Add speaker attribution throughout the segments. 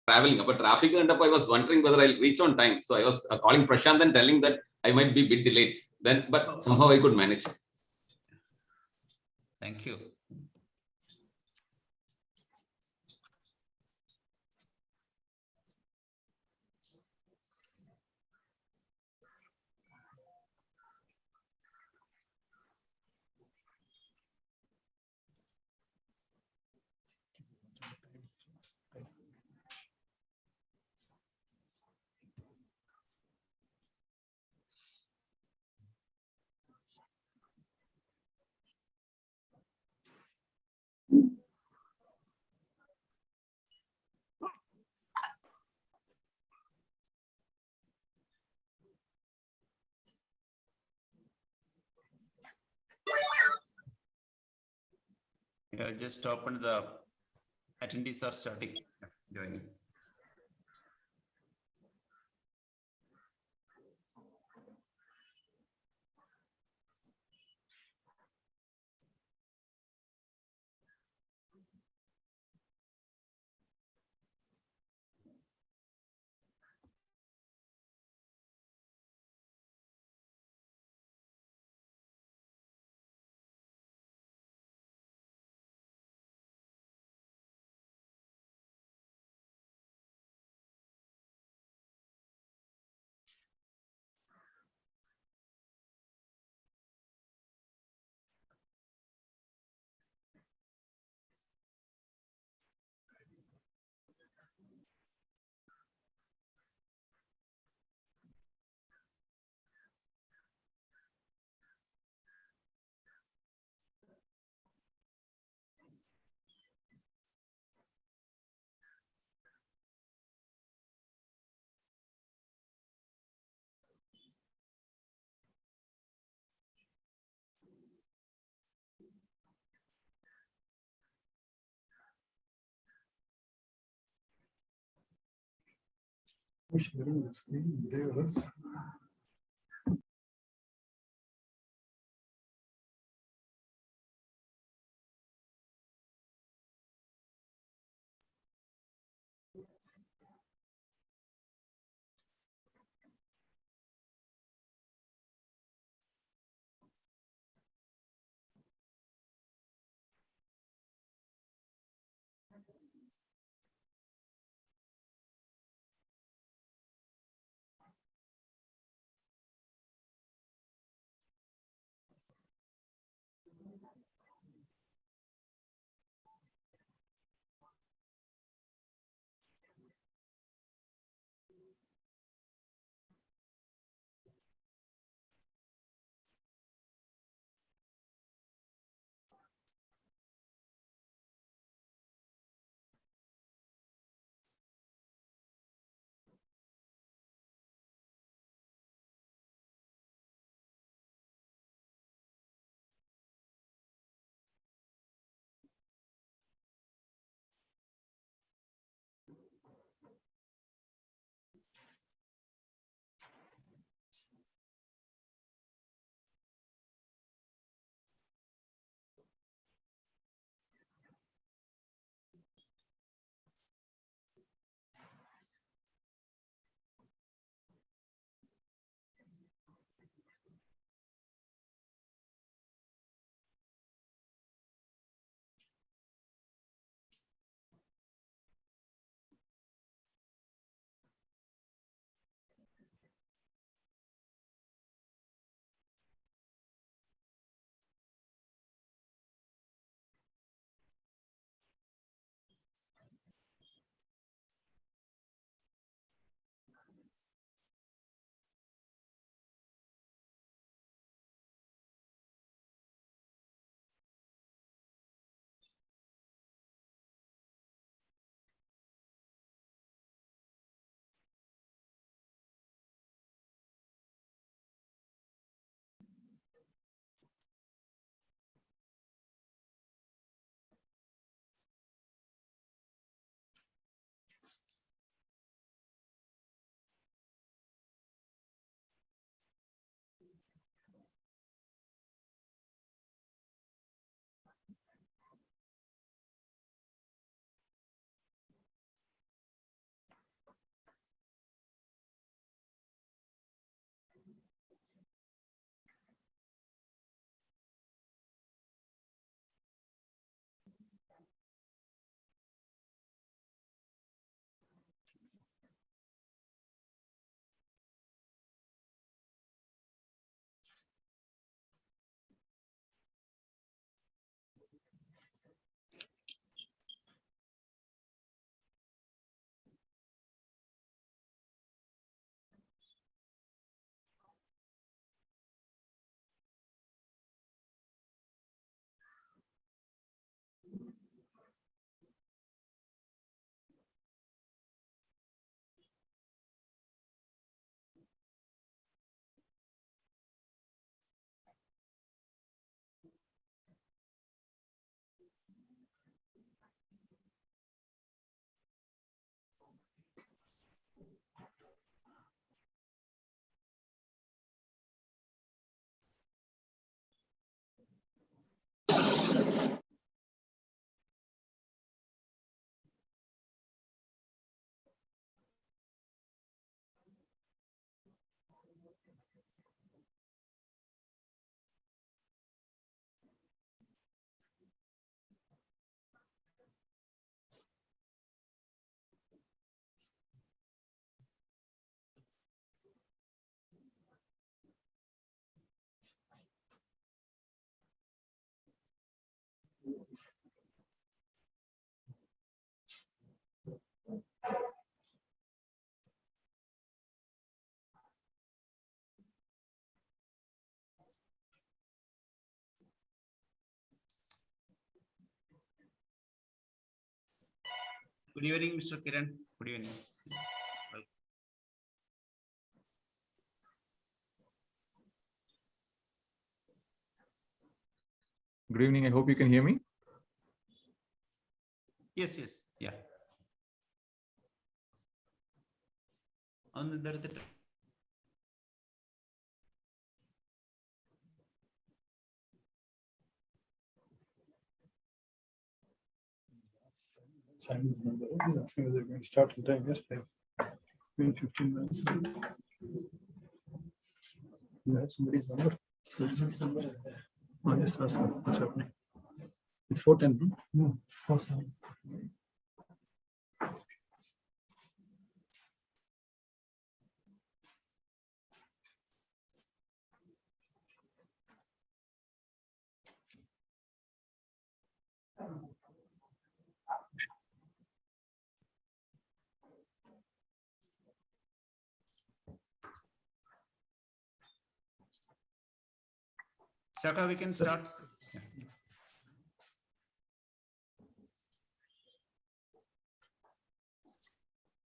Speaker 1: traveling. But traffic and up, I was wondering whether I'll reach on time. So I was calling Prashant and telling that I might be a bit delayed. Then, but somehow I could manage.
Speaker 2: Thank you. Yeah, just open the attendees are starting joining.
Speaker 3: Sharing the screen, there's
Speaker 2: Good evening, Mr. Kiran. Good evening.
Speaker 4: Good evening. I hope you can hear me.
Speaker 2: Yes, yes, yeah. On the
Speaker 3: Simon's number. He's asking whether we're going to start in time. Yes, we have 15 minutes. You have somebody's number? Simon's number is there. Oh, just ask him what's happening. It's 410. No, 47.
Speaker 2: Shaka, we can start.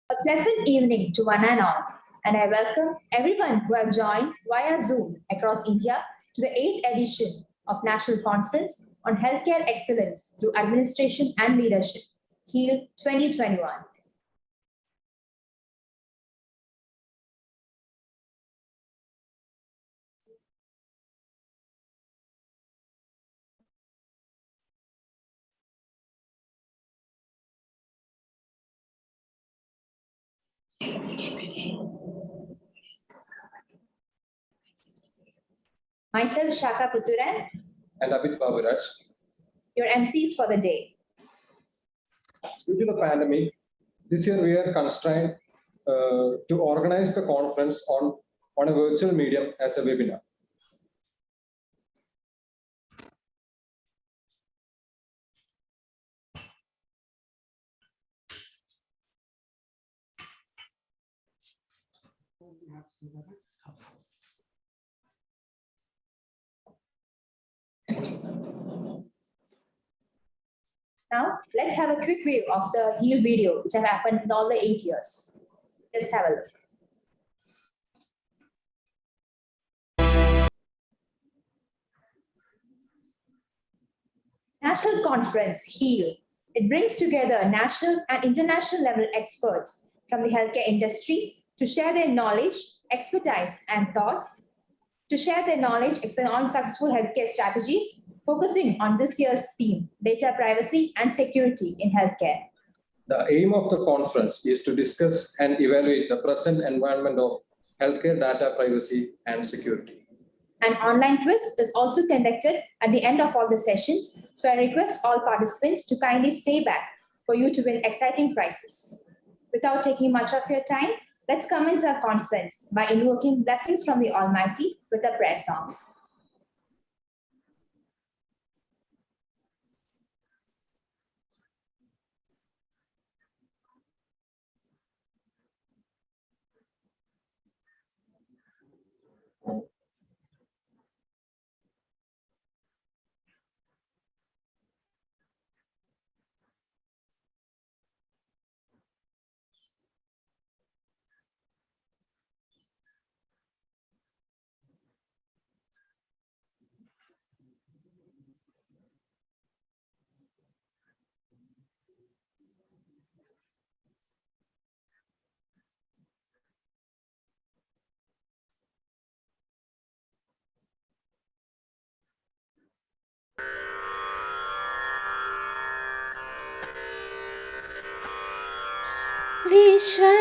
Speaker 5: A pleasant evening to one and all, and I welcome everyone who have joined via Zoom across India to the 8th edition of National Conference on Healthcare Excellence through Administration and Leadership, HEAL 2021. Myself, Shaka Puthuran,
Speaker 6: and Abhit Baburaj.
Speaker 5: your MCs for the day.
Speaker 6: Due to the pandemic, this year we are constrained to organize the conference on a virtual medium as a webinar.
Speaker 5: Now, let's have a quick view of the HEAL video, which has happened in all the 8 years. Just have a look. National Conference, HEAL. It brings together national and international level experts from the healthcare industry to share their knowledge, expertise, and thoughts, to share their knowledge on successful healthcare strategies, focusing on this year's theme, data privacy and security in healthcare.
Speaker 6: The aim of the conference is to discuss and evaluate the present environment of healthcare data privacy and security.
Speaker 5: An online quiz is also conducted at the end of all the sessions, so I request all participants to kindly stay back for you to win exciting prizes. Without taking much of your time, let's commence our conference by invoking blessings from the Almighty with a prayer song.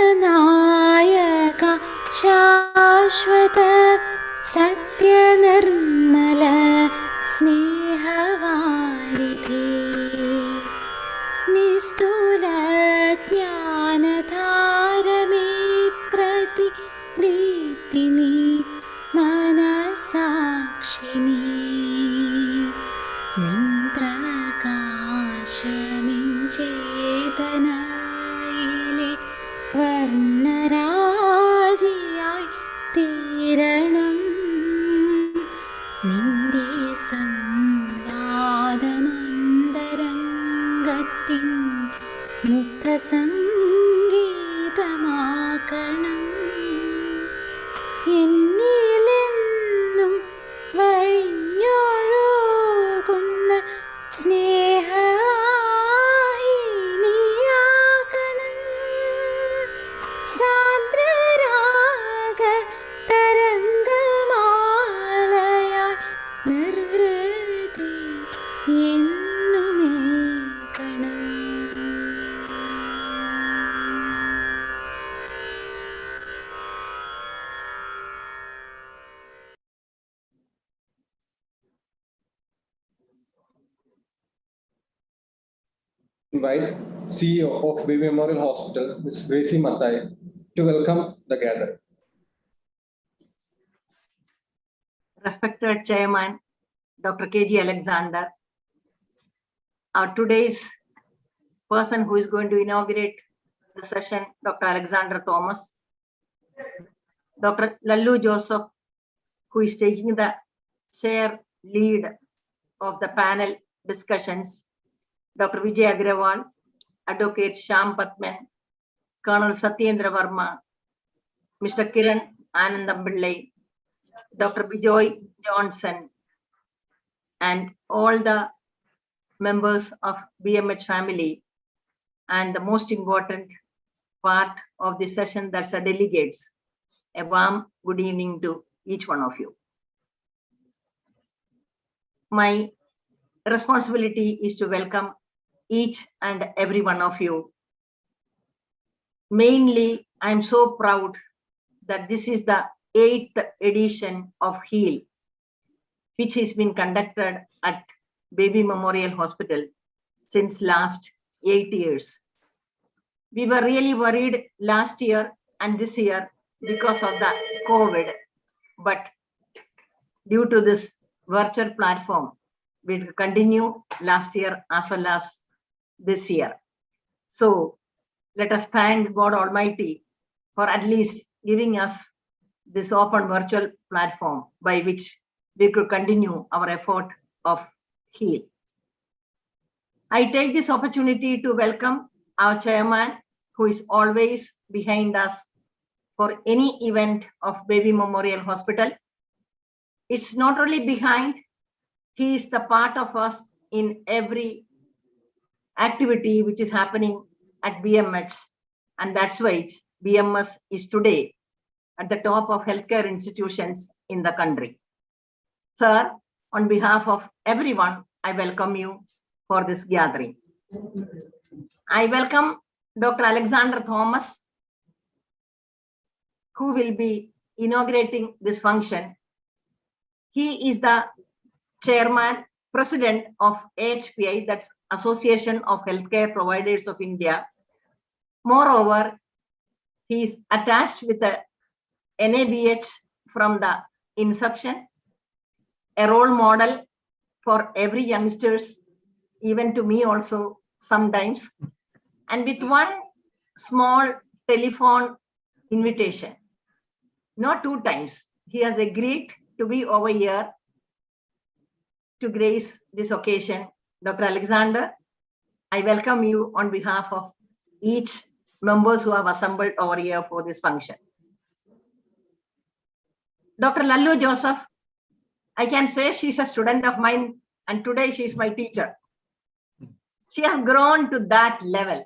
Speaker 7: विश्वनायक शाश्वत सत्यनिर्मल स्नेहवारिधि निस्तुल ज्ञानधारमे प्रति दीप्तिनि मनसाक्षिणि പ്രകാശമിഞ്ചേതനയിലെ വർണ്ണരാജിയായി തീരണം നിന്റെ സംവാദമന്തരംഗത്തിൻ മുക്ത സുഖസംഗീതമാക്കണം എന്നിലെന്നും വഴിഞ്ഞൊഴുകുന്ന സ്നേഹവാഹിനിയാകണം സാന്ദ്രരാഗ തരംഗമാലയായി നിർവൃതി എന്നുമേ കണം.
Speaker 6: Invite CEO of Baby Memorial Hospital, Ms. Rfhha Bmh, to welcome the gathering.
Speaker 8: Respected Chairman, Dr. K.G. Alexander, our today's person who is going to inaugurate the session, Dr. Alexander Thomas, Dr. Lallu Joseph, who is taking the chair lead of the panel discussions, Dr. Vijay Agrawal, Advocate Shyam Patman, Colonel Satyendra Verma, Mr. Kiran Anandam Pillai, Dr. Bijoy Johnson, and all the members of BMH family, and the most important part of the session, that's the delegates. A warm good evening to each one of you. My responsibility is to welcome each and every one of you. Mainly, I'm so proud that this is the 8th edition of Heal, which has been conducted at Baby Memorial Hospital since last 8 years. We were really worried last year and this year because of the COVID, but due to this virtual platform, we will continue last year as well as this year. So let us thank God Almighty for at least giving us this open virtual platform by which we could continue our effort of Heal. I take this opportunity to welcome our chairman, who is always behind us for any event of Baby Memorial Hospital. It's not only behind, he is the part of us in every activity which is happening at BMH, and that's why BMS is today at the top of healthcare institutions in the country. Sir, on behalf of everyone, I welcome you for this gathering. I welcome Dr. Alexander Thomas, who will be inaugurating this function. He is the chairman, president of AHPI, that's Association of Healthcare Providers of India. Moreover, he is attached with the NABH from the inception, a role model for every youngsters, even to me also sometimes. And with one small telephone invitation, not 2 times, he has agreed to be over here to grace this occasion. Dr. Alexander, I welcome you on behalf of each members who have assembled over here for this function. Dr. Lallu Joseph, I can say she's a student of mine, and today she's my teacher. She has grown to that level,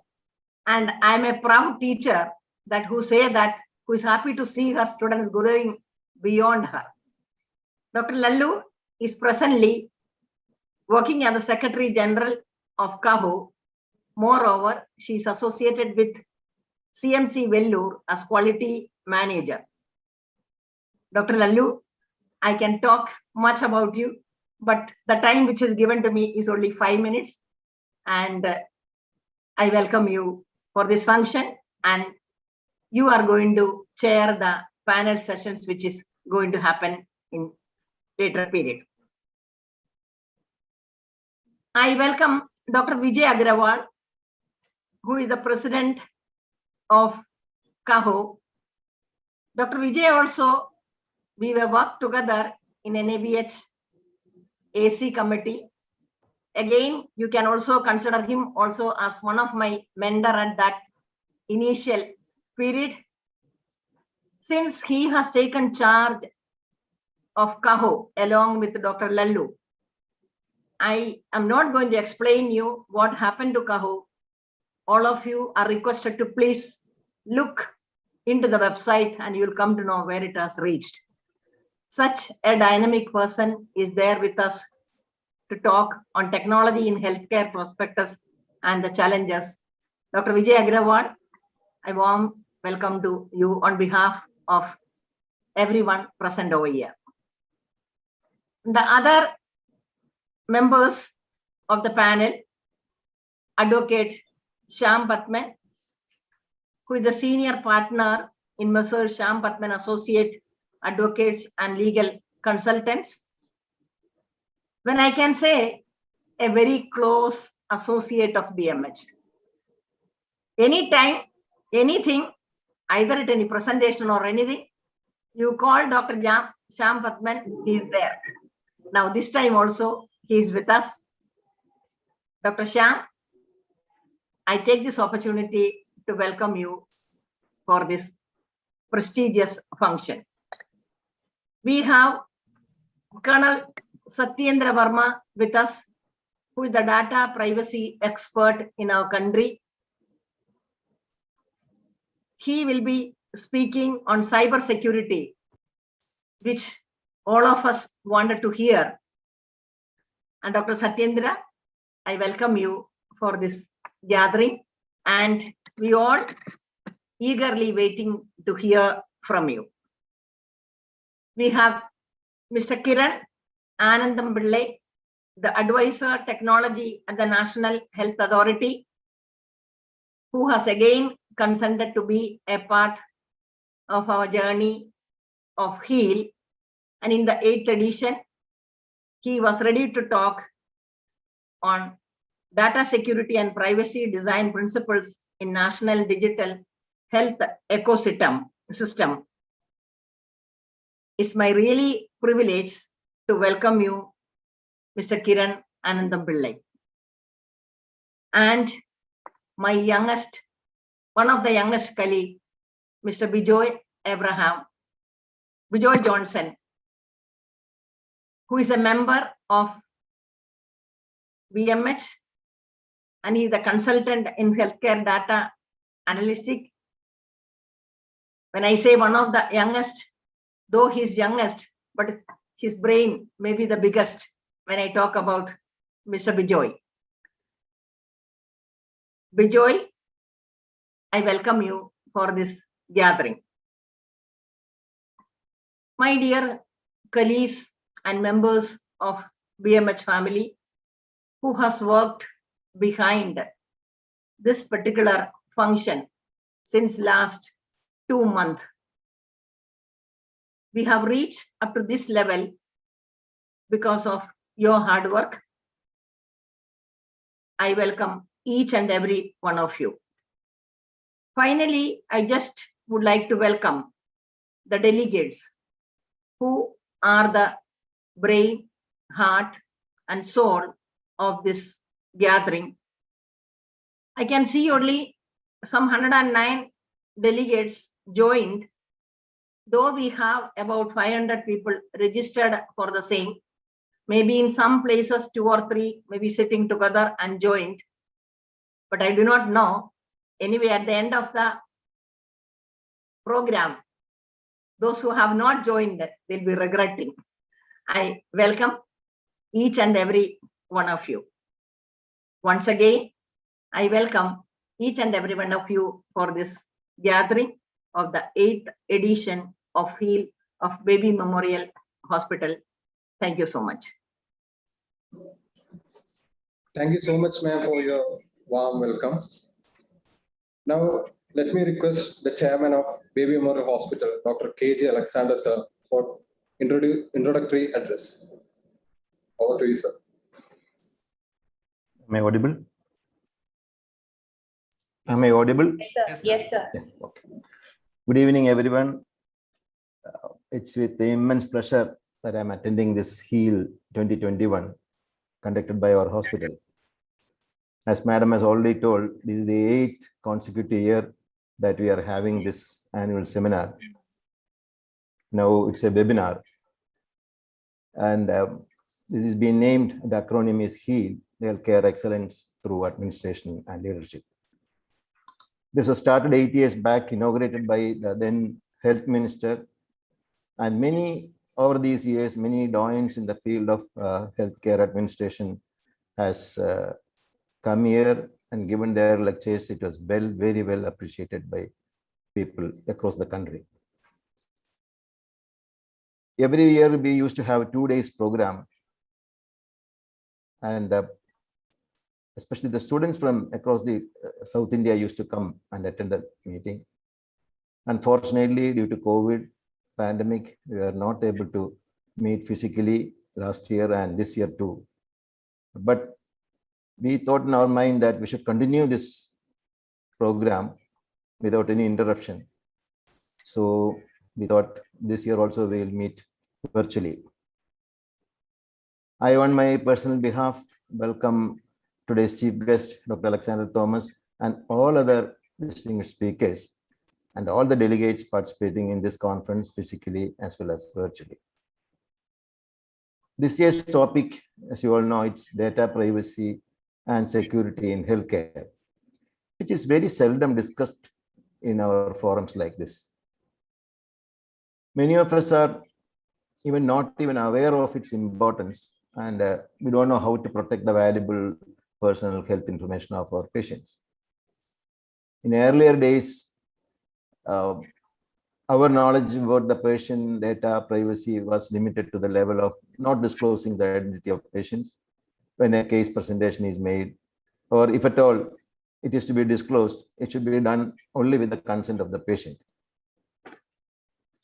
Speaker 8: and I'm a proud teacher that who is happy to see her students growing beyond her. Dr. Lallu is presently working as the Secretary General of CAHO. Moreover, she is associated with CMC Vellore as Quality Manager. Dr. Lallu, I can talk much about you, but the time which is given to me is only 5 minutes, and I welcome you for this function, and you are going to chair the panel sessions which is going to happen in later period. I welcome Dr. Vijay Agrawal, who is the president of CAHO. Dr. Vijay also, we were worked together in NABH AC committee, again, you can also consider him also as one of my mentor at that initial period. Since he has taken charge of Kaho along with Dr. Lallu, I am not going to explain you what happened to Kaho. All of you are requested to please look into the website and you'll come to know where it has reached. Such a dynamic person is there with us to talk on technology in healthcare prospectus and the challenges. Dr. Vijay Agrawal, I warm welcome to you on behalf of everyone present over here. The other members of the panel, Advocate Shyam Patman, who is the senior partner in Messrs. Shyam Patman Associate Advocates and Legal Consultants. When I can say a very close associate of BMH. Anytime, anything, either at any presentation or anything, you call Dr. Shyam Patman, he is there. Now this time also, he is with us. Dr. Shyam, I take this opportunity to welcome you for this prestigious function. We have Colonel Satyendra Verma with us, who is the data privacy expert in our country. He will be speaking on cyber security, which all of us wanted to hear. And Dr. Satyendra, I welcome you for this gathering, and we all eagerly waiting to hear from you. We have Mr. Kiran Anandam Pillai, the advisor technology at the National Health Authority, who has again consented to be a part of our journey of HEAL. And in the 8th edition, he was ready to talk on data security and privacy design principles in national digital health ecosystem. It's my really privilege to welcome you, Mr. Kiran Anandam Pillai. And my youngest, one of the youngest colleague, Mr. Bijoy Johnson, who is a member of BMH, and he is a consultant in healthcare data analytics. When I say one of the youngest, though he's youngest, but his brain may be the biggest when I talk about Mr. Bijoy. Bijoy, I welcome you for this gathering. My dear colleagues and members of BMH family, who has worked behind this particular function since last 2 months. We have reached up to this level because of your hard work. I welcome each and every one of you. Finally, I just would like to welcome the delegates who are the brain, heart, and soul of this gathering. I can see only some 109 delegates joined, though we have about 500 people registered for the same. Maybe in some places 2 or 3 may be sitting together and joined, but I do not know. Anyway, at the end of the program, those who have not joined will be regretting. I welcome each and every one of you. Once again, I welcome each and every one of you for this gathering of the 8th edition of HEAL of Baby Memorial Hospital. Thank you so much.
Speaker 6: Thank you so much, ma'am, for your warm welcome. Now, let me request the chairman of Baby Memorial Hospital, Dr. K.J. Alexander, sir, for introductory address. Over to you, sir.
Speaker 9: Am I audible? Am I audible?
Speaker 5: Yes, sir. Yes, sir.
Speaker 9: Yes. Okay. Good evening, everyone. It's with immense pleasure that I'm attending this HEAL 2021. conducted by our hospital. As Madam has already told, this is the 8th consecutive year that we are having this annual seminar. Now it's a webinar. And this is being named, the acronym is HEAL, Healthcare Excellence Through Administration and Leadership. This was started 8 years back, inaugurated by the then Health Minister, and many over these years, many doyens in the field of healthcare administration has come here and given their lectures. It was very well appreciated by people across the country. Every year we used to have a 2 days program, and especially the students from across the South India used to come and attend the meeting. Unfortunately, due to COVID pandemic, we were not able to meet physically last year and this year too. But we thought in our mind that we should continue this program without any interruption. So we thought this year also we will meet virtually. I, on my personal behalf, welcome today's chief guest, Dr. Alexander Thomas, and all other distinguished speakers and all the delegates participating in this conference physically as well as virtually. This year's topic, as you all know, it's data privacy and security in healthcare, which is very seldom discussed in our forums like this. Many of us are not even aware of its importance, and we don't know how to protect the valuable personal health information of our patients. In earlier days, our knowledge about the patient data privacy was limited to the level of not disclosing the identity of patients when a case presentation is made, or if at all it is to be disclosed, it should be done only with the consent of the patient.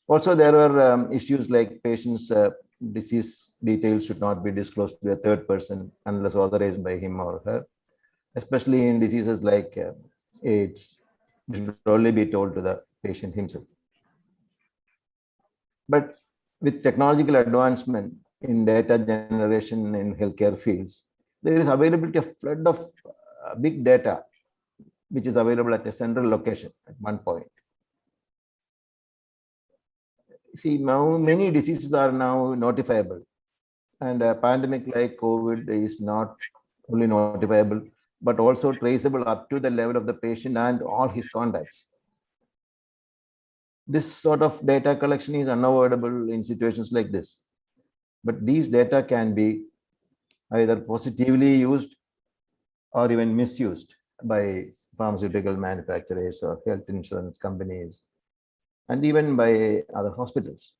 Speaker 9: Also, there were issues like patients' disease details should not be disclosed to a third person unless authorized by him or her, especially in diseases like AIDS. It should only be told to the patient himself. But with technological advancement in data generation in healthcare fields, there is availability of flood of big data, which is available at a central location at one point. See, now many diseases are now notifiable, and a pandemic like COVID is not only notifiable, but also traceable up to the level of the patient and all his contacts. This sort of data collection is unavoidable in situations like this, but these data can be either positively used or even misused by pharmaceutical manufacturers or health insurance companies, and even by other hospitals.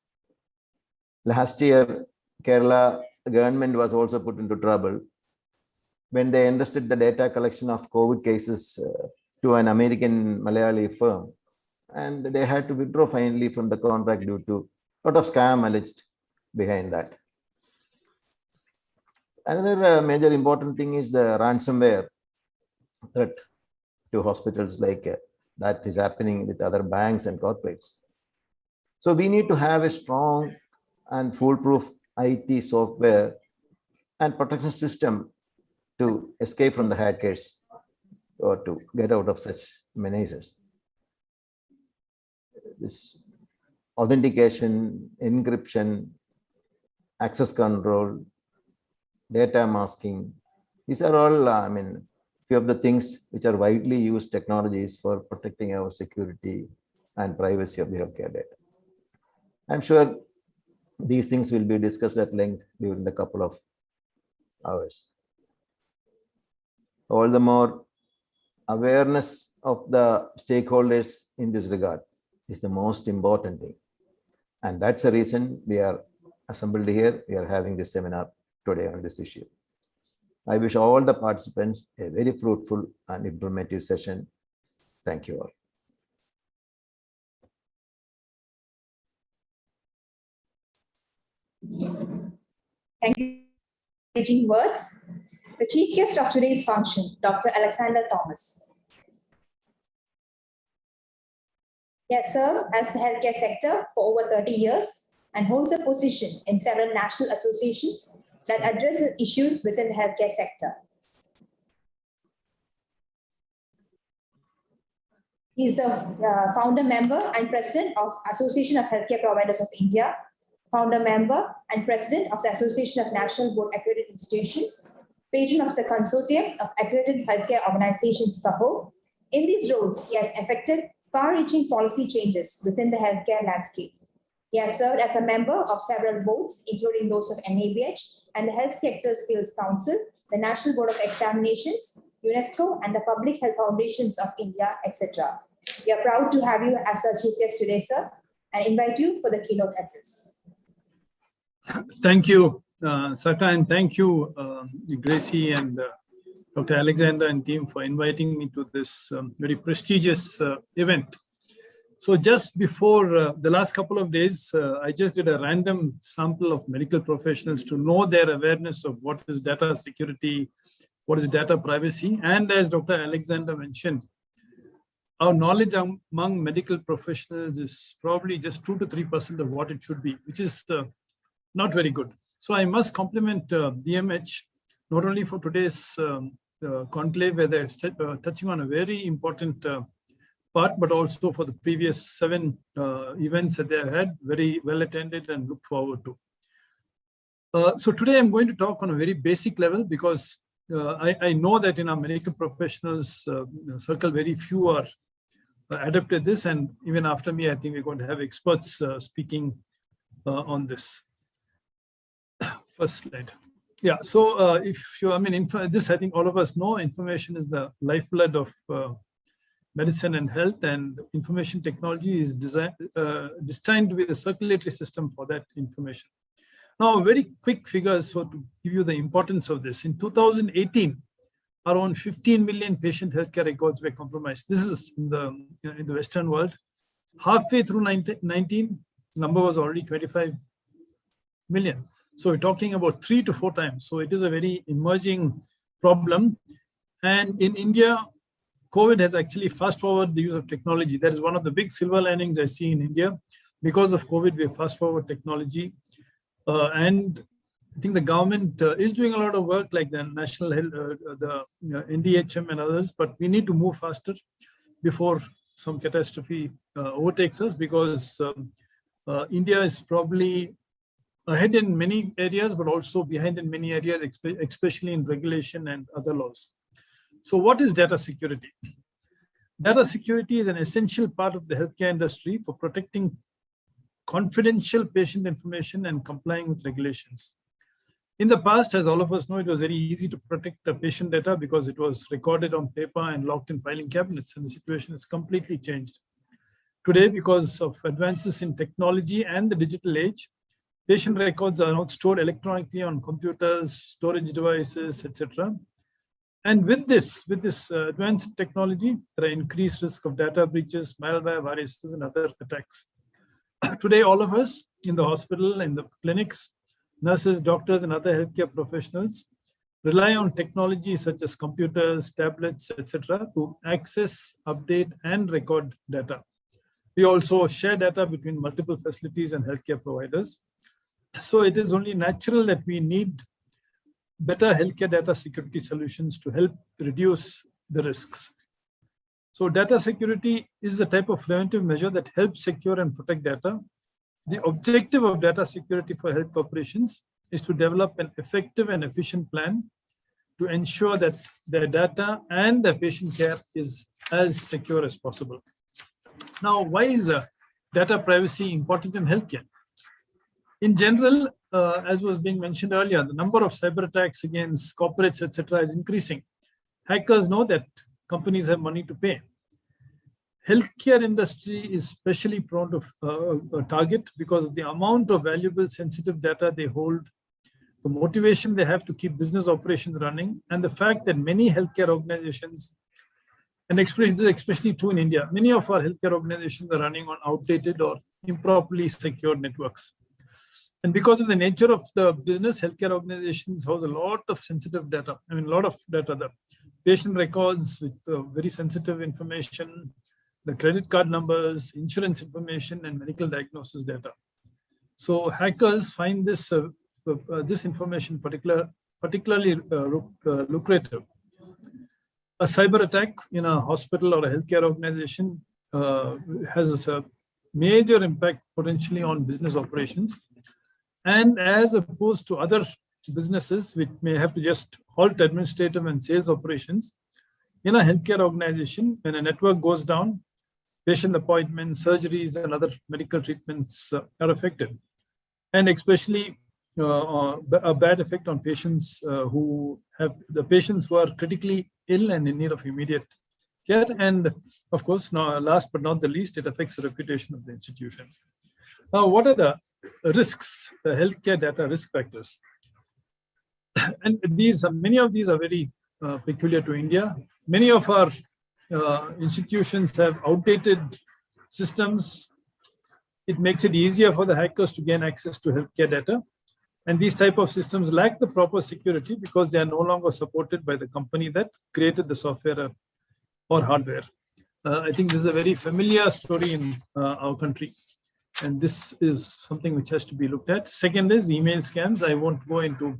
Speaker 9: Last year, Kerala government was also put into trouble when they entrusted the data collection of COVID cases to an American Malayali firm, and they had to withdraw finally from the contract due to a lot of scam alleged behind that. Another major important thing is the ransomware threat to hospitals like that is happening with other banks and corporates. So we need to have a strong and foolproof IT software and protection system to escape from the hackers or to get out of such menaces. This authentication, encryption, access control, data masking, these are all, few of the things which are widely used technologies for protecting our security and privacy of the healthcare data. I'm sure these things will be discussed at length during the couple of hours. All the more, awareness of the stakeholders in this regard is the most important thing. And that's the reason we are assembled here. We are having this seminar today on this issue. I wish all the participants a very fruitful and informative session. Thank you all.
Speaker 5: Thank you for encouraging words. The chief guest of today's function, Dr. Alexander Thomas. He has served as the healthcare sector for over 30 years and holds a position in several national associations that addresses issues within the healthcare sector. He is the founder member and president of Association of Healthcare Providers of India, founder member and president of the Association of National Board Accredited Institutions, patron of the Consortium of Accredited Healthcare Organizations, CAHO. In these roles, he has effected far-reaching policy changes within the healthcare landscape. He has served as a member of several boards, including those of NABH and the Health Sector Skills Council, the National Board of Examinations, UNESCO, and the Public Health Foundations of India, etc. We are proud to have you as our chief guest today, sir, and invite you for the keynote address.
Speaker 3: Thank you, Saka, and thank you, Gracie and Dr. Alexander and team for inviting me to this very prestigious event. So just before the last couple of days, I just did a random sample of medical professionals to know their awareness of what is data security, what is data privacy. And as Dr. Alexander mentioned, our knowledge among medical professionals is probably just 2 to 3% of what it should be, which is not very good. So I must compliment BMH, not only for today's conclave, where they're touching on a very important part, but also for the previous 7 events that they had, very well attended and look forward to. So today I'm going to talk on a very basic level because I know that in our medical professionals circle, very few are adept at this, and even after me, I think we're going to have experts speaking on this. First slide. Yeah, so if you, this, I think all of us know, information is the lifeblood of medicine and health, and information technology is destined to be the circulatory system for that information. Now, very quick figures so to give you the importance of this. In 2018, around 15 million patient healthcare records were compromised. This is in the Western world. Halfway through 19, the number was already 25 million. So we're talking about 3 to 4 times. So it is a very emerging problem. And in India, COVID has actually fast-forwarded the use of technology. That is one of the big silver linings I see in India. Because of COVID, we have fast-forward technology. And I think the government is doing a lot of work like the National Health, the NDHM and others, but we need to move faster before some catastrophe overtakes us, because India is probably ahead in many areas, but also behind in many areas, especially in regulation and other laws. So what is data security? Data security is an essential part of the healthcare industry for protecting confidential patient information and complying with regulations. In the past, as all of us know, it was very easy to protect the patient data because it was recorded on paper and locked in filing cabinets, and the situation has completely changed. Today, because of advances in technology and the digital age, patient records are now stored electronically on computers, storage devices, etc. And with this advanced technology, there are increased risk of data breaches, malware, viruses, and other attacks. Today, all of us in the hospital, in the clinics, nurses, doctors, and other healthcare professionals rely on technology such as computers, tablets, etc. to access, update, and record data. We also share data between multiple facilities and healthcare providers. So it is only natural that we need better healthcare data security solutions to help reduce the risks. So data security is the type of preventive measure that helps secure and protect data. The objective of data security for health corporations is to develop an effective and efficient plan to ensure that their data and their patient care is as secure as possible. Now, why is data privacy important in healthcare? In general, as was being mentioned earlier, the number of cyber attacks against corporates, etc., is increasing. Hackers know that companies have money to pay. Healthcare industry is especially prone to a target because of the amount of valuable sensitive data they hold, the motivation they have to keep business operations running, and the fact that many healthcare organizations, and especially true in India, many of our healthcare organizations are running on outdated or improperly secured networks. And because of the nature of the business, healthcare organizations house a lot of sensitive data. A lot of data, the patient records with very sensitive information, the credit card numbers, insurance information, and medical diagnosis data. So hackers find this this information particularly lucrative. A cyber attack in a hospital or a healthcare organization has a major impact potentially on business operations. And as opposed to other businesses which may have to just halt administrative and sales operations, in a healthcare organization, when a network goes down, patient appointments, surgeries, and other medical treatments are affected. And especially a bad effect on patients who are critically ill and in need of immediate care. And of course, now, last but not the least, it affects the reputation of the institution. Now, what are the risks, the healthcare data risk factors? And many of these are very peculiar to India. Many of our institutions have outdated systems. It makes it easier for the hackers to gain access to healthcare data. And these type of systems lack the proper security because they are no longer supported by the company that created the software or hardware. I think this is a very familiar story in our country. And this is something which has to be looked at. Second is email scams. I won't go into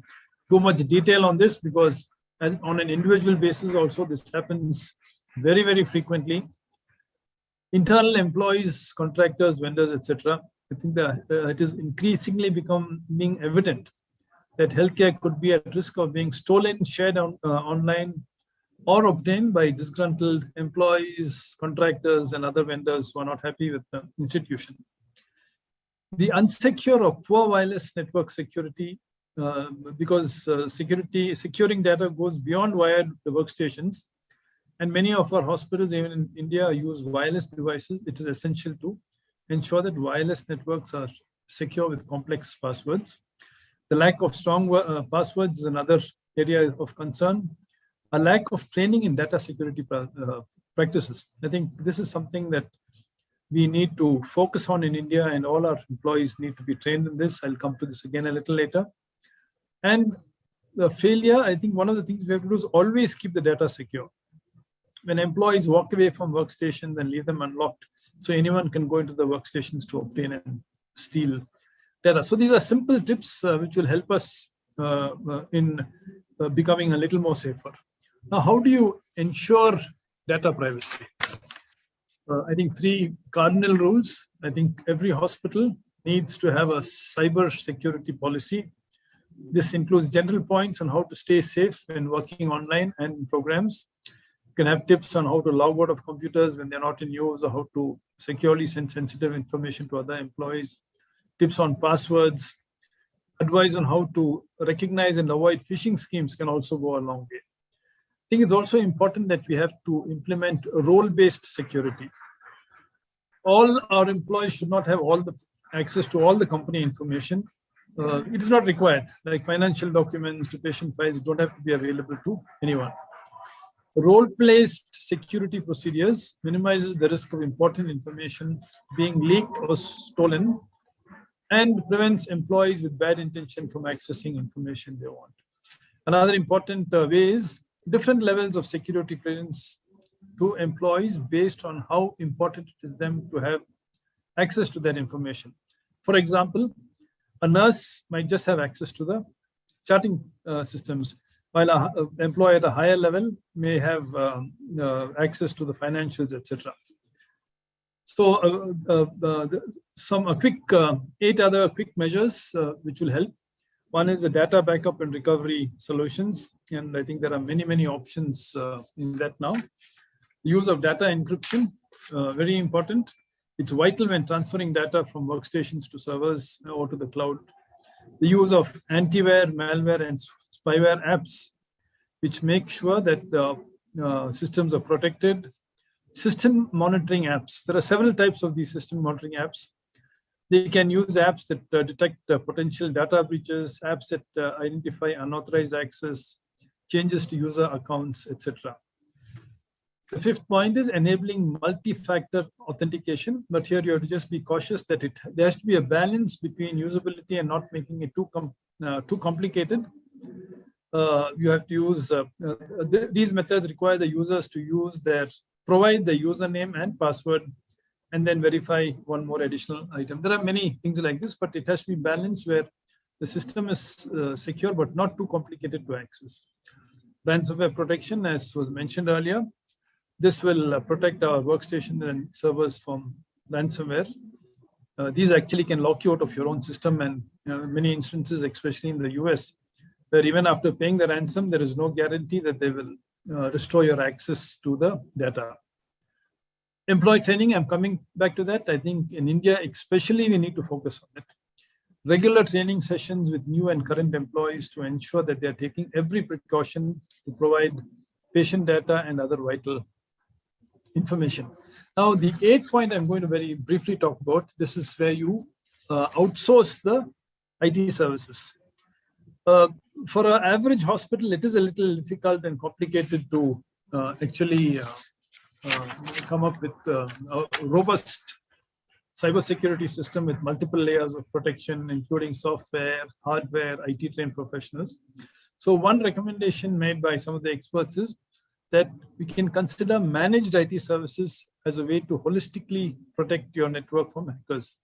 Speaker 3: too much detail on this because as on an individual basis also this happens very, very frequently. Internal employees, contractors, vendors, etc. I think that it is increasingly becoming evident that healthcare could be at risk of being stolen, shared online, or obtained by disgruntled employees, contractors, and other vendors who are not happy with the institution. The unsecure or poor wireless network security, because securing data goes beyond wired workstations, and many of our hospitals, even in India, use wireless devices. It is essential to ensure that wireless networks are secure with complex passwords. The lack of strong passwords is another area of concern. A lack of training in data security practices. I think this is something that we need to focus on in India, and all our employees need to be trained in this. I'll come to this again a little later. And the failure, I think one of the things we have to do is always keep the data secure. When employees walk away from workstations and leave them unlocked, so anyone can go into the workstations to obtain and steal data. So these are simple tips which will help us in becoming a little more safer. Now, how do you ensure data privacy? I think 3 cardinal rules. I think every hospital needs to have a cyber security policy. This includes general points on how to stay safe when working online and in programs. You can have tips on how to log out of computers when they're not in use, or how to securely send sensitive information to other employees. Tips on passwords. Advice on how to recognize and avoid phishing schemes can also go a long way. I think it's also important that we have to implement role-based security. All our employees should not have all the access to all the company information. It is not required, like financial documents to patient files don't have to be available to anyone. Role-based security procedures minimizes the risk of important information being leaked or stolen and prevents employees with bad intention from accessing information they want. Another important way is different levels of security presence to employees based on how important it is them to have access to that information. For example, a nurse might just have access to the charting systems, while an employee at a higher level may have access to the financials, etc. So quick 8 other quick measures which will help. One is the data backup and recovery solutions, and I think there are many options in that now. Use of data encryption, very important. It's vital when transferring data from workstations to servers or to the cloud. The use of antiware, malware, and spyware apps, which make sure that the systems are protected. System monitoring apps. There are several types of these system monitoring apps. They can use apps that detect potential data breaches, apps that identify unauthorized access, changes to user accounts, etc. The 5th point is enabling multi-factor authentication, but here you have to just be cautious that there has to be a balance between usability and not making it too complicated. You have to use these methods require the users to provide the username and password, and then verify one more additional item. There are many things like this, but it has to be balanced where the system is secure but not too complicated to access. Ransomware protection, as was mentioned earlier, this will protect our workstation and servers from ransomware. These actually can lock you out of your own system, and many instances, especially in the US, where even after paying the ransom, there is no guarantee that they will restore your access to the data. Employee training, I'm coming back to that. I think in India, especially, we need to focus on it. Regular training sessions with new and current employees to ensure that they are taking every precaution to provide patient data and other vital information. Now, the 8th point I'm going to very briefly talk about, this is where you outsource the IT services. For an average hospital, it is a little difficult and complicated to actually come up with a robust cybersecurity system with multiple layers of protection, including software, hardware, IT trained professionals. So one recommendation made by some of the experts is that we can consider managed IT services as a way to holistically protect your network from hackers.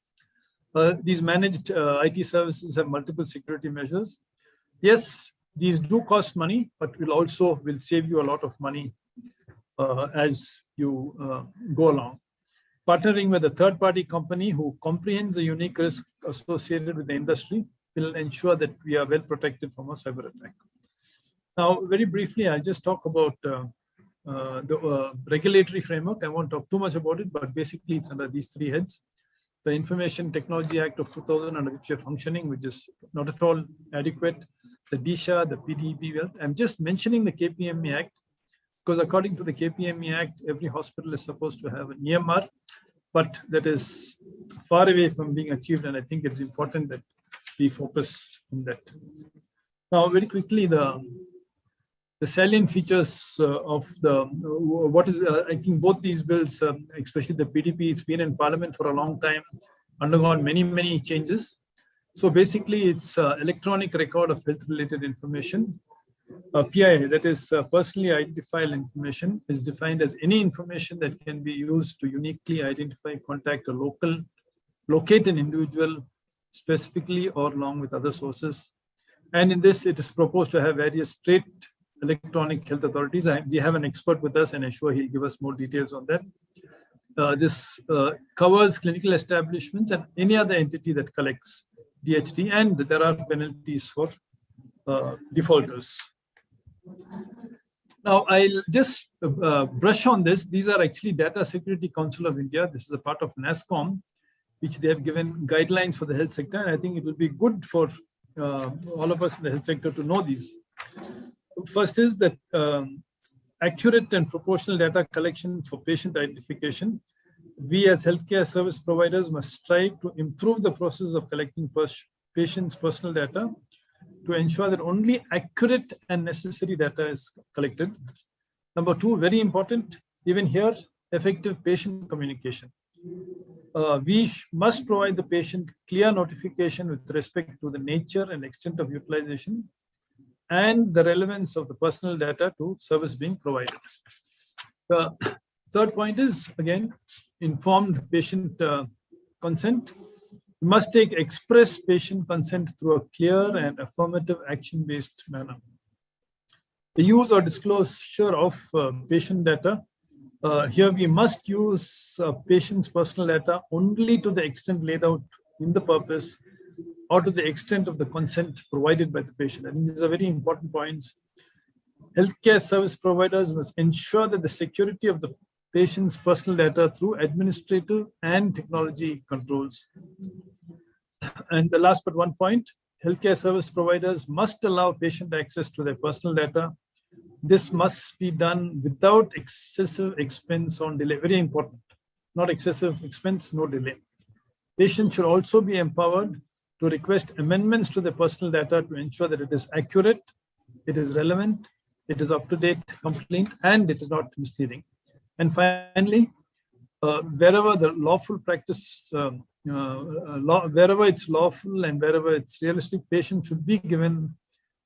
Speaker 3: These managed IT services have multiple security measures. Yes, these do cost money, but will save you a lot of money as you go along. Partnering with a third-party company who comprehends the unique risk associated with the industry will ensure that we are well protected from a cyber attack. Now, very briefly, I'll just talk about the regulatory framework. I won't talk too much about it, but basically it's under these 3 heads. The Information Technology Act of 2000, under which we are functioning, which is not at all adequate. The DSHA, the PDB. I'm just mentioning the KPME Act because according to the KPME Act, every hospital is supposed to have an EMR, but that is far away from being achieved, and I think it's important that we focus on that. Now, very quickly, the salient features of I think both these bills, especially the PDP, it's been in Parliament for a long time, undergone many changes. So basically, it's electronic record of health-related information. PII, that is personally identifiable information, is defined as any information that can be used to uniquely identify, contact, or locate an individual specifically or along with other sources. And in this, it is proposed to have various state electronic health authorities. We have an expert with us, and I'm sure he'll give us more details on that. This covers clinical establishments and any other entity that collects DHT, and there are penalties for defaulters. Now, I'll just brush on this. These are actually Data Security Council of India. This is a part of NASSCOM, which they have given guidelines for the health sector. And I think it will be good for all of us in the health sector to know these. First is that accurate and proportional data collection for patient identification. We as healthcare service providers must strive to improve the process of collecting patients' personal data to ensure that only accurate and necessary data is collected. Number 2, very important, even here, effective patient communication. We must provide the patient clear notification with respect to the nature and extent of utilization and the relevance of the personal data to service being provided. The third point is, again, informed patient consent. We must take express patient consent through a clear and affirmative action-based manner. The use or disclosure of patient data. Here we must use patient's personal data only to the extent laid out in the purpose or to the extent of the consent provided by the patient. I think these are very important points. Healthcare service providers must ensure that the security of the patient's personal data through administrative and technology controls. And the last but one point, healthcare service providers must allow patient access to their personal data. This must be done without excessive expense or delay. Very important. Not excessive expense, no delay. Patients should also be empowered to request amendments to their personal data to ensure that it is accurate, it is relevant, it is up to date, complete, and it is not misleading. And finally, wherever the lawful practice, wherever it's lawful and wherever it's realistic, patients should be given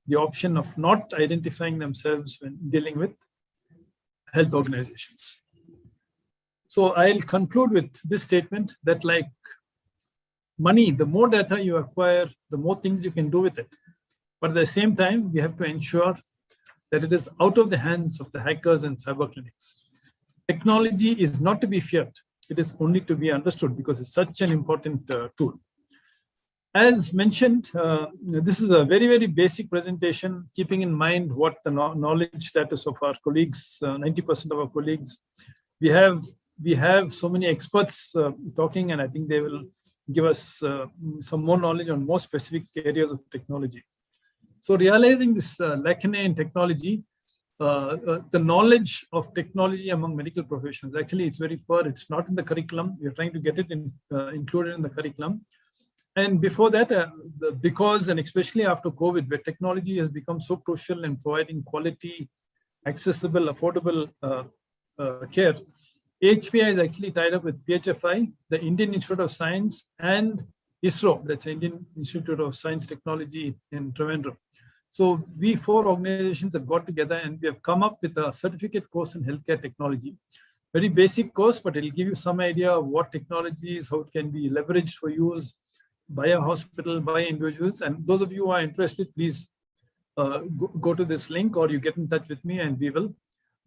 Speaker 3: the option of not identifying themselves when dealing with health organizations. So I'll conclude with this statement that, like money, the more data you acquire, the more things you can do with it. But at the same time, we have to ensure that it is out of the hands of the hackers and cyber clinics. Technology is not to be feared. It is only to be understood because it's such an important tool. As mentioned, this is a very, very basic presentation, keeping in mind what the knowledge status of our colleagues, 90% of our colleagues. We have so many experts talking, and I think they will give us some more knowledge on more specific areas of technology. So realizing this lacunae in technology, the knowledge of technology among medical professionals, actually it's very poor. It's not in the curriculum. We're trying to get it included in the curriculum. And before that, because and especially after COVID, where technology has become so crucial in providing quality, accessible, affordable care, HPI is actually tied up with PHFI, the Indian Institute of Science, and ISRO, that's Indian Institute of Science Technology in Trivandrum. So we 4 organizations have got together and we have come up with a certificate course in healthcare technology. Very basic course, but it'll give you some idea of what technology is, how it can be leveraged for use by a hospital, by individuals. And those of you who are interested, please go to this link or you get in touch with me and we will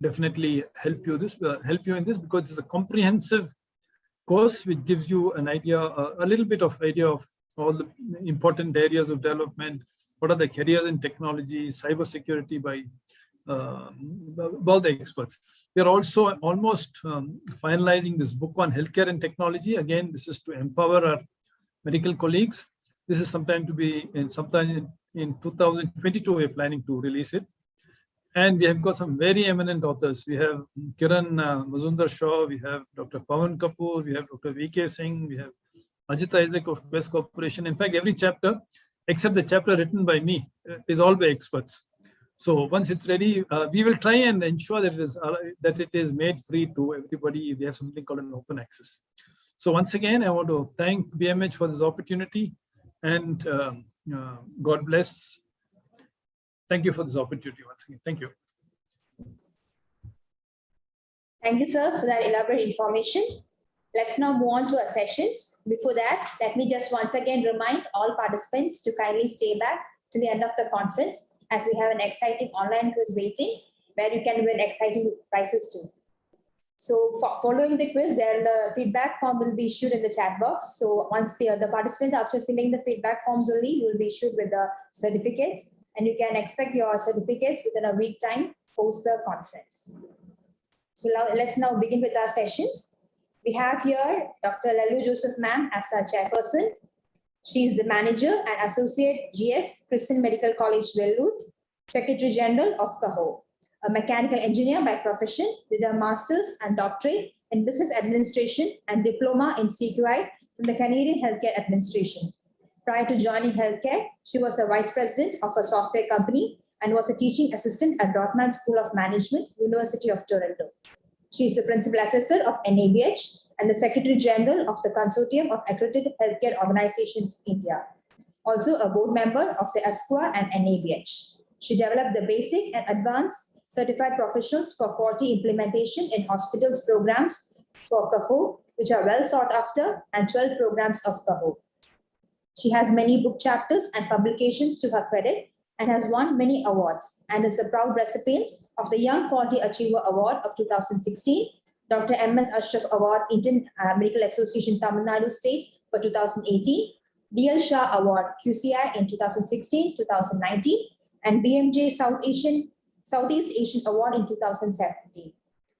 Speaker 3: definitely help you in this, because it's a comprehensive course which gives you an idea, a little bit of idea of all the important areas of development. What are the careers in technology, cybersecurity by all the experts. We are also almost finalizing this book on healthcare and technology. Again, this is to empower our medical colleagues. This is sometime in 2022, we're planning to release it. And we have got some very eminent authors. We have Kiran Mazumdar Shaw, we have Dr. Pawan Kapoor, we have Dr. V.K. Singh, we have Ajit Isaac of Quest Corporation. In fact, every chapter, except the chapter written by me, is all by experts. So once it's ready, we will try and ensure that it is made free to everybody. We have something called an open access. So once again, I want to thank BMH for this opportunity, and God bless. Thank you for this opportunity once again. Thank you.
Speaker 5: Thank you, sir, for that elaborate information. Let's now move on to our sessions. Before that, let me just once again remind all participants to kindly stay back to the end of the conference, as we have an exciting online quiz waiting where you can win exciting prizes too. So following the quiz, then the feedback form will be issued in the chat box. So once the participants, after filling the feedback forms only, will be issued with the certificates, and you can expect your certificates within a week time post the conference. So let's now begin with our sessions. We have here Dr. Lalu Joseph ma'am as our chairperson. She is the manager and associate GS, Christian Medical College, Vellore, Secretary General of CAHO, a mechanical engineer by profession with a master's and doctorate in business administration and diploma in CQI from the Canadian Healthcare Administration. Prior to joining healthcare, she was a vice president of a software company and was a teaching assistant at Dortmund School of Management, University of Toronto. She is the principal assessor of NABH and the Secretary General of the Consortium of Accredited Healthcare Organizations India. Also a board member of the ASQA and NABH. She developed the basic and advanced certified professionals for quality implementation in hospitals programs for CAHO, which are well sought after, and 12 programs of CAHO. She has many book chapters and publications to her credit and has won many awards, and is a proud recipient of the Young Quality Achiever Award of 2016, Dr. M.S. Ashraf Award, Indian Medical Association, Tamil Nadu State for 2018, D.L. Shah Award, QCI in 2016-2019, and BMJ Southeast Asian Award in 2017.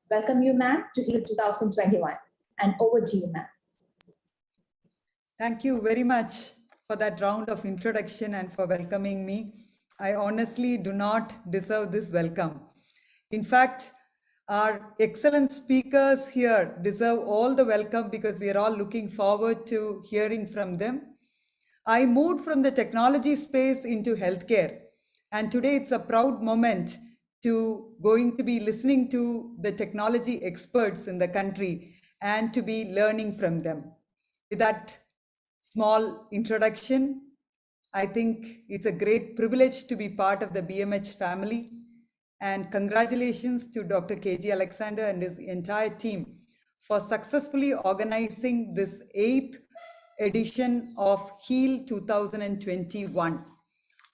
Speaker 5: Welcome you, ma'am, to HEAL 2021. And over to you, ma'am.
Speaker 10: Thank you very much for that round of introduction and for welcoming me. I honestly do not deserve this welcome. In fact, our excellent speakers here deserve all the welcome because we are all looking forward to hearing from them. I moved from the technology space into healthcare, and today it's a proud moment to going to be listening to the technology experts in the country and to be learning from them. With that small introduction, I think it's a great privilege to be part of the BMH family, and congratulations to Dr. KG Alexander and his entire team for successfully organizing this 8th edition of Heal 2021.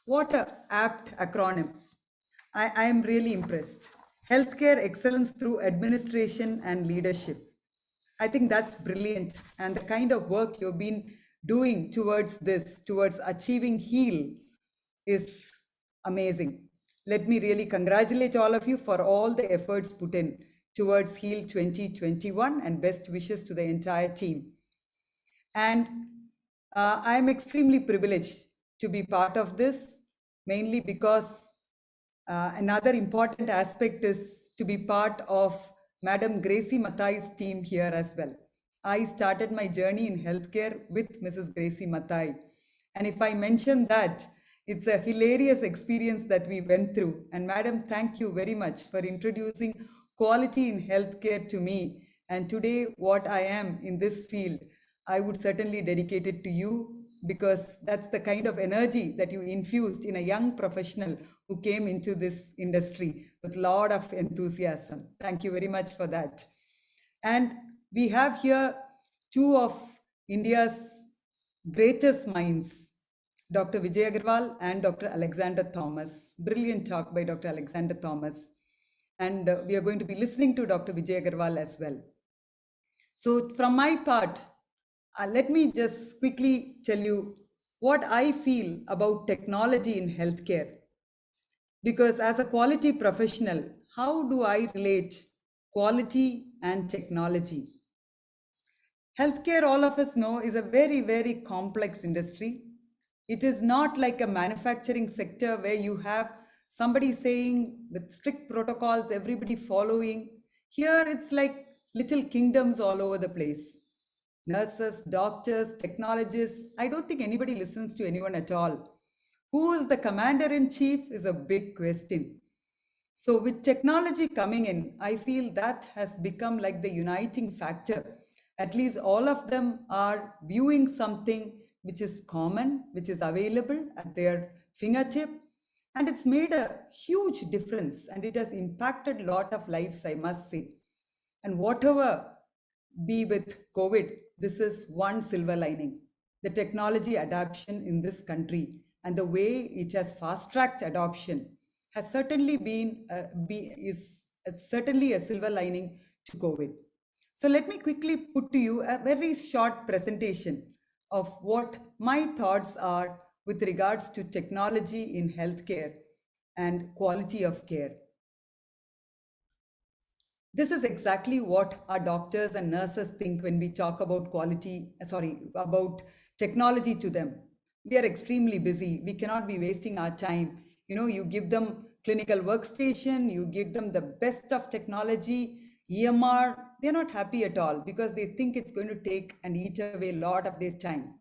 Speaker 10: What a apt acronym. I am really impressed. Healthcare excellence through administration and leadership. I think that's brilliant. And the kind of work you've been doing towards this, towards achieving Heal, is amazing. Let me really congratulate all of you for all the efforts put in towards Heal 2021 and best wishes to the entire team. And I'm extremely privileged to be part of this, mainly because another important aspect is to be part of Madam Gracie Mathai's team here as well. I started my journey in healthcare with Mrs. Gracie Mathai. And if I mention that, it's a hilarious experience that we went through. And Madam, thank you very much for introducing quality in healthcare to me. And today, what I am in this field, I would certainly dedicate it to you, because that's the kind of energy that you infused in a young professional who came into this industry with a lot of enthusiasm. Thank you very much for that. And we have here two of India's greatest minds, Dr. Vijay Agarwal and Dr. Alexander Thomas. Brilliant talk by Dr. Alexander Thomas. And we are going to be listening to Dr. Vijay Agarwal as well. So from my part, let me just quickly tell you what I feel about technology in healthcare. Because as a quality professional, how do I relate quality and technology? Healthcare, all of us know, is a very, very complex industry. It is not like a manufacturing sector where you have somebody saying with strict protocols, everybody following. Here, it's like little kingdoms all over the place. Nurses, doctors, technologists, I don't think anybody listens to anyone at all. Who is the commander-in-chief is a big question. So with technology coming in, I feel that has become like the uniting factor. At least all of them are viewing something which is common, which is available at their fingertip. And it's made a huge difference, and it has impacted a lot of lives, I must say. And whatever be with COVID, this is one silver lining. The technology adoption in this country and the way it has fast-tracked adoption has certainly is certainly a silver lining to COVID. So let me quickly put to you a very short presentation of what my thoughts are with regards to technology in healthcare and quality of care. This is exactly what our doctors and nurses think when we talk about about technology to them. We are extremely busy. We cannot be wasting our time. You give them clinical workstation, you give them the best of technology, EMR, they're not happy at all because they think it's going to take and eat away a lot of their time.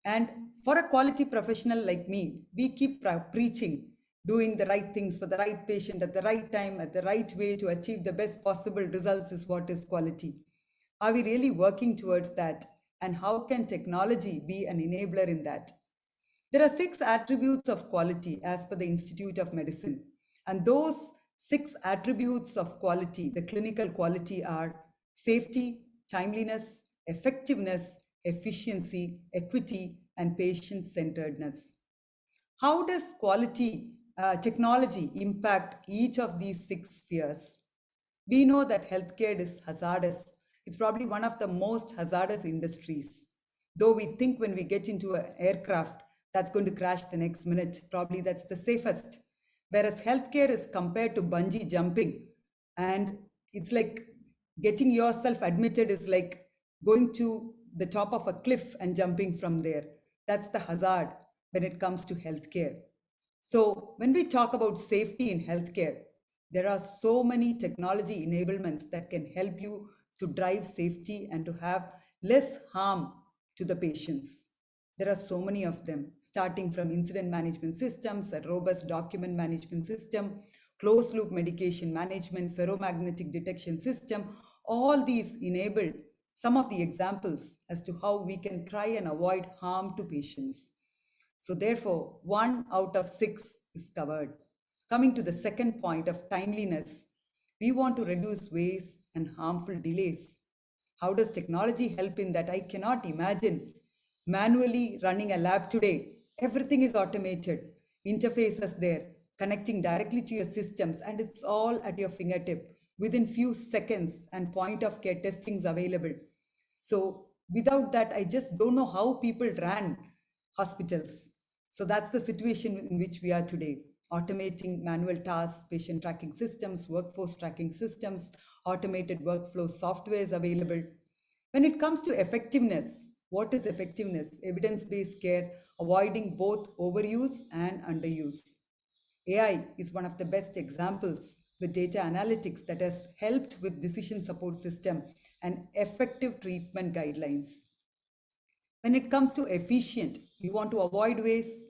Speaker 10: And for a quality professional like me, we keep preaching, doing the right things for the right patient at the right time, at the right way to achieve the best possible results is what is quality. Are we really working towards that? And how can technology be an enabler in that? There are 6 attributes of quality as per the Institute of Medicine. And those 6 attributes of quality, the clinical quality, are safety, timeliness, effectiveness, efficiency, equity, and patient-centeredness. How does technology impact each of these 6 spheres? We know that healthcare is hazardous. It's probably one of the most hazardous industries. Though we think when we get into an aircraft, that's going to crash the next minute. Probably that's the safest. Whereas healthcare is compared to bungee jumping. And it's like getting yourself admitted is like going to the top of a cliff and jumping from there. That's the hazard when it comes to healthcare. So when we talk about safety in healthcare, there are so many technology enablements that can help you to drive safety and to have less harm to the patients. There are so many of them, starting from incident management systems, a robust document management system, closed loop medication management, ferromagnetic detection system. All these enable some of the examples as to how we can try and avoid harm to patients. So therefore, 1 out of 6 is covered. Coming to the second point of timeliness, we want to reduce waste and harmful delays. How does technology help in that? I cannot imagine manually running a lab today. Everything is automated, interfaces there, connecting directly to your systems, and it's all at your fingertip within few seconds, and point of care testing is available. So without that, I just don't know how people ran hospitals. So that's the situation in which we are today. Automating manual tasks, patient tracking systems, workforce tracking systems, automated workflow software is available. When it comes to effectiveness, what is effectiveness? Evidence-based care, avoiding both overuse and underuse. AI is one of the best examples with data analytics that has helped with decision support system and effective treatment guidelines. When it comes to efficient, you want to avoid waste,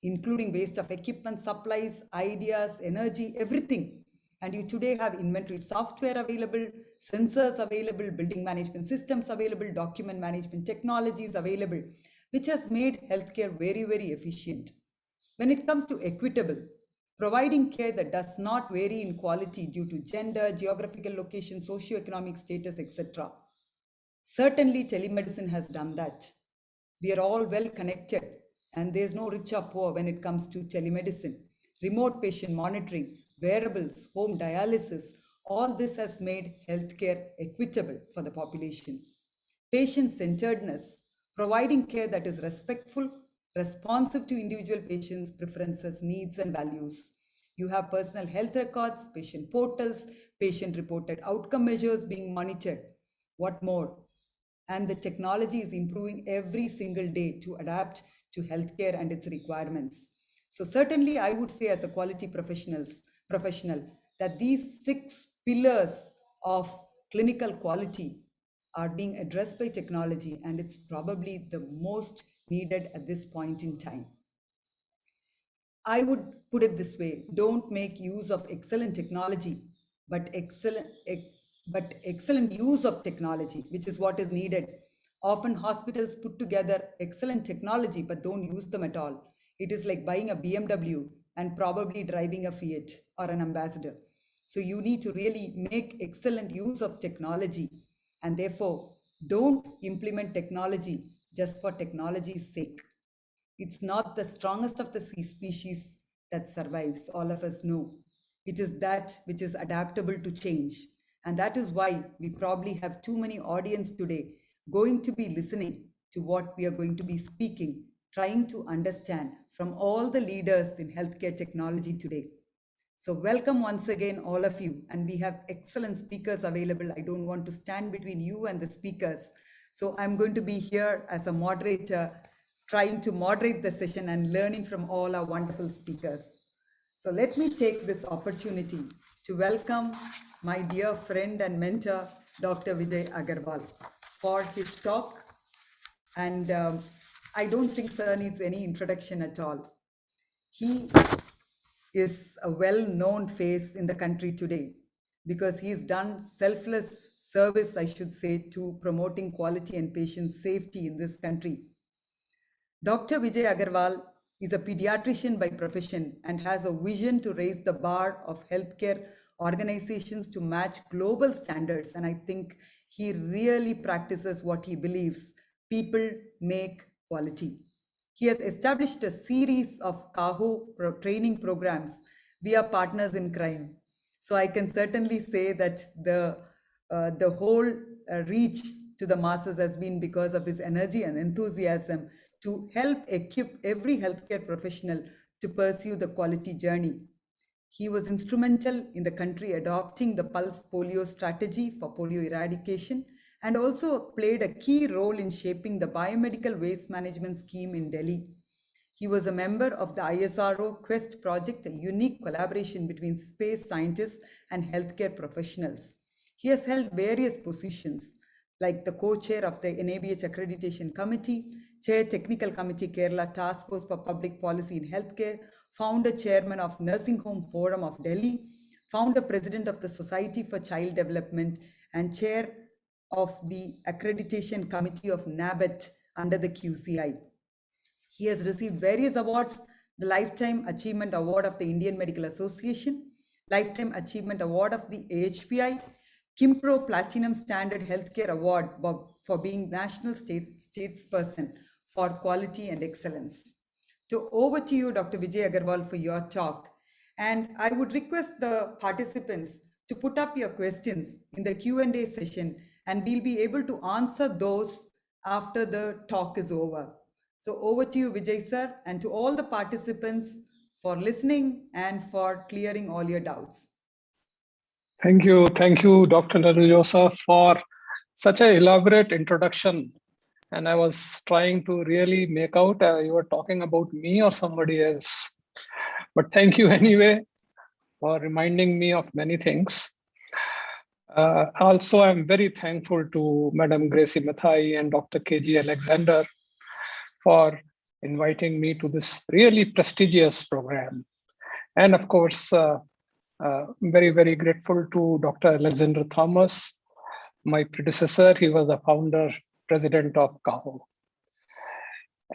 Speaker 10: including waste of equipment, supplies, ideas, energy, everything. And you today have inventory software available, sensors available, building management systems available, document management technologies available, which has made healthcare very, very efficient. When it comes to equitable, providing care that does not vary in quality due to gender, geographical location, socioeconomic status, etc. Certainly, telemedicine has done that. We are all well connected, and there's no rich or poor when it comes to telemedicine. Remote patient monitoring, wearables, home dialysis, all this has made healthcare equitable for the population. Patient-centeredness, providing care that is respectful, responsive to individual patients' preferences, needs, and values. You have personal health records, patient portals, patient-reported outcome measures being monitored. What more? And the technology is improving every single day to adapt to healthcare and its requirements. So certainly I would say as a quality professional that these 6 pillars of clinical quality are being addressed by technology, and it's probably the most needed at this point in time. I would put it this way: don't make use of excellent technology, but excellent use of technology, which is what is needed. Often hospitals put together excellent technology, but don't use them at all. It is like buying a BMW and probably driving a Fiat or an Ambassador. So you need to really make excellent use of technology, and therefore don't implement technology just for technology's sake. It's not the strongest of the species that survives, all of us know. It is that which is adaptable to change. And that is why we probably have too many audience today going to be listening to what we are going to be speaking, trying to understand from all the leaders in healthcare technology today. So welcome once again, all of you. And we have excellent speakers available. I don't want to stand between you and the speakers. So I'm going to be here as a moderator, trying to moderate the session and learning from all our wonderful speakers. So let me take this opportunity to welcome my dear friend and mentor, Dr. Vijay Agarwal, for his talk. And I don't think sir needs any introduction at all. He is a well-known face in the country today because he's done selfless service, I should say, to promoting quality and patient safety in this country. Dr. Vijay Agarwal is a pediatrician by profession and has a vision to raise the bar of healthcare organizations to match global standards. And I think he really practices what he believes: people make quality. He has established a series of CAHO training programs. We are partners in crime. So I can certainly say that the whole reach to the masses has been because of his energy and enthusiasm to help equip every healthcare professional to pursue the quality journey. He was instrumental in the country adopting the pulse polio strategy for polio eradication, and also played a key role in shaping the biomedical waste management scheme in Delhi. He was a member of the ISRO Quest project, a unique collaboration between space scientists and healthcare professionals. He has held various positions, like the co-chair of the NABH Accreditation Committee, Chair Technical Committee Kerala Task Force for Public Policy in Healthcare, Founder Chairman of Nursing Home Forum of Delhi, Founder President of the Society for Child Development, and Chair of the Accreditation Committee of NABET under the QCI. He has received various awards: the Lifetime Achievement Award of the Indian Medical Association, Lifetime Achievement Award of the AHPI, Kimpro Platinum Standard Healthcare Award for being National Statesperson for Quality and Excellence. So over to you, Dr. Vijay Agarwal, for your talk. And I would request the participants to put up your questions in the Q&A session, and we'll be able to answer those after the talk is over. So over to you, Vijay sir, and to all the participants for listening and for clearing all your doubts.
Speaker 3: Thank you, Dr. Larujosa, for such an elaborate introduction. And I was trying to really make out you were talking about me or somebody else. But thank you anyway for reminding me of many things. Also, I'm very thankful to Madam Gracie Mathai and Dr. KG Alexander for inviting me to this really prestigious program. And of course, very, very grateful to Dr. Alexander Thomas, my predecessor. He was the founder, president of CAHO.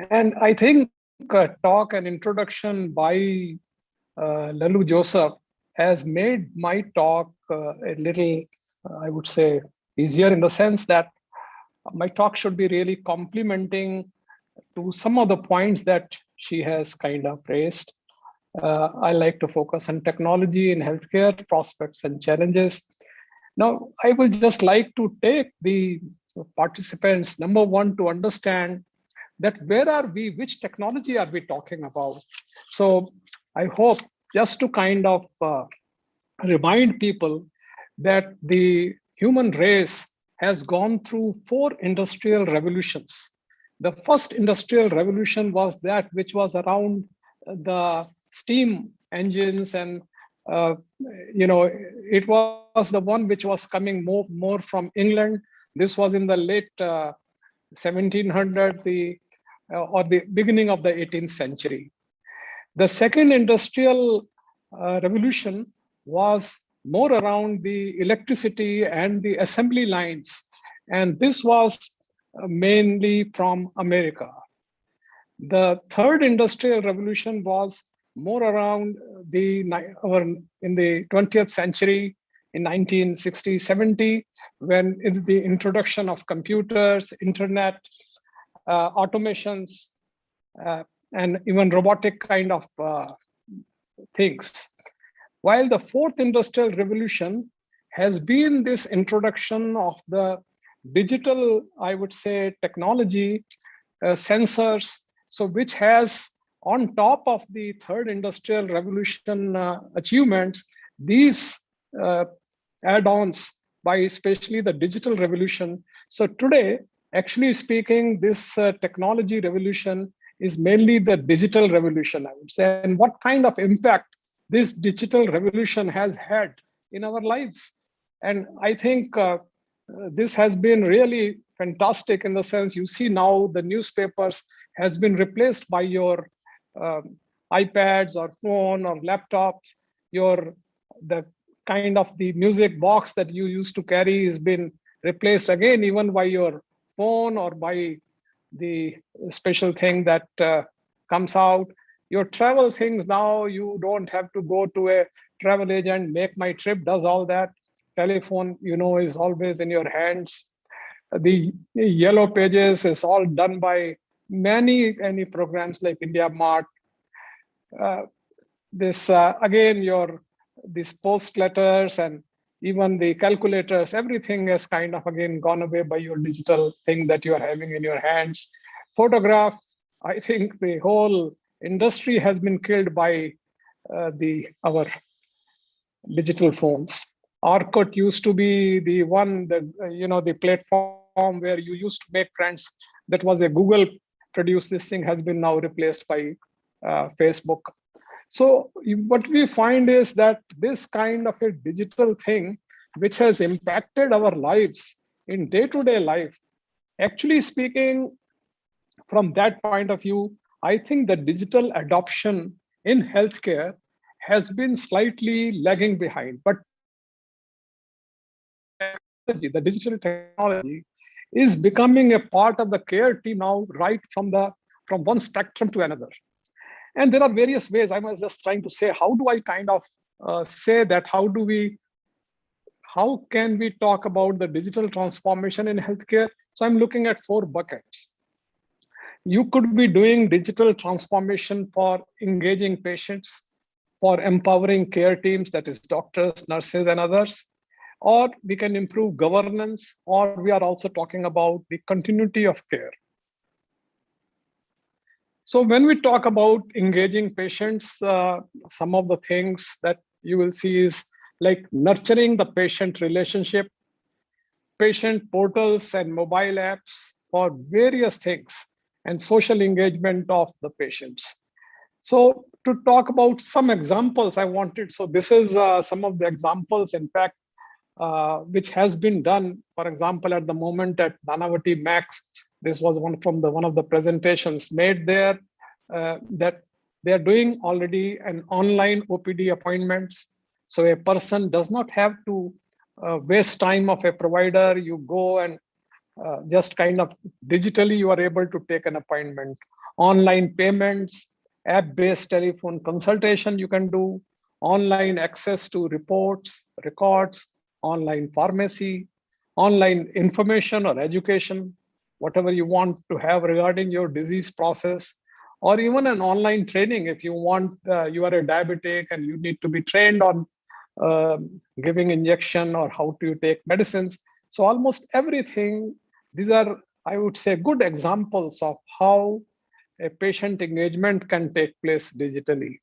Speaker 3: And I think a talk and introduction by Lalu Joseph has made my talk a little, I would say, easier in the sense that my talk should be really complementing to some of the points that she has kind of raised. I like to focus on technology in healthcare, prospects and challenges. Now, I would just like to take the participants, number one, to understand that where are we, which technology are we talking about? So I hope just to kind of remind people that the human race has gone through 4 industrial revolutions. The first industrial revolution was that which was around the steam engines, and it was the one which was coming more from England. This was in the late 1700s, or the beginning of the 18th century. The second industrial revolution was more around the electricity and the assembly lines, and this was mainly from America. The third industrial revolution was more around in the 20th century, in 1960, 70, when the introduction of computers, internet, automations, and even robotic kind of things. While the fourth industrial revolution has been this introduction of the digital, I would say, technology, sensors, so which has, on top of the third industrial revolution achievements, these add-ons by especially the digital revolution. So today, actually speaking, this technology revolution is mainly the digital revolution, I would say, and what kind of impact this digital revolution has had in our lives. And I think this has been really fantastic in the sense you see now the newspapers has been replaced by your iPads or phone or laptops. The kind of the music box that you used to carry has been replaced again even by your phone or by the special thing that comes out. Your travel things now, you don't have to go to a travel agent, make my trip, does all that. Telephone, is always in your hands. The yellow pages is all done by many programs like India Mart. These post letters and even the calculators, everything has kind of again gone away by your digital thing that you are having in your hands. Photograph, I think the whole industry has been killed by our digital phones. Orkut used to be the one, the platform where you used to make friends. That was a Google produced. This thing has been now replaced by Facebook. So what we find is that this kind of a digital thing, which has impacted our lives in day-to-day life, actually speaking from that point of view, I think the digital adoption in healthcare has been slightly lagging behind. But the digital technology is becoming a part of the care team now, right from one spectrum to another. And there are various ways. I was just trying to say, how do I kind of say that? How
Speaker 11: how can we talk about the digital transformation in healthcare? So I'm looking at 4 buckets. You could be doing digital transformation for engaging patients, for empowering care teams, that is doctors, nurses, and others, or we can improve governance, or we are also talking about the continuity of care. So when we talk about engaging patients, some of the things that you will see is like nurturing the patient relationship, patient portals and mobile apps for various things, and social engagement of the patients. So to talk about some examples I wanted, so this is some of the examples, in fact, which has been done. For example, at the moment at Nanavati Max, this was one of the presentations made there, that they are doing already an online OPD appointments. So a person does not have to waste time of a provider. You go and just kind of digitally you are able to take an appointment. Online payments, app-based telephone consultation you can do, online access to reports, records, online pharmacy, online information or education, whatever you want to have regarding your disease process, or even an online training if you want, you are a diabetic and you need to be trained on giving injection or how to take medicines. So almost everything, these are, I would say, good examples of how a patient engagement can take place digitally.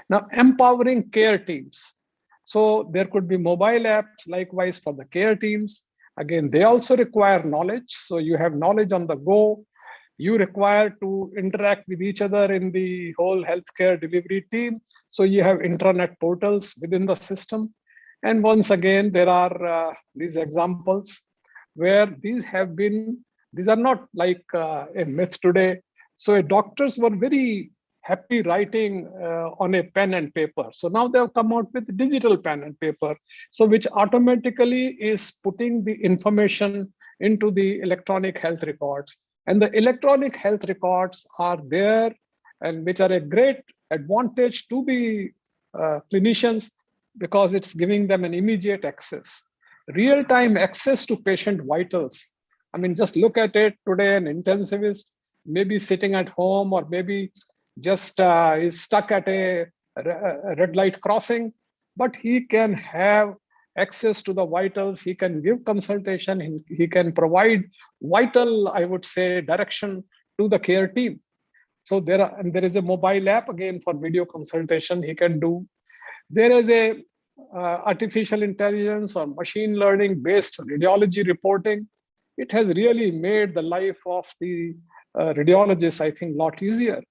Speaker 11: Now, empowering care teams. So there could be mobile apps, likewise for the care teams. Again, they also require knowledge. So you have knowledge on the go. You require to interact with each other in the whole healthcare delivery team. So you have intranet portals within the system. And once again, there are these examples where these are not like a myth today. So doctors were very happy writing on a pen and paper. So now they have come out with digital pen and paper, so which automatically is putting the information into the electronic health records. And the electronic health records are there, and which are a great advantage to the clinicians, because it's giving them an immediate access, real-time access to patient vitals. I mean, just look at it today, an intensivist maybe sitting at home, or maybe just is stuck at a red light crossing, but he can have access to the vitals, he can give consultation, he can provide vital, I would say, direction to the care team. So there is a mobile app again for video consultation he can do. There is a artificial intelligence or machine learning based radiology reporting. It has really made the life of the radiologists, I think, a lot easier.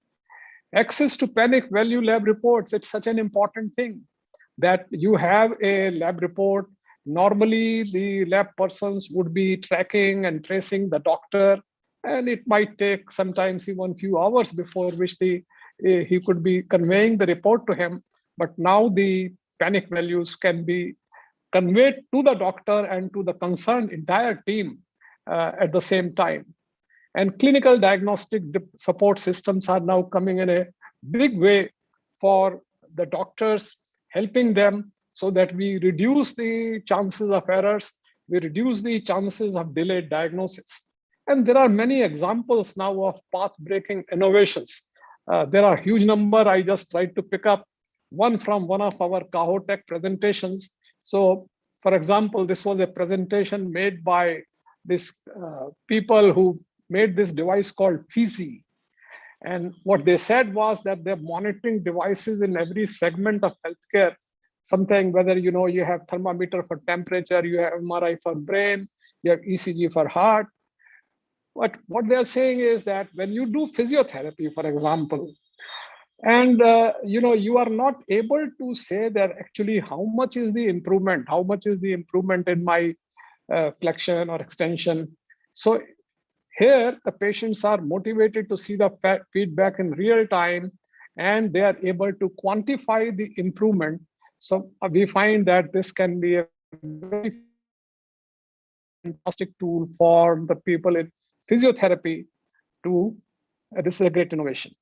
Speaker 11: Access to panic value lab reports, it's such an important thing that you have a lab report. Normally, the lab persons would be tracking and tracing the doctor, and it might take sometimes even a few hours before which he could be conveying the report to him. But now the panic values can be conveyed to the doctor and to the concerned entire team at the same time. And clinical diagnostic support systems are now coming in a big way for the doctors, helping them so that we reduce the chances of errors, we reduce the chances of delayed diagnosis. And there are many examples now of path-breaking innovations. There are a huge number. I just tried to pick up one from one of our Kahotech presentations. So, for example, this was a presentation made by this people who made this device called Rfhha. And what they said was that they're monitoring devices in every segment of healthcare, something whether you have thermometer for temperature, you have MRI for brain, you have ECG for heart. But what they're saying is that when you do physiotherapy, for example, and you are not able to say that actually how much is the improvement, in my flexion or extension. So here, the patients are motivated to see the feedback in real time, and they are able to quantify the improvement. So we find that this can be a very fantastic tool for the people in physiotherapy to, this is a great innovation.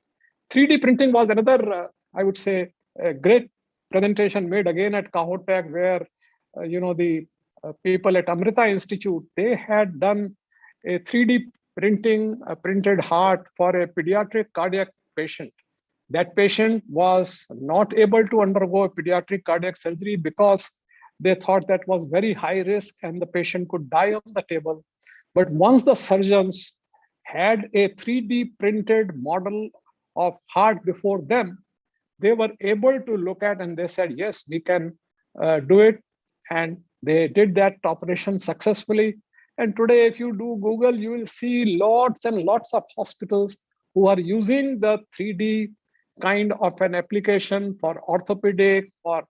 Speaker 11: 3D printing was another, I would say, a great presentation made again at Kahotech, where the people at Amrita Institute, they had done a 3D printing, a printed heart for a pediatric cardiac patient. That patient was not able to undergo a pediatric cardiac surgery because they thought that was very high risk and the patient could die on the table. But once the surgeons had a 3D printed model of heart before them, they were able to look at and they said, yes, we can do it. And they did that operation successfully. And today, if you do Google, you will see lots and lots of hospitals who are using the 3D kind of an application for orthopedic, for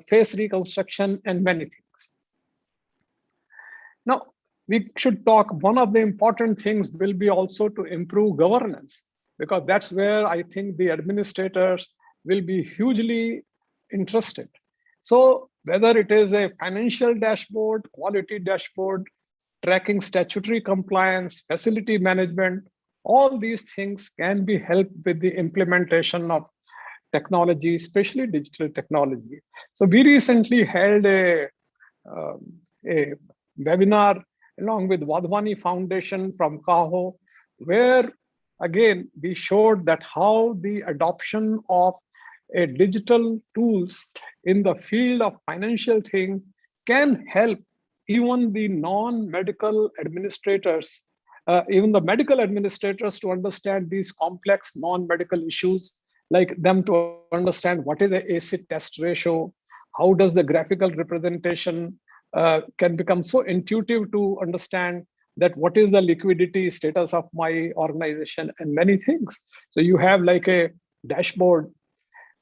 Speaker 11: face reconstruction, and many things. Now, we should talk, one of the important things will be also to improve governance, because that's where I think the administrators will be hugely interested. So whether it is a financial dashboard, quality dashboard, tracking statutory compliance, facility management, all these things can be helped with the implementation of technology, especially digital technology. So we recently held a webinar along with Wadhwani Foundation from Kaho, where again, we showed that how the adoption of a digital tools in the field of financial thing can help even the non-medical administrators, even the medical administrators to understand these complex non-medical issues, like them to understand what is the acid test ratio, how does the graphical representation can become so intuitive to understand that what is the liquidity status of my organization and many things. So you have like a dashboard,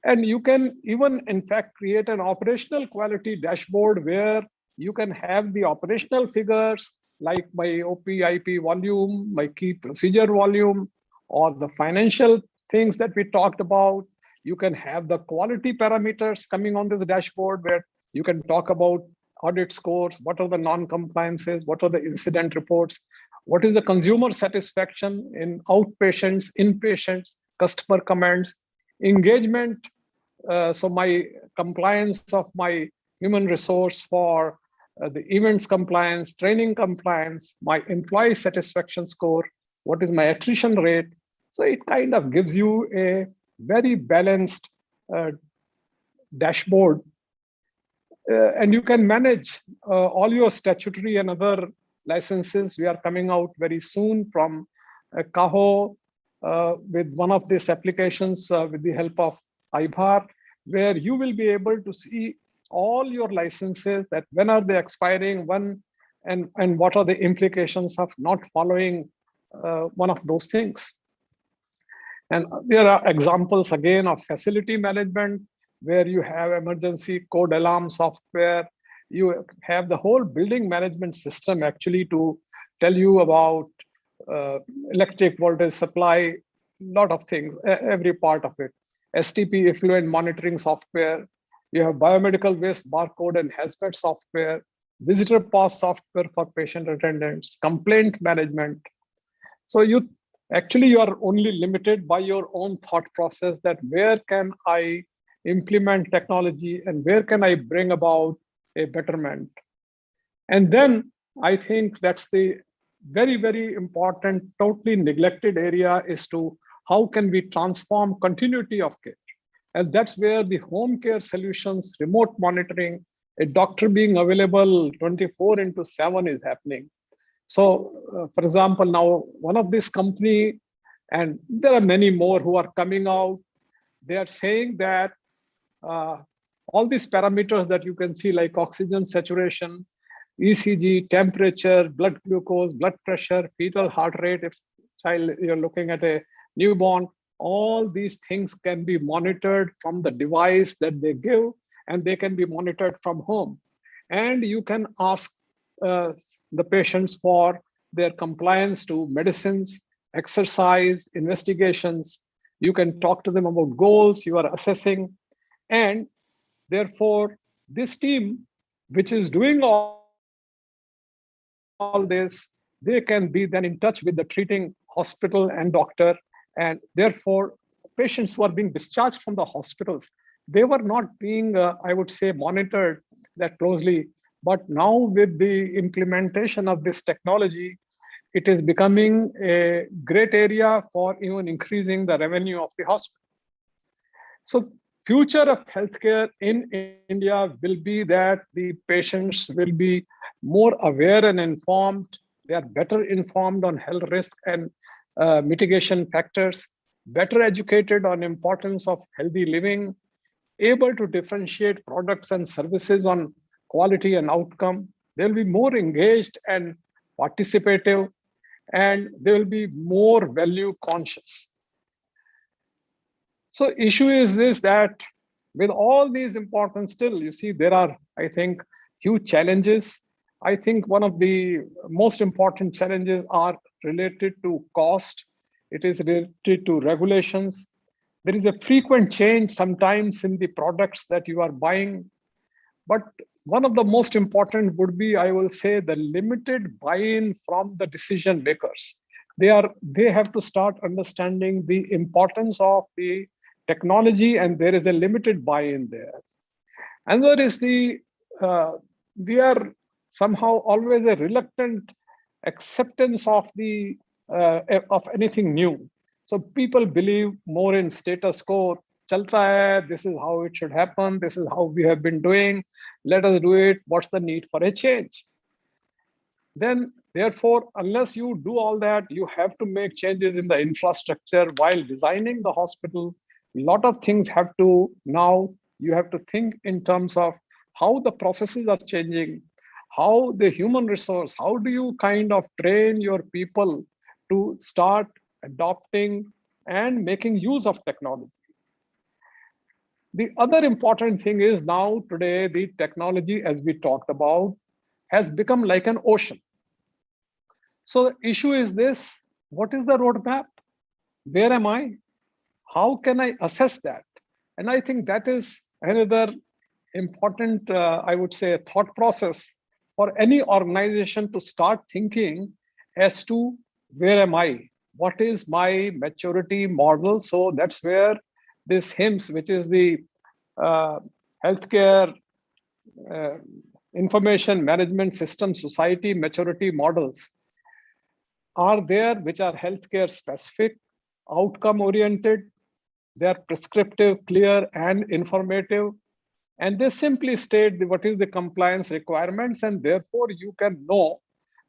Speaker 11: and you can even in fact create an operational quality dashboard where you can have the operational figures like my OP/IP volume, my key procedure volume, or the financial things that we talked about. You can have the quality parameters coming on this dashboard where you can talk about audit scores, what are the non-compliances, what are the incident reports, what is the consumer satisfaction in outpatients, inpatients, customer comments, engagement. So my compliance of my human resource for the events compliance, training compliance, my employee satisfaction score, what is my attrition rate. So it kind of gives you a very balanced dashboard. And you can manage all your statutory and other licenses. We are coming out very soon from Kaho with one of these applications with the help of IBHAR, where you will be able to see all your licenses, that when are they expiring, when and what are the implications of not following one of those things. And there are examples again of facility management, where you have emergency code alarm software. You have the whole building management system actually to tell you about electric voltage supply, lot of things, every part of it. STP effluent monitoring software. You have biomedical waste barcode and hazmat software, visitor pass software for patient attendants, complaint management. So you are only limited by your own thought process that where can I implement technology and where can I bring about a betterment. And then I think that's the very, very important, totally neglected area is to how can we transform continuity of care. And that's where the home care solutions, remote monitoring, a doctor being available 24/7 is happening. So for example, now one of this company, and there are many more who are coming out, they are saying that all these parameters that you can see like oxygen saturation, ECG, temperature, blood glucose, blood pressure, fetal heart rate, if child you're looking at a newborn, all these things can be monitored from the device that they give, and they can be monitored from home. And you can ask the patients for their compliance to medicines, exercise, investigations. You can talk to them about goals you are assessing. And therefore, this team, which is doing all this, they can be then in touch with the treating hospital and doctor. And therefore, patients who are being discharged from the hospitals, they were not being, I would say, monitored that closely. But now with the implementation of this technology, it is becoming a great area for even increasing the revenue of the hospital. So future of healthcare in India will be that the patients will be more aware and informed. They are better informed on health risk and mitigation factors, better educated on importance of healthy living, able to differentiate products and services on quality and outcome. They'll be more engaged and participative, and they will be more value conscious. So issue is this, that with all these importance still, you see, there are, I think, huge challenges. I think one of the most important challenges are related to cost. It is related to regulations. There is a frequent change sometimes in the products that you are buying. But one of the most important would be, I will say, the limited buy-in from the decision makers. They have to start understanding the importance of the technology, and there is a limited buy-in there. And there is we are somehow always a reluctant acceptance of of anything new. So people believe more in status quo. Chalta hai, this is how it should happen. This is how we have been doing. Let us do it. What's the need for a change? Then, therefore, unless you do all that, you have to make changes in the infrastructure while designing the hospital. A lot of things have to now, you have to think in terms of how the processes are changing, how the human resource, how do you kind of train your people to start adopting and making use of technology. The other important thing is now today, the technology, as we talked about, has become like an ocean. So the issue is this, what is the roadmap? Where am I? How can I assess that? And I think that is another important, I would say, thought process for any organization to start thinking as to where am I? What is my maturity model? So that's where this HIMSS, which is the Healthcare Information Management System Society maturity models, are there, which are healthcare specific, outcome oriented, they are prescriptive, clear, and informative. And they simply state what is the compliance requirements, and therefore you can know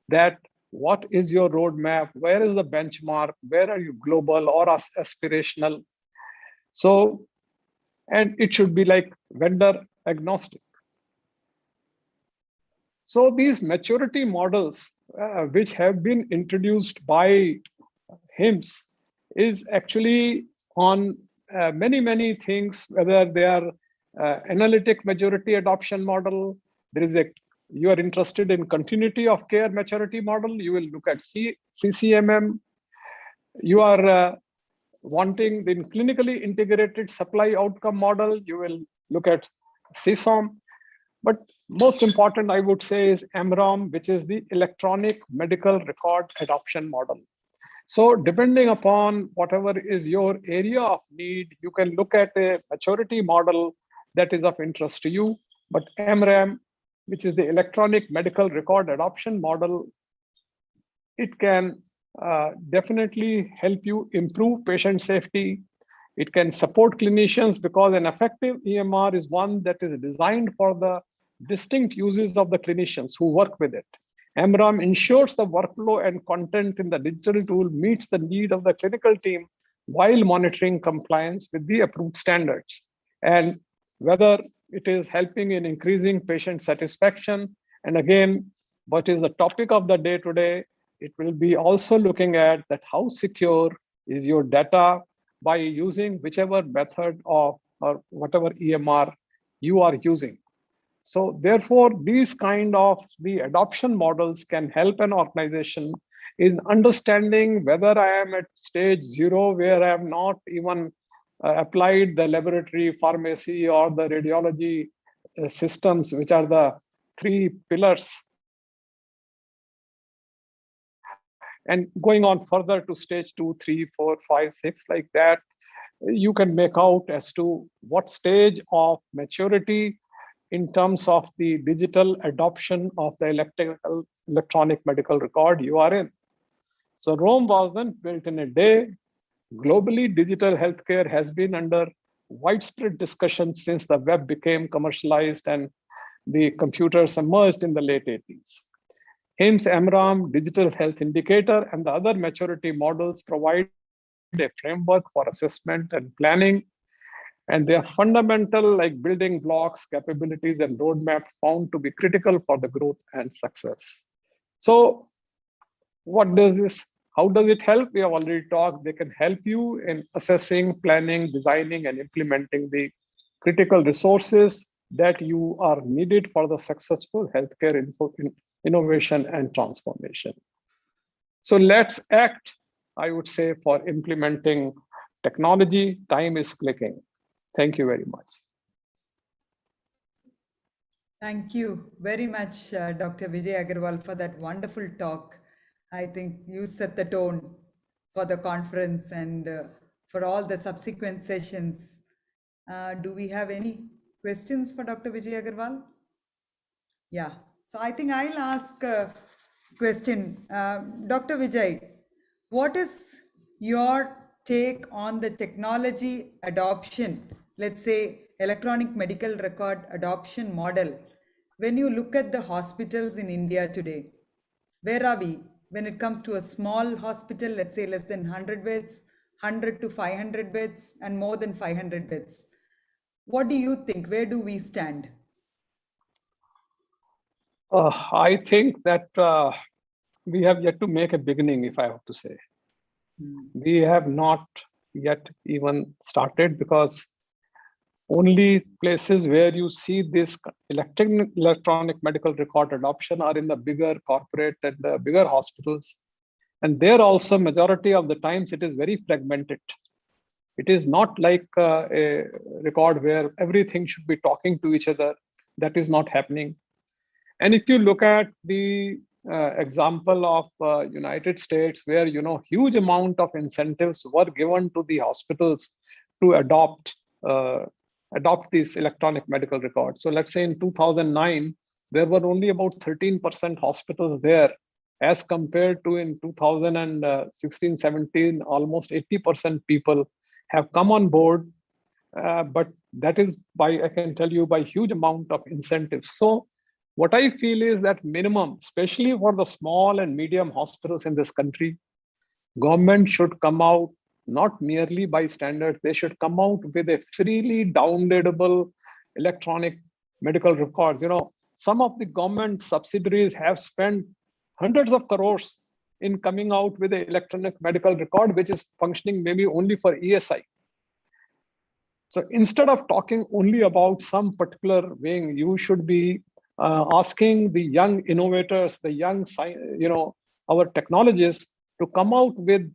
Speaker 11: that what is your roadmap, where is the benchmark, where are you global or aspirational. So, and it should be like vendor agnostic. So these maturity models, which have been introduced by HIMSS, is actually on many things, whether they are analytic maturity adoption model. There is you are interested in continuity of care maturity model, you will look at CCMM. You are wanting the clinically integrated supply outcome model, you will look at CSOM. But most important, I would say, is EMROM, which is the electronic medical record adoption model. So depending upon whatever is your area of need, you can look at a maturity model that is of interest to you. But EMRAM, which is the electronic medical record adoption model, it can definitely help you improve patient safety. It can support clinicians, because an effective EMR is one that is designed for the distinct uses of the clinicians who work with it. EMRAM ensures the workflow and content in the digital tool meets the need of the clinical team while monitoring compliance with the approved standards. And whether it is helping in increasing patient satisfaction, and again, what is the topic of the day today, it will be also looking at that how secure is your data by using whichever method of or whatever EMR you are using. So therefore, these kind of the adoption models can help an organization in understanding whether I am at stage 0, where I have not even applied the laboratory, pharmacy, or the radiology systems, which are the 3 pillars. And going on further to stage 2, 3, 4, 5, 6, like that, you can make out as to what stage of maturity in terms of the digital adoption of the electronic medical record you are in. So Rome wasn't built in a day. Globally, digital healthcare has been under widespread discussion since the web became commercialized and the computers emerged in the late 80s. HIMSS, EMRAM, Digital Health Indicator, and the other maturity models provide a framework for assessment and planning, and they are fundamental like building blocks, capabilities, and roadmap found to be critical for the growth and success. So what does this, how does it help? We have already talked. They can help you in assessing, planning, designing, and implementing the critical resources that you are needed for the successful healthcare innovation and transformation. So let's act, I would say, for implementing technology. Time is clicking. Thank you very much.
Speaker 10: Thank you very much, Dr. Vijay Agarwal, for that wonderful talk. I think you set the tone for the conference and for all the subsequent sessions. Do we have any questions for Dr. Vijay Agarwal? Yeah, so I think I'll ask a question. Dr. Vijay, what is your take on the technology adoption, let's say electronic medical record adoption model? When you look at the hospitals in India today, where are we when it comes to a small hospital, let's say less than 100 beds, 100 to 500 beds, and more than 500 beds? What do you think? Where do we stand?
Speaker 11: I think that we have yet to make a beginning, if I have to say. We have not yet even started, because only places where you see this electronic medical record adoption are in the bigger corporate and the bigger hospitals. And there also, majority of the times, it is very fragmented. It is not like a record where everything should be talking to each other. That is not happening. And if you look at the example of United States, where huge amount of incentives were given to the hospitals to adopt these electronic medical records. So let's say in 2009, there were only about 13% hospitals there, as compared to in 2016, 17, almost 80% people have come on board. But that is by, I can tell you, by huge amount of incentives. So what I feel is that minimum, especially for the small and medium hospitals in this country, government should come out not merely by standards, they should come out with a freely downloadable electronic medical records. Some of the government subsidiaries have spent hundreds of crores in coming out with an electronic medical record, which is functioning maybe only for ESI. So instead of talking only about some particular wing, you should be asking the young innovators, the young, our technologists to come out with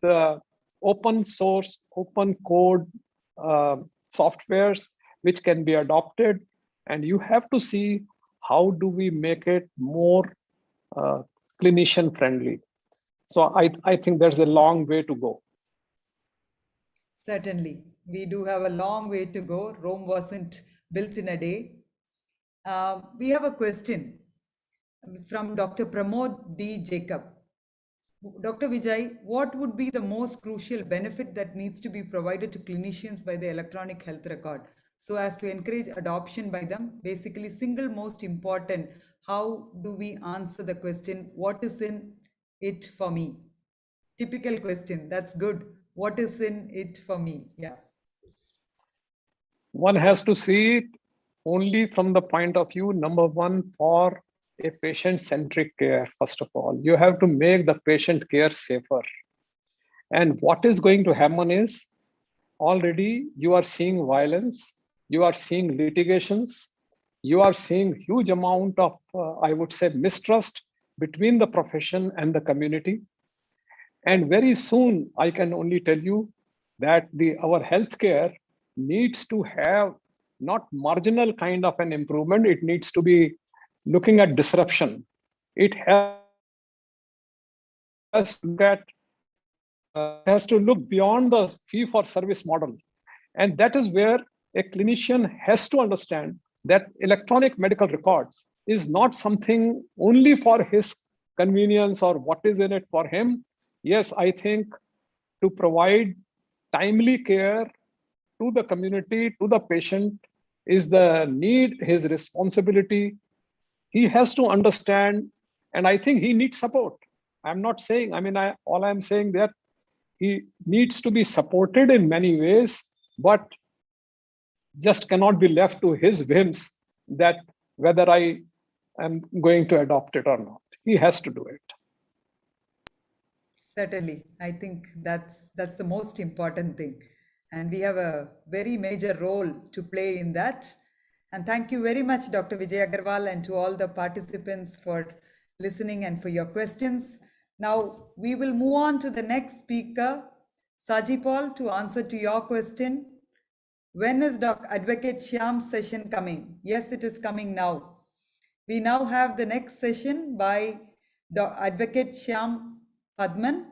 Speaker 11: open source, open code softwares which can be adopted. And you have to see how do we make it more clinician friendly. So I think there's a long way to go.
Speaker 10: Certainly, we do have a long way to go. Rome wasn't built in a day. We have a question from Dr. Pramod D. Jacob. Dr. Vijay, what would be the most crucial benefit that needs to be provided to clinicians by the electronic health record so as to encourage adoption by them? Basically, single most important, how do we answer the question, what is in it for me? Typical question, that's good. What is in it for me? Yeah.
Speaker 11: One has to see it only from the point of view, number one, for a patient-centric care. First of all, you have to make the patient care safer. And what is going to happen is, already you are seeing violence, you are seeing litigations, you are seeing huge amount of, I would say, mistrust between the profession and the community. And very soon, I can only tell you that our healthcare needs to have not marginal kind of an improvement, it needs to be looking at disruption. It has to look beyond the fee for service model. And that is where a clinician has to understand that electronic medical records is not something only for his convenience or what is in it for him. Yes, I think to provide timely care to the community, to the patient is the need, his responsibility. He has to understand, and I think he needs support. I'm not saying, all I'm saying that he needs to be supported in many ways, but just cannot be left to his whims that whether I am going to adopt it or not. He has to do it.
Speaker 10: Certainly, I think that's the most important thing. And we have a very major role to play in that. And thank you very much, Dr. Vijay Agarwal, and to all the participants for listening and for your questions. Now, we will move on to the next speaker, Saji Paul, to answer to your question. When is Advocate Shyam's session coming? Yes, it is coming now. We now have the next session by Advocate Shyam Padman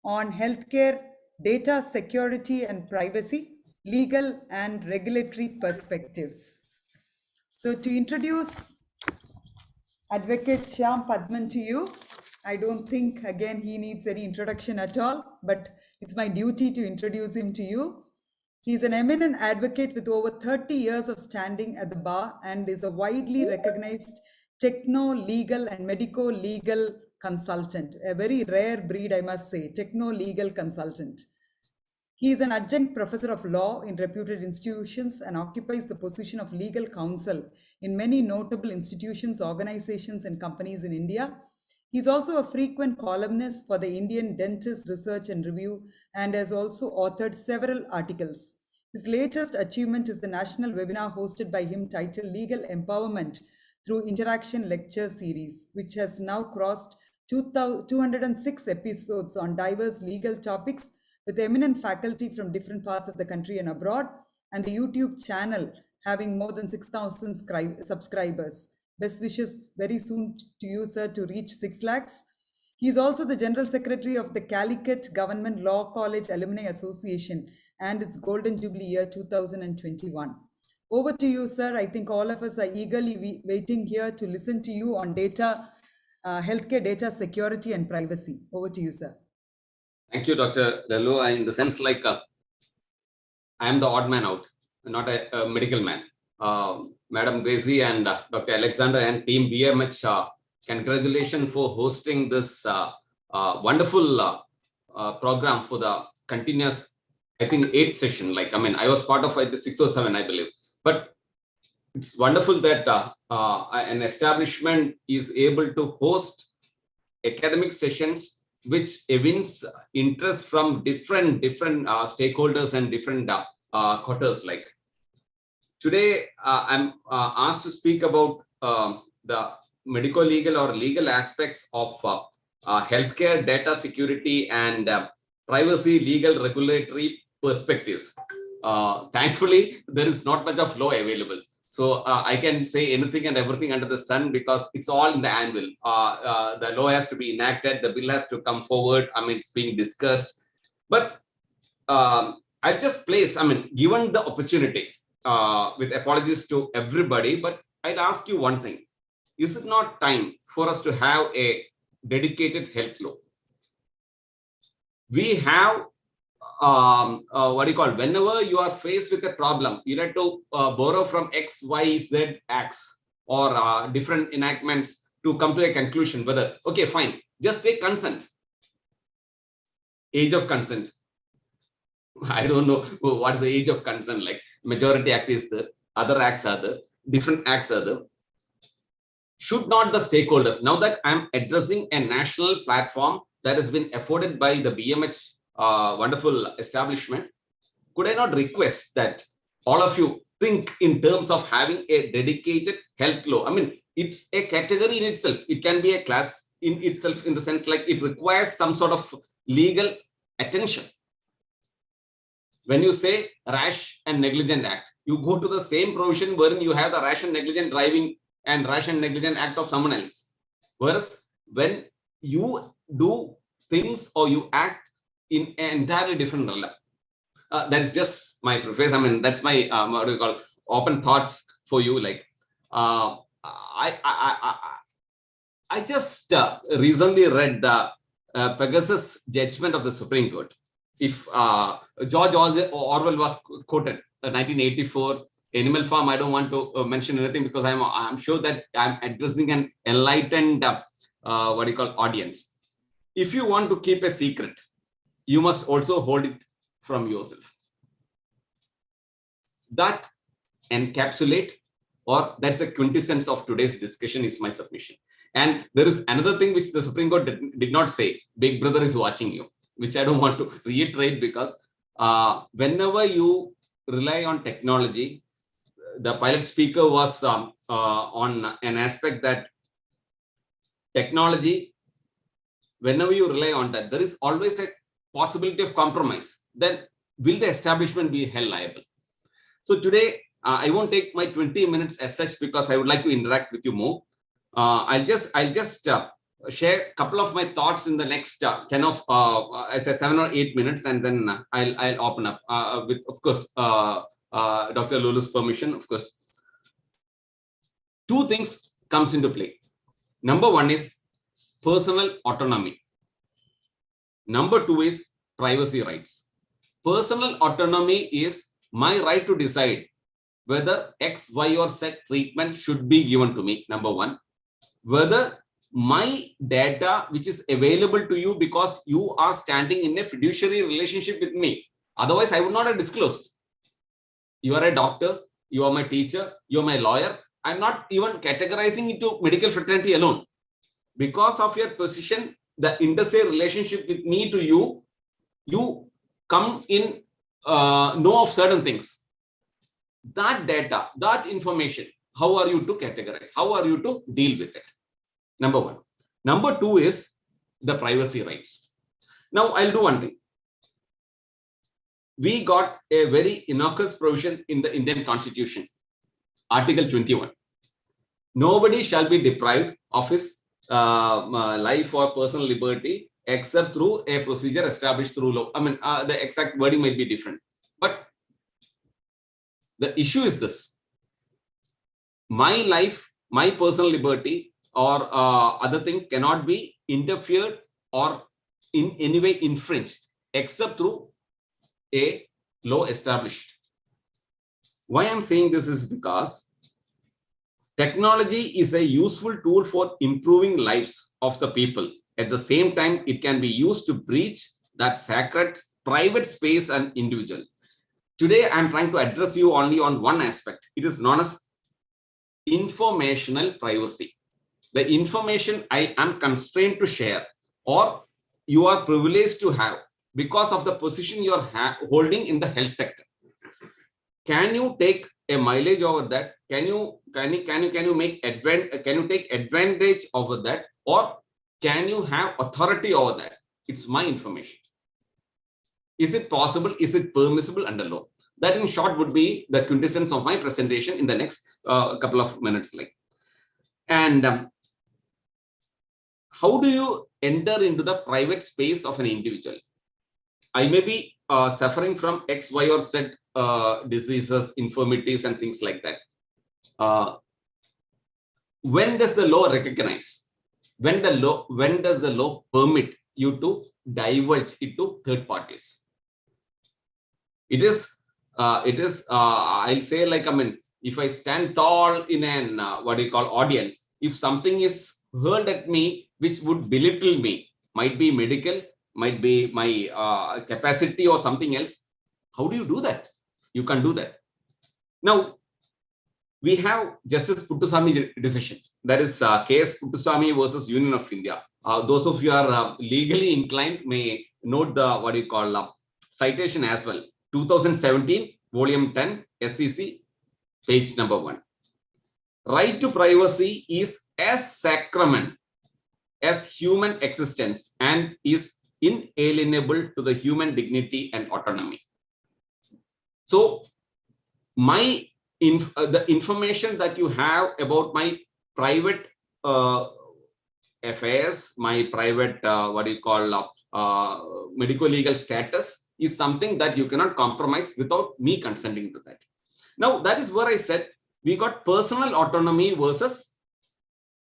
Speaker 10: on healthcare data security and privacy, legal and regulatory perspectives. So to introduce Advocate Shyam Padman to you, I don't think again he needs any introduction at all, but it's my duty to introduce him to you. He's an eminent advocate with over 30 years of standing at the bar and is a widely recognized techno-legal and medico-legal consultant, a very rare breed, I must say, techno-legal consultant. He is an adjunct professor of law in reputed institutions and occupies the position of legal counsel in many notable institutions, organizations, and companies in India. He's also a frequent columnist for the Indian Dentist Research and Review and has also authored several articles. His latest achievement is the national webinar hosted by him titled Legal Empowerment Through Interaction Lecture Series, which has now crossed 206 episodes on diverse legal topics with eminent faculty from different parts of the country and abroad, and the YouTube channel having more than 6,000 subscribers. Best wishes very soon to you, sir, to reach 6 lakhs. He is also the General Secretary of the Calicut Government Law College Alumni Association and its Golden Jubilee year 2021. Over to you, sir. I think all of us are eagerly waiting here to listen to you on healthcare data security and privacy. Over to you, sir.
Speaker 1: Thank you, Dr. Lalo. In the sense like I am the odd man out, not a medical man. Madam Gracie and Dr. Alexander and team BMH, congratulations for hosting this wonderful program for the continuous, I think, 8th session. I was part of the 6 or 7, I believe. But it's wonderful that an establishment is able to host academic sessions which evince interest from different stakeholders and different quarters. Today, I'm asked to speak about the medico-legal or legal aspects of healthcare data security and privacy legal regulatory perspectives. Thankfully, there is not much of law available. So I can say anything and everything under the sun because it's all in the anvil. The law has to be enacted, the bill has to come forward. It's being discussed. But I'll just place, given the opportunity, with apologies to everybody, but I'd ask you one thing. Is it not time for us to have a dedicated health law? We have whenever you are faced with a problem, you have to borrow from X, Y, Z acts or different enactments to come to a conclusion whether, okay, fine, just take consent. Age of consent. I don't know what is the age of consent. Majority Act is there, other acts are there, different acts are there. Should not the stakeholders, now that I'm addressing a national platform that has been afforded by the BMH wonderful establishment, could I not request that all of you think in terms of having a dedicated health law? It's a category in itself. It can be a class in itself, in the sense it requires some sort of legal attention. When you say rash and negligent act, you go to the same provision wherein you have the rash and negligent driving and rash and negligent act of someone else. Whereas when you do things or you act in an entirely different realm, that is just my preface. That's my open thoughts for you. I just recently read the Pegasus judgment of the Supreme Court. If George Orwell was quoted, 1984, Animal Farm, I don't want to mention anything because I'm sure that I'm addressing an enlightened, audience. If you want to keep a secret, you must also hold it from yourself. That encapsulate, or that's a quintessence of today's discussion, is my submission. And there is another thing which the Supreme Court did not say: Big Brother is watching you, which I don't want to reiterate, because whenever you rely on technology, the pilot speaker was on an aspect that technology, whenever you rely on that, there is always a possibility of compromise. Then will the establishment be held liable? So today, I won't take my 20 minutes as such, because I would like to interact with you more. I'll just share a couple of my thoughts in the next 7 or 8 minutes, and then I'll open up with, of course, Dr. Lulu's permission. Of course, two things comes into play. Number one is personal autonomy. Number two is privacy rights. Personal autonomy is my right to decide whether X, Y, or Z treatment should be given to me. Number one, whether my data, which is available to you because you are standing in a fiduciary relationship with me. Otherwise, I would not have disclosed. You are a doctor, you are my teacher, you are my lawyer. I'm not even categorizing into medical fraternity alone. Because of your position, the interstate relationship with me to you, you come in know of certain things. That data, that information, how are you to categorize? How are you to deal with it? Number one. Number two is the privacy rights. Now, I'll do one thing. We got a very innocuous provision in the Indian Constitution, Article 21. Nobody shall be deprived of his life or personal liberty except through a procedure established through law. I mean, the exact wording might be different, but the issue is this: my life, my personal liberty, or other thing cannot be interfered or in any way infringed except through a law established. Why I'm saying this is because technology is a useful tool for improving lives of the people. At the same time, it can be used to breach that sacred private space and individual. Today, I'm trying to address you only on one aspect. It is known as informational privacy. The information I am constrained to share, or you are privileged to have because of the position you are holding in the health sector. Can you take a mileage over that? Can you take advantage over that, or can you have authority over that? It's my information. Is it possible? Is it permissible under law? That in short would be the quintessence of my presentation in the next couple of minutes. And how do you enter into the private space of an individual? I may be suffering from X, Y, or Z diseases, infirmities, and things like that. When does the law recognize? When does the law permit you to divulge it to third parties? It is I'll say, if I stand tall in an audience, if something is hurled at me which would belittle me, might be medical, might be my capacity or something else, how do you do that? You can't do that. Now, we have Justice Puttaswamy decision. That is case Puttaswamy versus Union of India. Those of you are legally inclined may note the citation as well. 2017, volume 10, SEC, page number 1. Right to privacy is as sacrament as human existence and is inalienable to the human dignity and autonomy. So, the information that you have about my private affairs, my private medical legal status is something that you cannot compromise without me consenting to that. Now, that is where I said We got personal autonomy versus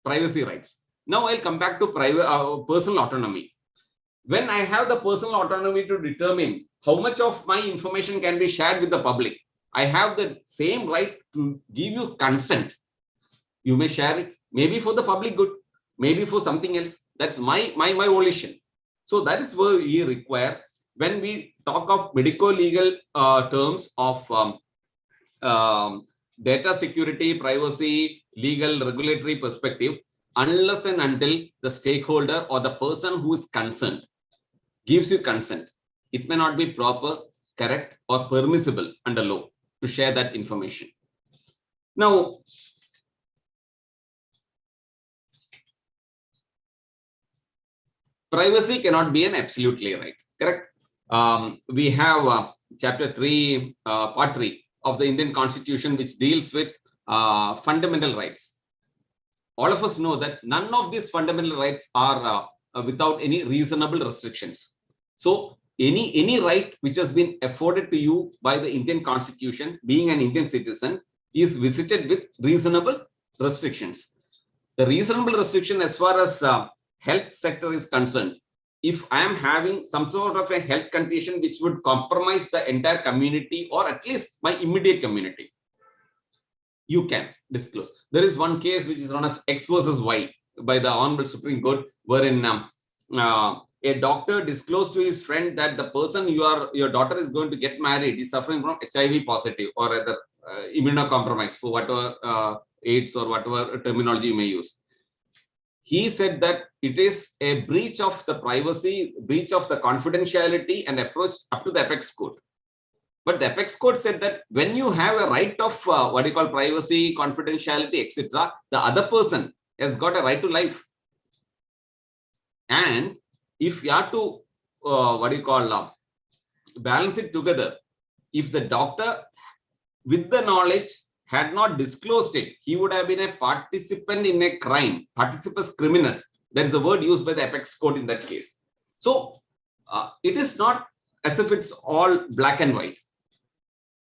Speaker 1: privacy rights. Now I'll come back to personal autonomy. When I have the personal autonomy to determine how much of my information can be shared with the public, I have the same right to give you consent. You may share it, maybe for the public good, maybe for something else. That's my volition. So that is where we require, when we talk of medical legal terms of data security, privacy, legal, regulatory perspective, unless and until the stakeholder or the person who is concerned gives you consent, it may not be proper, correct, or permissible under law to share that information. Now, privacy cannot be an absolutely right, correct? We have chapter 3, part 3 of the Indian Constitution, which deals with fundamental rights. All of us know that none of these fundamental rights are without any reasonable restrictions. So any right which has been afforded to you by the Indian Constitution, being an Indian citizen, is visited with reasonable restrictions. The reasonable restriction as far as health sector is concerned, if I am having some sort of a health condition which would compromise the entire community or at least my immediate community, you can disclose. There is one case which is known as X versus Y by the Honorable Supreme Court, wherein a doctor disclosed to his friend that the person your daughter is going to get married is suffering from HIV positive or rather immunocompromised, for whatever AIDS or whatever terminology you may use. He said that it is a breach of the privacy, breach of the confidentiality, and approach up to the apex court. But the apex court said that when you have a right of what you call privacy, confidentiality, etc., the other person has got a right to life. And if you have to balance it together, if the doctor with the knowledge had not disclosed it, he would have been a participant in a crime, participus criminis. That is the word used by the apex court in that case. So it is not as if it's all black and white.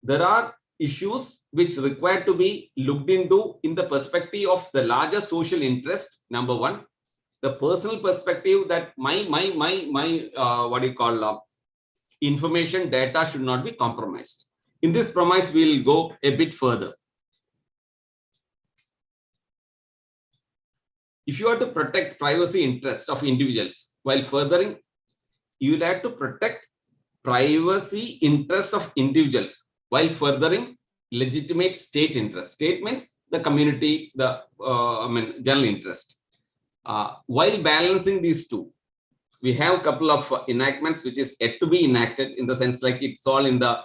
Speaker 1: There are issues which require to be looked into in the perspective of the larger social interest. Number one, the personal perspective that my information data should not be compromised. In this premise, we'll go a bit further. If you are to protect privacy interests of individuals while furthering, you will have to protect privacy interests of individuals while furthering legitimate state interest. State means the community, the general interest. While balancing these two, we have a couple of enactments which is yet to be enacted, in the sense like it's all in the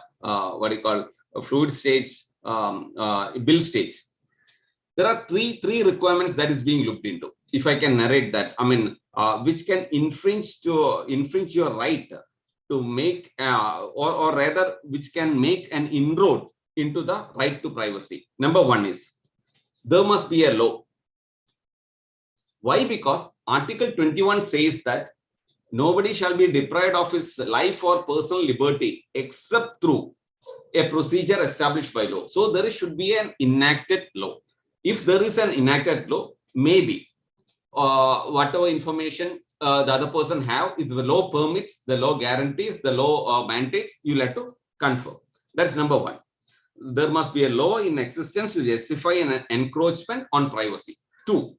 Speaker 1: fluid stage, bill stage. There are three requirements that is being looked into. If I can narrate that, which can infringe your right to make, or rather, which can make an inroad into the right to privacy. Number one is, there must be a law. Why? Because Article 21 says that nobody shall be deprived of his life or personal liberty except through a procedure established by law. So there should be an enacted law. If there is an enacted law, maybe whatever information the other person have, if the law permits, the law guarantees, the law mandates, you'll have to confer. That's number one. There must be a law in existence to justify an encroachment on privacy. Two,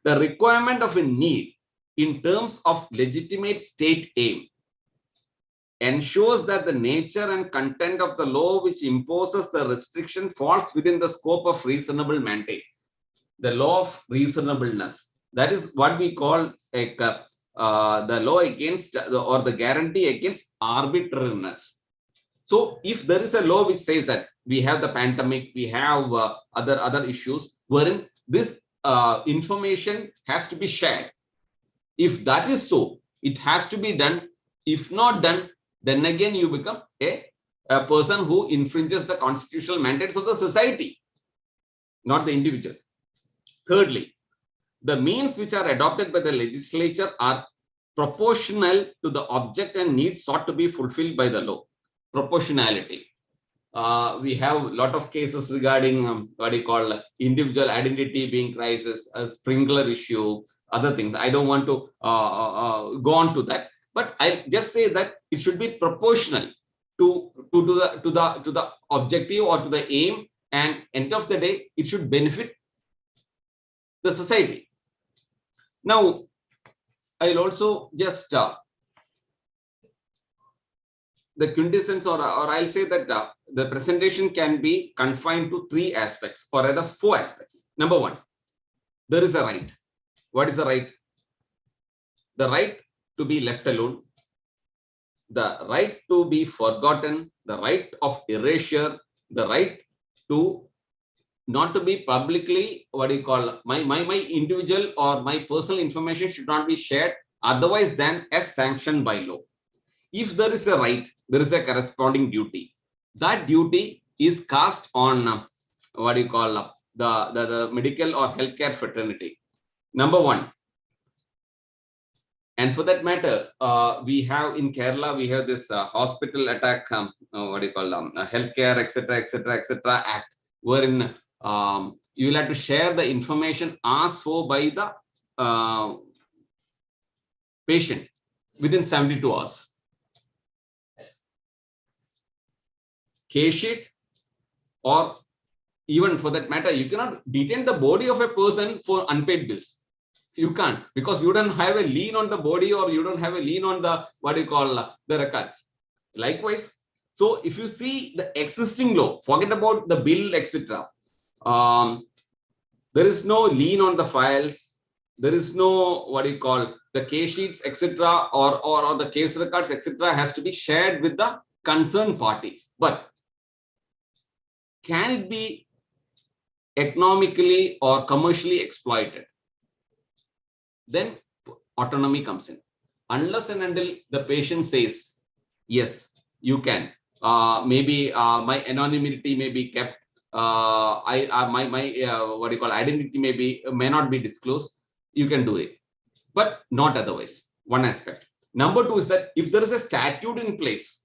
Speaker 1: the requirement of a need in terms of legitimate state aim ensures that the nature and content of the law which imposes the restriction falls within the scope of reasonable mandate. The law of reasonableness. That is what we call the law against or the guarantee against arbitrariness. So if there is a law which says that we have the pandemic, we have other issues wherein this information has to be shared. If that is so, it has to be done. If not done, then again you become a person who infringes the constitutional mandates of the society, not the individual. Thirdly, the means which are adopted by the legislature are proportional to the object and needs sought to be fulfilled by the law. Proportionality. We have a lot of cases regarding what you call individual identity being crisis, a sprinkler issue, other things. I don't want to go on to that, but I just say that it should be proportional to the objective or to the aim, and end of the day, it should benefit the society. Now, I'll also just the quintessence, or I'll say that the presentation can be confined to 3 aspects, or rather 4 aspects. Number 1, there is a right. What is the right? The right to be left alone, the right to be forgotten, the right of erasure, the right to not to be publicly, what do you call, my individual or my personal information should not be shared otherwise than as sanctioned by law. If there is a right, there is a corresponding duty. That duty is cast on what do you call the medical or healthcare fraternity. Number 1. And for that matter, we have in Kerala, we have this hospital attack, what do you call healthcare, etc., act, wherein you will have to share the information asked for by the patient within 72 hours. Case sheet, or even for that matter, you cannot detain the body of a person for unpaid bills. You can't, because you don't have a lien on the body, or you don't have a lien on the, what do you call, the records. Likewise, so if you see the existing law, forget about the bill, etc. There is no lien on the files. There is no, what do you call, the case sheets, etc., or the case records, etc., has to be shared with the concerned party. But can it be economically or commercially exploited? Then autonomy comes in. Unless and until the patient says, yes, you can. Maybe my anonymity may be kept. My what do you call, identity may not be disclosed. You can do it, but not otherwise. One aspect. Number 2 is that if there is a statute in place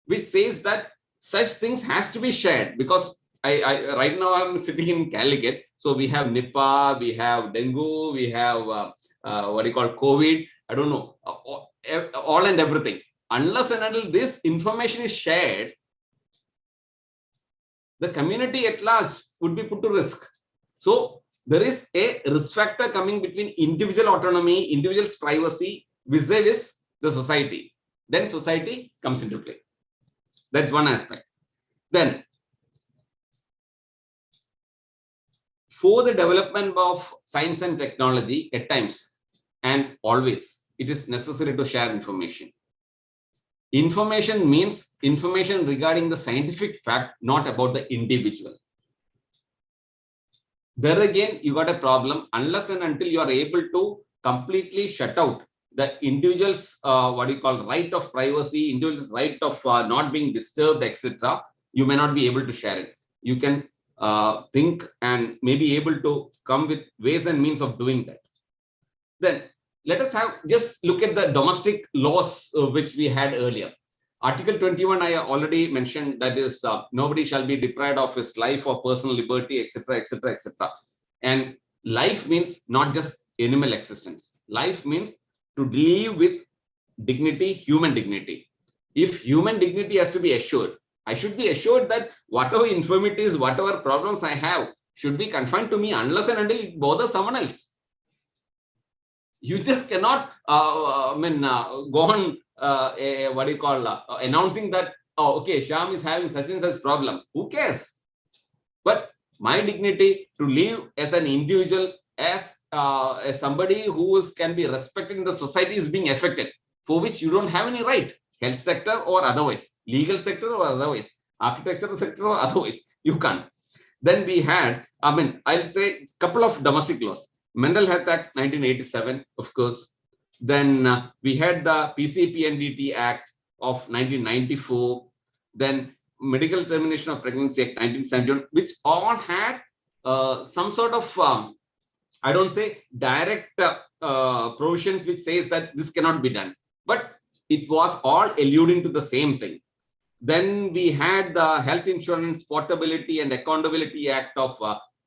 Speaker 1: which says that such things has to be shared, because I right now I'm sitting in Calicut, so we have Nipah, we have dengue, we have what do you call, COVID, I don't know, all and everything. Unless and until this information is shared, the community at large would be put to risk. So there is a risk factor coming between individual autonomy, individual's privacy vis-a-vis the society. Then society comes into play. That's one aspect. Then, for the development of science and technology, at times and always, it is necessary to share information. Information means information regarding the scientific fact, not about the individual. There again, you got a problem unless and until you are able to completely shut out the individual's what do you call, right of privacy, individual's right of not being disturbed, etc. You may not be able to share it. You can think and may be able to come with ways and means of doing that. Then let us just look at the domestic laws which we had earlier. Article 21, I already mentioned, that is nobody shall be deprived of his life or personal liberty, etc., etc., etc. And life means not just animal existence. Life means to live with dignity, human dignity. If human dignity has to be assured, I should be assured that whatever infirmities, whatever problems I have should be confined to me unless and until it bothers someone else. You just cannot go on what do you call, announcing that, oh, okay, Shyam is having such and such problem. Who cares? But my dignity to live as an individual, as somebody who can be respected in the society is being affected, for which you don't have any right. Health sector or otherwise, legal sector or otherwise, architectural sector or otherwise, you can't. Then we had, I'll say a couple of domestic laws. Mental Health Act 1987, of course. Then we had the PCPNDT Act of 1994. Then Medical Termination of Pregnancy Act 1971, which all had some sort of, I don't say direct provisions which says that this cannot be done. But it was all alluding to the same thing. Then we had the Health Insurance Portability and Accountability Act of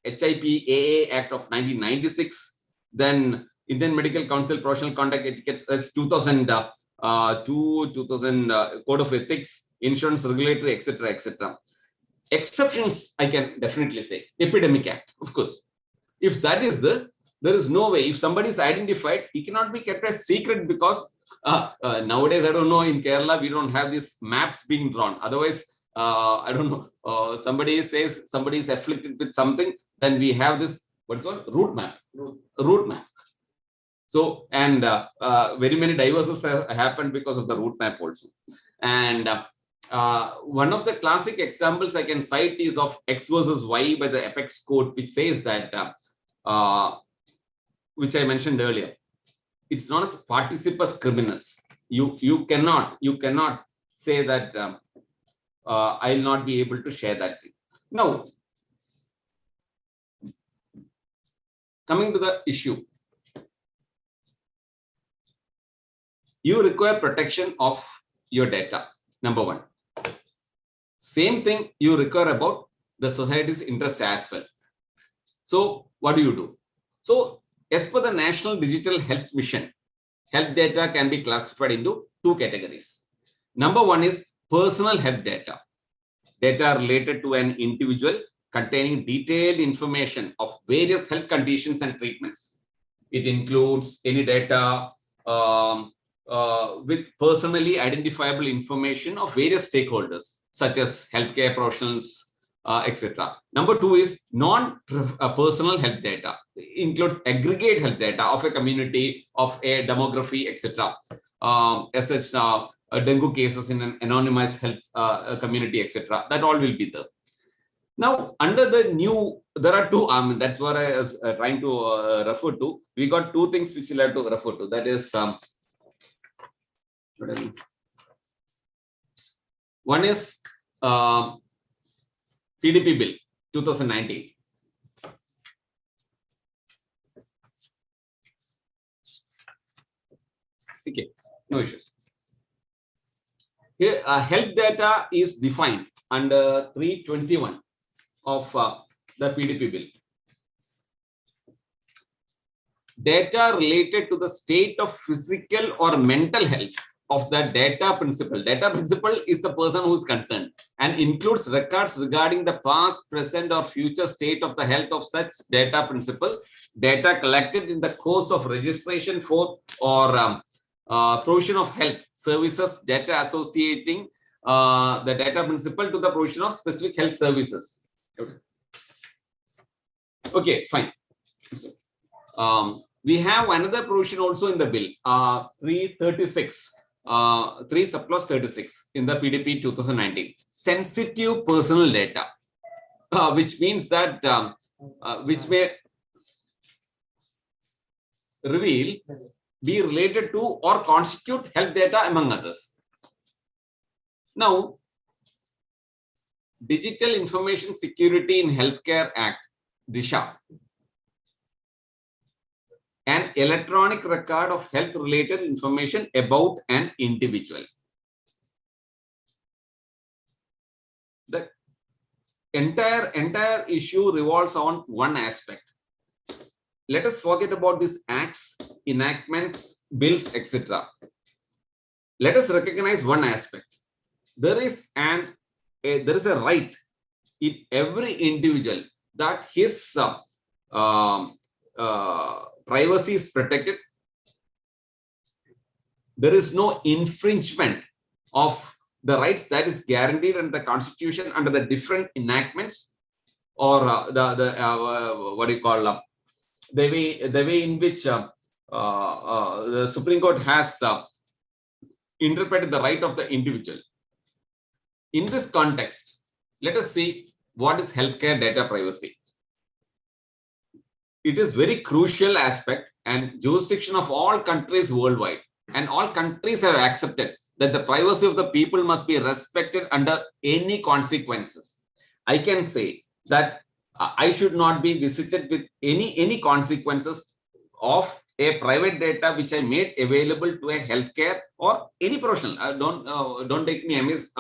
Speaker 1: HIPAA Act of 1996. Then Indian Medical Council Professional Conduct Etiquette, that's 2002, 2000 Code of Ethics, Insurance Regulatory, etc., etc. Exceptions, I can definitely say, Epidemic Act, of course. If that is there is no way. If somebody is identified, he cannot be kept a secret, because nowadays, I don't know, in Kerala, we don't have these maps being drawn. Otherwise, I don't know, somebody says somebody is afflicted with something, then we have this, what's called route map. Route map. So, and very many divorces have happened because of the route map also. And one of the classic examples I can cite is of X versus Y by the Apex Court, which says that, which I mentioned earlier, it's not as participus criminis. You cannot say that I'll not be able to share that thing. Now, coming to the issue, you require protection of your data, number one. Same thing you require about the society's interest as well. So what do? So as per the National Digital Health Mission, health data can be classified into two categories. Number one is personal health data. Data related to an individual containing detailed information of various health conditions and treatments. It includes any data with personally identifiable information of various stakeholders, such as healthcare professionals, etc. Number two is non-personal health data. It includes aggregate health data of a community, of a demography, etc. As such, dengue cases in an anonymized health community, etc. That all will be there. Now, under the new, there are two, that's what I was trying to refer to. We got two things which we'll have to refer to. That is, one is PDP bill 2019. Okay, no issues. Here, health data is defined under 321 of the PDP bill. Data related to the state of physical or mental health of the data principal. Data principal is the person who is concerned and includes records regarding the past, present, or future state of the health of such data principal. Data collected in the course of registration for or provision of health services, data associating the data principal to the provision of specific health services. Okay, fine. We have another provision also in the bill, 336, 3 subclause 36 in the PDP 2019, sensitive personal data, which means that which may reveal, be related to, or constitute health data among others. Now, Digital Information Security in Healthcare Act, DISHA, an electronic record of health related information about an individual. The entire issue revolves on one aspect. Let us forget about these acts, enactments, bills, etc. Let us recognize one aspect. There is a right in every individual that his privacy is protected. There is no infringement of the rights that is guaranteed under the Constitution under the different enactments, or what do you call the way in which the Supreme Court has interpreted the right of the individual. In this context, let us see what is healthcare data privacy. It is very crucial aspect and jurisdiction of all countries worldwide, and all countries have accepted that the privacy of the people must be respected under any consequences. I can say that I should not be visited with any consequences of a private data which I made available to a healthcare or any professional. Don't take me amiss.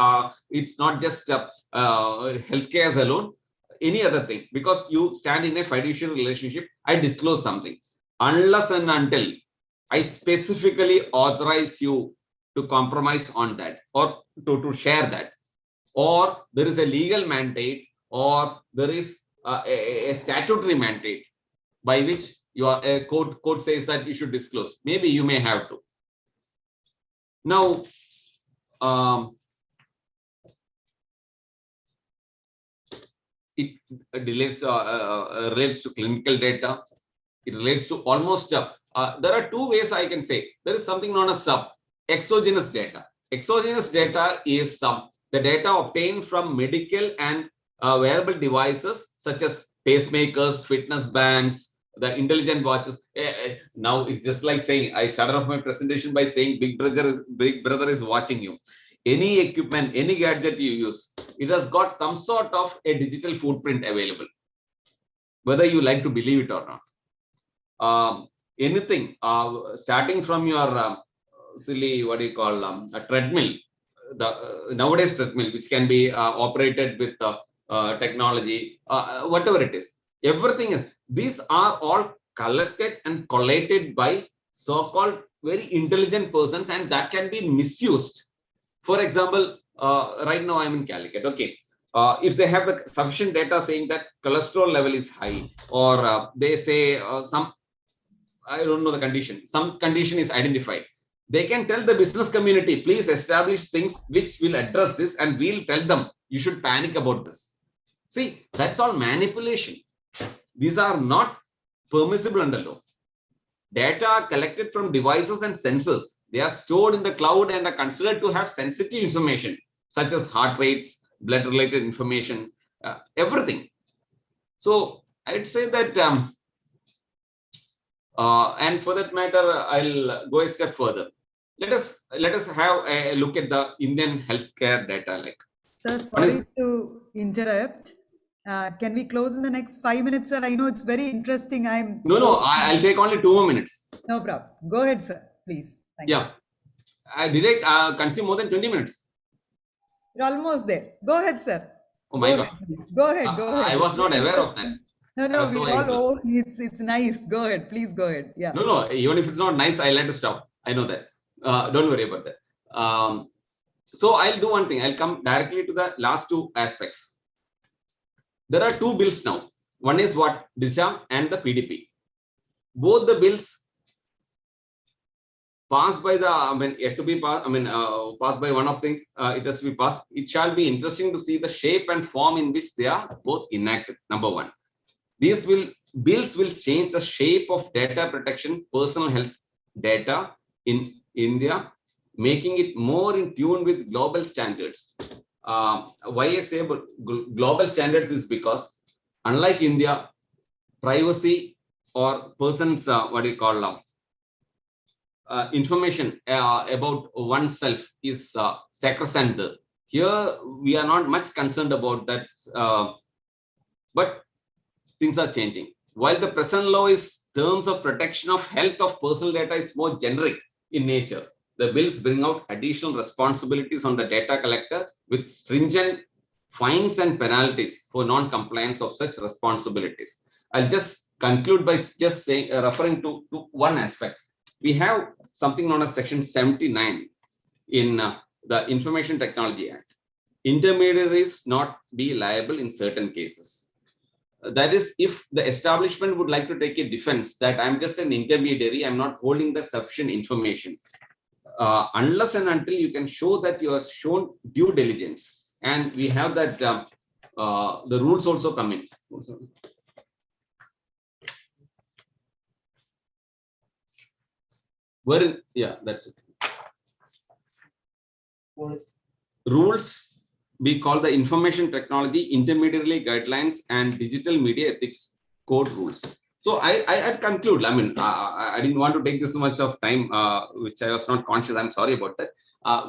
Speaker 1: It's not just healthcare alone. Any other thing, because you stand in a fiduciary relationship, I disclose something. Unless and until I specifically authorize you to compromise on that or to share that, or there is a legal mandate, or there is a statutory mandate by which your court says that you should disclose. Maybe you may have to. Now, it relates to clinical data. It relates to almost, there are two ways I can say. There is something known as exogenous data. Exogenous data is the data obtained from medical and wearable devices such as pacemakers, fitness bands, the intelligent watches. Now it's just like saying, I started off my presentation by saying Big Brother is watching you. Any equipment, any gadget you use, it has got some sort of a digital footprint available, whether you like to believe it or not. Anything, starting from your silly, what do you call, a treadmill, the nowadays treadmill, which can be operated with technology, whatever it is, everything is, these are all collected and collated by so-called very intelligent persons, and that can be misused. For example, right now I'm in Calicut. Okay, if they have the sufficient data saying that cholesterol level is high, or they say some, I don't know the condition, some condition is identified, they can tell the business community, please establish things which will address this, and we'll tell them you should panic about this. See, that's all manipulation. These are not permissible under law. Data are collected from devices and sensors. They are stored in the cloud and are considered to have sensitive information, such as heart rates, blood-related information, everything. So I'd say that, and for that matter, I'll go a step further. Let us have a look at the Indian healthcare data. Like,
Speaker 10: sir, sorry to interrupt. Can we close in the next 5 minutes, sir? I know it's very interesting.
Speaker 1: I'll take only 2 more minutes.
Speaker 10: No problem. Go ahead, sir. Please. Thank you.
Speaker 1: Did I consume more than 20 minutes?
Speaker 10: You're almost there. Go ahead, sir.
Speaker 1: Oh my God.
Speaker 10: Go ahead. Go ahead.
Speaker 1: I was not aware of that.
Speaker 10: No, we all it's nice. Go ahead. Please go ahead. Yeah.
Speaker 1: No, even if it's not nice, I'll let it stop. I know that. Don't worry about that. So I'll do one thing. I'll come directly to the last two aspects. There are two bills now. One is what? Disha and the PDP. Both the bills passed by the, yet to be passed, passed by one of things, it has to be passed. It shall be interesting to see the shape and form in which they are both enacted. Number one, these bills will change the shape of data protection, personal health data in India, making it more in tune with global standards. Why I say about global standards is because, unlike India, privacy or persons, information about oneself is sacrosanct. Here, we are not much concerned about that, but things are changing. While the present law is terms of protection of health of personal data is more generic in nature, the bills bring out additional responsibilities on the data collector with stringent fines and penalties for non-compliance of such responsibilities. I'll just conclude by just saying, referring to one aspect. We have something known as Section 79 in the Information Technology Act. Intermediaries not be liable in certain cases. That is, if the establishment would like to take a defense that I'm just an intermediary, I'm not holding the sufficient information. Unless and until you can show that you have shown due diligence, and we have that the rules also come in. That's it. Rules we call the Information Technology Intermediary Guidelines and Digital Media Ethics Code rules. So I conclude. I didn't want to take this much of time, which I was not conscious. I'm sorry about that.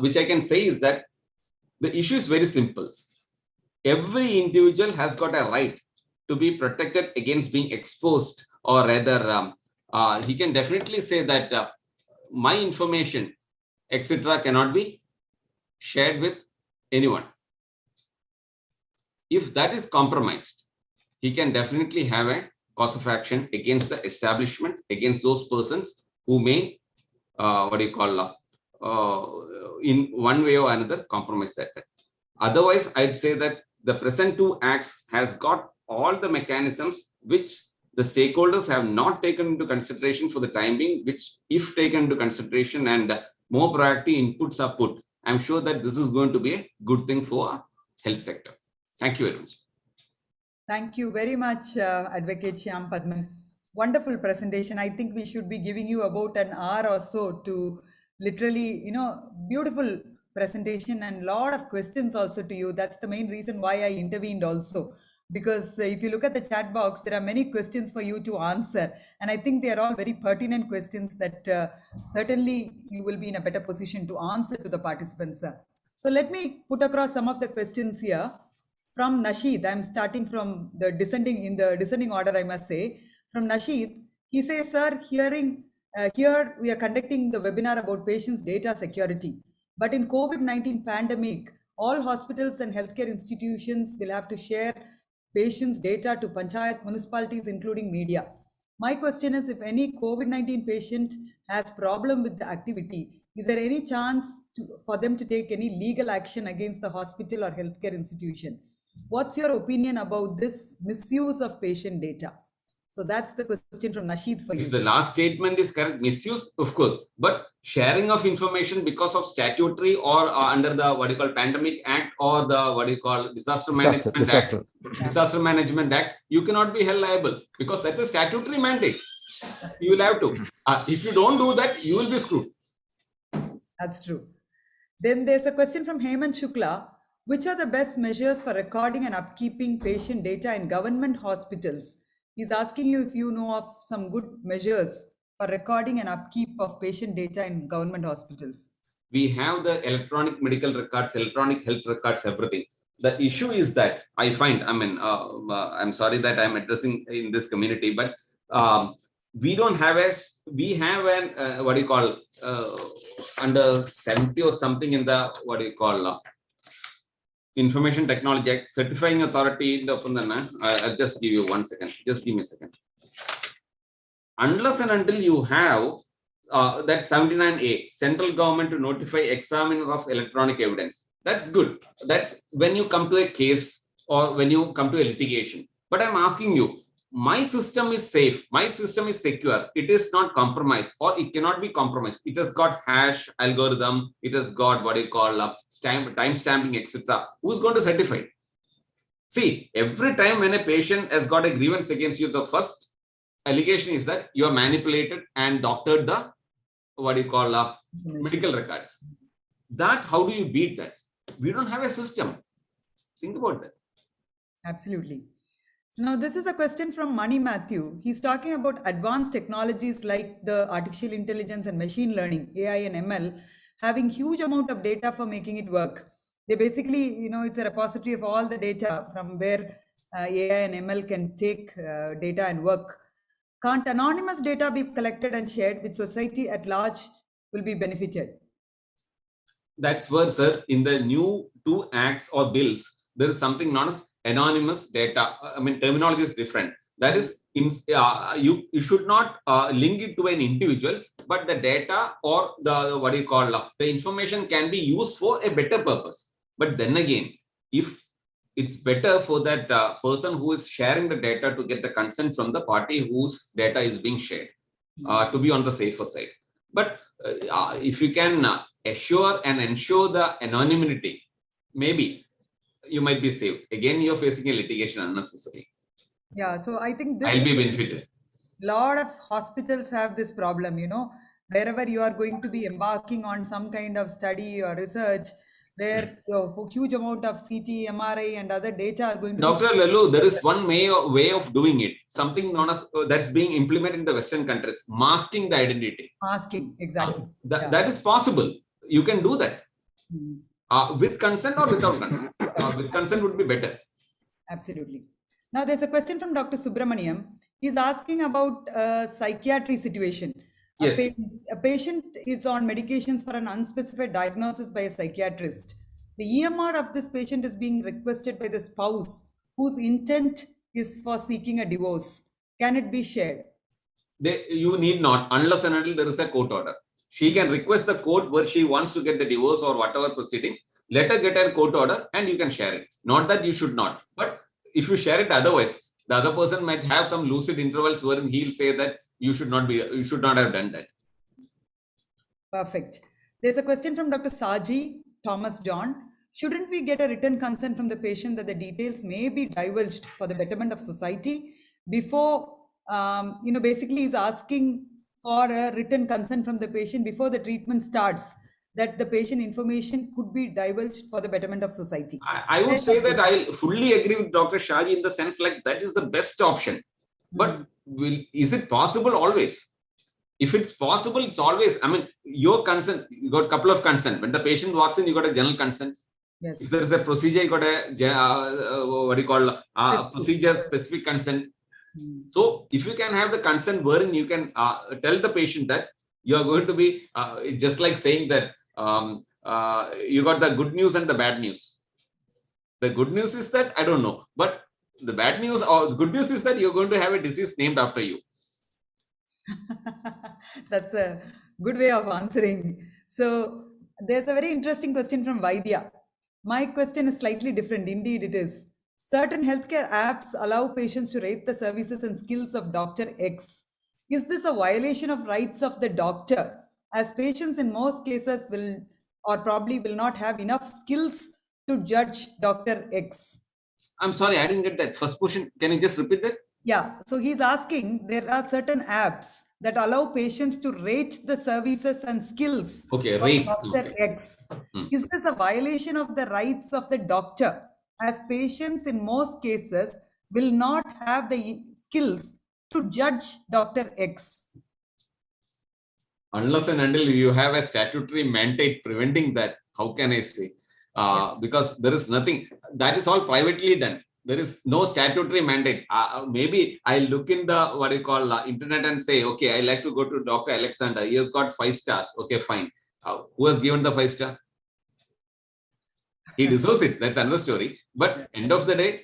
Speaker 1: Which I can say is that the issue is very simple. Every individual has got a right to be protected against being exposed, or rather he can definitely say that my information, etc., cannot be shared with anyone. If that is compromised, he can definitely have a cause of action against the establishment, against those persons who may, in one way or another, compromise that. Otherwise, I'd say that the present two acts has got all the mechanisms which the stakeholders have not taken into consideration for the time being, which if taken into consideration and more proactive inputs are put, I'm sure that this is going to be a good thing for our health sector. Thank you very much.
Speaker 10: Thank you very much, Advocate Shyam Padman. Wonderful presentation. I think we should be giving you about an hour or so to literally, beautiful presentation and lot of questions also to you. That's the main reason why I intervened also. Because if you look at the chat box, there are many questions for you to answer. And I think they are all very pertinent questions that certainly you will be in a better position to answer to the participants. So let me put across some of the questions here. From Nasheed, I'm starting from the descending order, I must say. From Nasheed, he says, sir, here we are conducting the webinar about patients' data security. But in COVID-19 pandemic, all hospitals and healthcare institutions will have to share patients' data to panchayat municipalities, including media. My question is, if any COVID-19 patient has problem with the activity, is there any chance for them to take any legal action against the hospital or healthcare institution? What's your opinion about this misuse of patient data? So that's the question from Nasheed for you.
Speaker 1: If the last statement is correct, misuse, of course, but sharing of information because of statutory or under the Pandemic Act or the Disaster Management Act, you cannot be held liable because that's a statutory mandate. You will have to. If you don't do that, you will be screwed.
Speaker 10: That's true. Then there's a question from Hemant Shukla. Which are the best measures for recording and upkeeping patient data in government hospitals? He's asking you if you know of some good measures for recording and upkeep of patient data in government hospitals.
Speaker 1: We have the electronic medical records, electronic health records, everything. The issue is that I find, I'm sorry that I'm addressing in this community, but we don't have under 70 or something in the Information Technology Act, certifying authority. I'll just give you 1 second. Just give me a second. Unless and until you have that 79A, central government to notify examiner of electronic evidence. That's good. That's when you come to a case or when you come to a litigation. But I'm asking you, my system is safe, my system is secure, it is not compromised or it cannot be compromised. It has got hash algorithm, it has got time stamping, etc. Who's going to certify? See, every time when a patient has got a grievance against you, the first allegation is that you are manipulated and doctored the medical records. That, how do you beat that? We don't have a system. Think about that.
Speaker 10: Absolutely. So now this is a question from Mani Matthew. He's talking about advanced technologies like the artificial intelligence and machine learning, AI and ML, having huge amount of data for making it work. They basically, it's a repository of all the data from where AI and ML can take data and work. Can't anonymous data be collected and shared with society at large will be benefited?
Speaker 1: That's where, sir, in the new 2 acts or bills, there is something known as anonymous data. Terminology is different. That is, you should not link it to an individual, but the data or the information can be used for a better purpose. But then again, if it's better for that person who is sharing the data to get the consent from the party whose data is being shared, to be on the safer side. But if you can assure and ensure the anonymity, maybe you might be saved. Again, you're facing a litigation unnecessarily.
Speaker 10: Yeah, so I think this
Speaker 1: I'll be benefited.
Speaker 10: Lot of hospitals have this problem, wherever you are going to be embarking on some kind of study or research, where a huge amount of CT, MRI and other data are going to
Speaker 1: Dr. Lalu, there is one way of doing it, something known as that's being implemented in the Western countries, masking the identity.
Speaker 10: Masking, exactly.
Speaker 1: That is possible. You can do that. With consent or without consent. With consent would be better.
Speaker 10: Absolutely. Now there's a question from Dr. Subramaniam. He's asking about a psychiatry situation.
Speaker 1: Yes.
Speaker 10: A patient is on medications for an unspecified diagnosis by a psychiatrist. The EMR of this patient is being requested by the spouse whose intent is for seeking a divorce. Can it be shared?
Speaker 1: You need not, unless and until there is a court order. She can request the court where she wants to get the divorce or whatever proceedings. Let her get a court order and you can share it. Not that you should not, but if you share it otherwise, the other person might have some lucid intervals wherein he'll say that you should not have done that.
Speaker 10: Perfect. There's a question from Dr. Saji Thomas John. Shouldn't we get a written consent from the patient that the details may be divulged for the betterment of society before, basically he's asking for a written consent from the patient before the treatment starts, that the patient information could be divulged for the betterment of society.
Speaker 1: I would say that I fully agree with Dr. Shaji in the sense like that is the best option. But is it possible always? If it's possible, it's always, I mean, your consent, you got a couple of consent. When the patient walks in, you got a general consent.
Speaker 10: Yes.
Speaker 1: If there is a procedure, you got a procedure specific consent. So if you can have the consent wherein you can tell the patient that you are going to be just like saying that you got the good news and the bad news. The good news is that I don't know, but the bad news or the good news is that you're going to have a disease named after you.
Speaker 10: That's a good way of answering. So there's a very interesting question from Vaidya. My question is slightly different. Indeed, it is. Certain healthcare apps allow patients to rate the services and skills of Dr. X. Is this a violation of rights of the doctor, as patients in most cases will or probably will not have enough skills to judge Dr. X?
Speaker 1: I'm sorry, I didn't get that first question. Can you just repeat that?
Speaker 10: Yeah, so he's asking, there are certain apps that allow patients to rate the services and skills of Dr. X. Is this a violation of the rights of the doctor, as patients in most cases will not have the skills to judge Dr. X?
Speaker 1: Unless and until you have a statutory mandate preventing that, how can I say? Because there is nothing, that is all privately done. There is no statutory mandate. Maybe I look in the internet and say, okay, I like to go to Dr. Alexander. He has got 5 stars. Okay, fine. Who has given the 5 star? He deserves it. That's another story. But end of the day,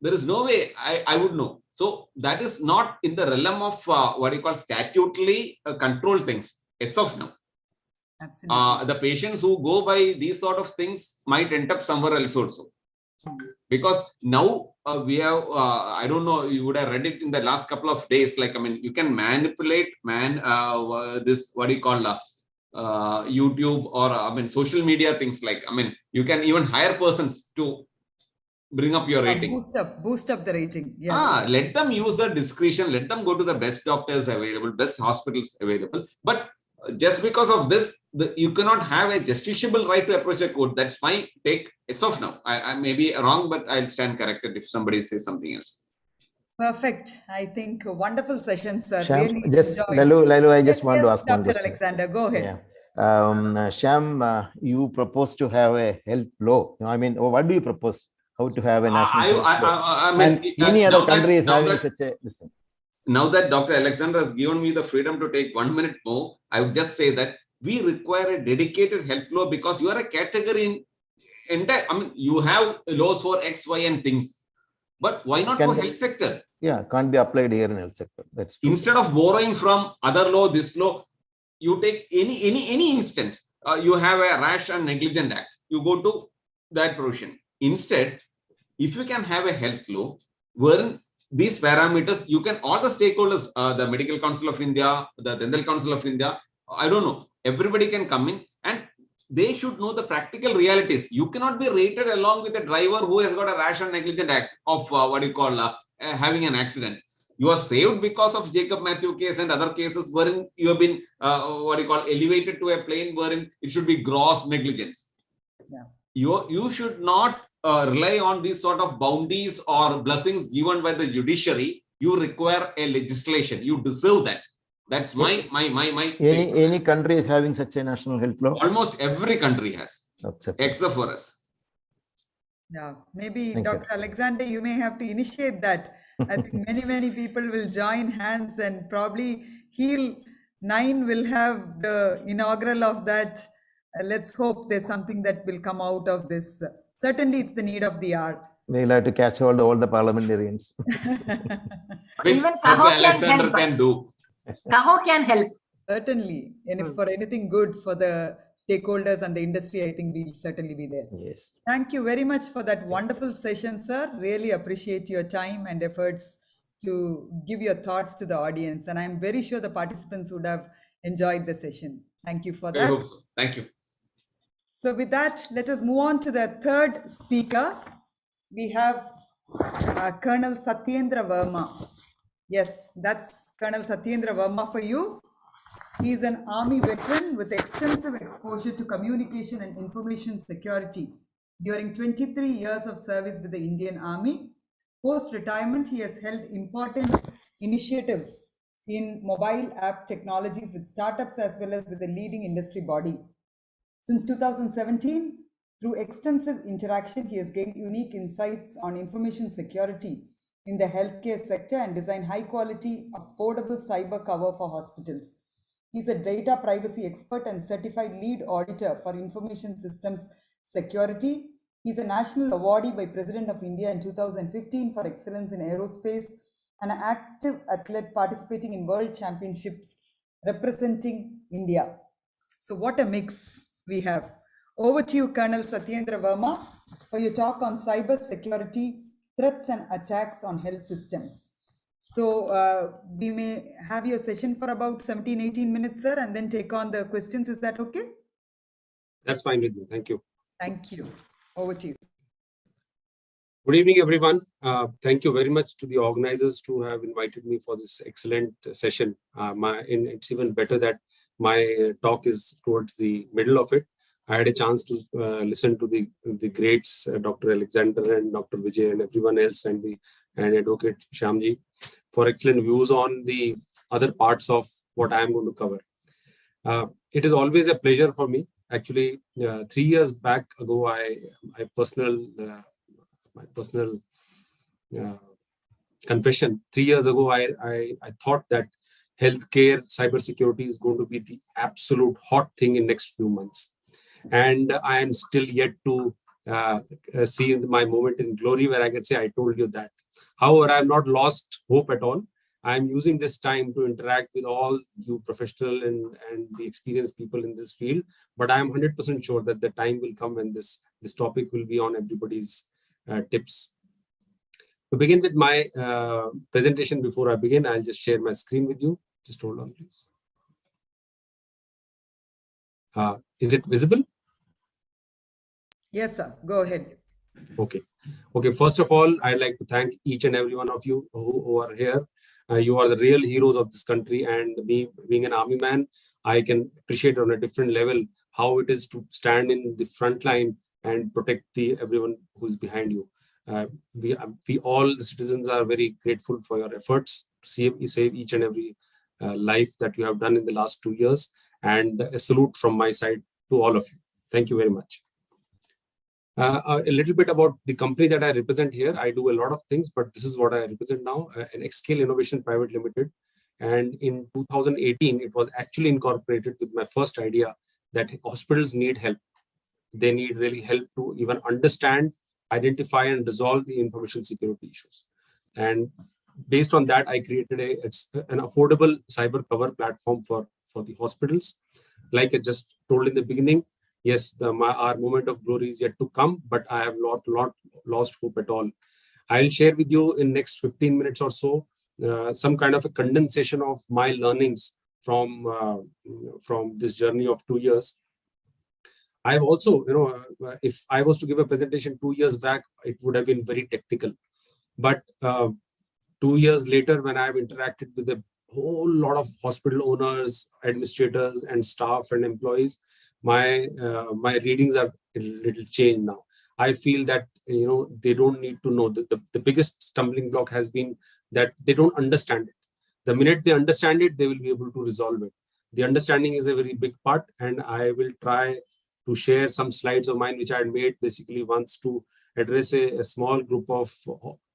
Speaker 1: there is no way I would know. So that is not in the realm of statutorily controlled things as of now.
Speaker 10: Absolutely.
Speaker 1: The patients who go by these sort of things might end up somewhere else also. Because now we have, I don't know, you would have read it in the last couple of days. Like, I mean, you can manipulate this, YouTube or, social media things like, you can even hire persons to bring up your rating.
Speaker 10: Boost up the rating. Yes.
Speaker 1: Let them use the discretion. Let them go to the best doctors available, best hospitals available. But just because of this, you cannot have a justiciable right to approach a court. That's my take as of now. I may be wrong, but I'll stand corrected if somebody says something else.
Speaker 10: Perfect. I think a wonderful session, sir.
Speaker 9: Sham,
Speaker 10: really
Speaker 9: just
Speaker 10: enjoyed.
Speaker 9: Lalu, I just want to ask
Speaker 10: Dr.
Speaker 9: one question.
Speaker 10: Alexander, go ahead.
Speaker 9: Yeah. Sham, you propose to have a health law. I mean, what do you propose? How to have a national health law? And any other country is having such a listen.
Speaker 1: Now that Dr. Alexander has given me the freedom to take 1 minute more, I would just say that we require a dedicated health law because you are a category in entire. You have laws for X, Y, and things, but why not for health sector?
Speaker 9: Yeah, can't be applied here in health sector. That's true.
Speaker 1: Instead of borrowing from other law, this law, you take any instance. You have a rash and negligent act. You go to that provision. Instead, if you can have a health law wherein these parameters, you can, all the stakeholders, the Medical Council of India, the Dental Council of India, I don't know, everybody can come in and they should know the practical realities. You cannot be rated along with a driver who has got a rash and negligent act of having an accident. You are saved because of Jacob Matthew case and other cases wherein you have been, elevated to a plane wherein it should be gross negligence.
Speaker 10: Yeah.
Speaker 1: You should not rely on these sort of bounties or blessings given by the judiciary. You require a legislation. You deserve that. That's my.
Speaker 9: Any country is having such a national health law?
Speaker 1: Almost every country has, except for us.
Speaker 10: Yeah, maybe
Speaker 9: Thank you.
Speaker 10: Dr. Alexander, you may have to initiate that. I think many people will join hands and probably Heal 9 will have the inaugural of that. Let's hope there's something that will come out of this. Certainly, it's the need of the hour.
Speaker 9: We'll have to catch all the parliamentarians.
Speaker 1: Which
Speaker 8: Even
Speaker 1: Dr.
Speaker 8: Kaho can
Speaker 1: Alexander
Speaker 8: help.
Speaker 1: can do.
Speaker 8: Kaho can help.
Speaker 10: Certainly. And if for anything good for the stakeholders and the industry, I think we'll certainly be there.
Speaker 9: Yes.
Speaker 10: Thank you very much for that wonderful session, sir. Really appreciate your time and efforts to give your thoughts to the audience. And I'm very sure the participants would have enjoyed the session. Thank you for
Speaker 1: I
Speaker 10: that.
Speaker 1: hope so. Thank you.
Speaker 10: So with that, let us move on to the third speaker. We have Colonel Satyendra Verma. Yes, that's Colonel Satyendra Verma for you. He is an army veteran with extensive exposure to communication and information security during 23 years of service with the Indian Army. Post-retirement, he has held important initiatives in mobile app technologies with startups as well as with the leading industry body. Since 2017, through extensive interaction, he has gained unique insights on information security in the healthcare sector and designed high-quality, affordable cyber cover for hospitals. He's a data privacy expert and certified lead auditor for information systems security. He's a national awardee by President of India in 2015 for excellence in aerospace and an active athlete participating in world championships representing India. So what a mix we have. Over to you, Colonel Satyendra Verma, for your talk on cyber security, threats and attacks on health systems. So we may have your session for about 17-18 minutes, sir, and then take on the questions. Is that okay?
Speaker 12: That's fine with me. Thank you.
Speaker 10: Thank you. Over to you.
Speaker 12: Good evening, everyone. Thank you very much to the organizers to have invited me for this excellent session. It's even better that my talk is towards the middle of it. I had a chance to listen to the greats, Dr. Alexander and Dr. Vijay and everyone else, and Advocate Shyamji, for excellent views on the other parts of what I am going to cover. It is always a pleasure for me. Actually, 3 years back ago, my personal confession. 3 years ago, I thought that healthcare cybersecurity is going to be the absolute hot thing in next few months, and I am still yet to see my moment in glory where I can say I told you that. However, I have not lost hope at all. I am using this time to interact with all you professional and the experienced people in this field. But I am 100% sure that the time will come when this topic will be on everybody's tips. To begin with my presentation, before I begin, I'll just share my screen with you. Just hold on, please. Is it visible?
Speaker 10: Yes, sir. Go ahead.
Speaker 12: Okay. First of all, I'd like to thank each and every one of you who are here. You are the real heroes of this country, and me being an army man, I can appreciate on a different level how it is to stand in the front line and protect everyone who is behind you. We all the citizens are very grateful for your efforts to save each and every life that you have done in the last 2 years, and a salute from my side to all of you. Thank you very much. A little bit about the company that I represent here. I do a lot of things, but this is what I represent now, an Xscale Innovation Private Limited. And in 2018, it was actually incorporated with my first idea that hospitals need help. They need really help to even understand, identify, and resolve the information security issues. And based on that, I created an affordable cyber cover platform for the hospitals. Like I just told in the beginning, yes, our moment of glory is yet to come, but I have not lost hope at all. I'll share with you in next 15 minutes or so some kind of a condensation of my learnings from this journey of 2 years. I have also, if I was to give a presentation 2 years back, it would have been very technical. But 2 years later, when I have interacted with a whole lot of hospital owners, administrators, and staff and employees, my readings are a little changed now. I feel that they don't need to know. The biggest stumbling block has been that they don't understand it. The minute they understand it, they will be able to resolve it. The understanding is a very big part, and I will try to share some slides of mine which I had made basically once to address a small group of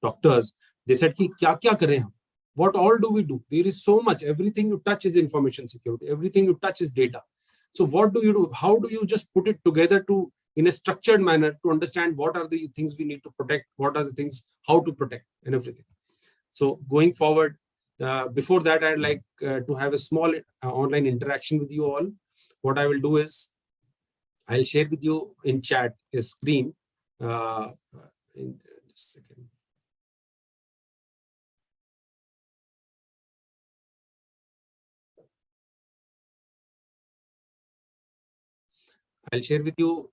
Speaker 12: doctors, they said, "Ki kya kya kare hum? What all do we do? There is so much. Everything you touch is information security. Everything you touch is data. So what do you do? How do you just put it together to in a structured manner to understand what are the things we need to protect, what are the things how to protect, and everything." So going forward, before that, I'd like to have a small online interaction with you all. What I will do is I'll share with you in chat a screen. In just a second. I'll share with you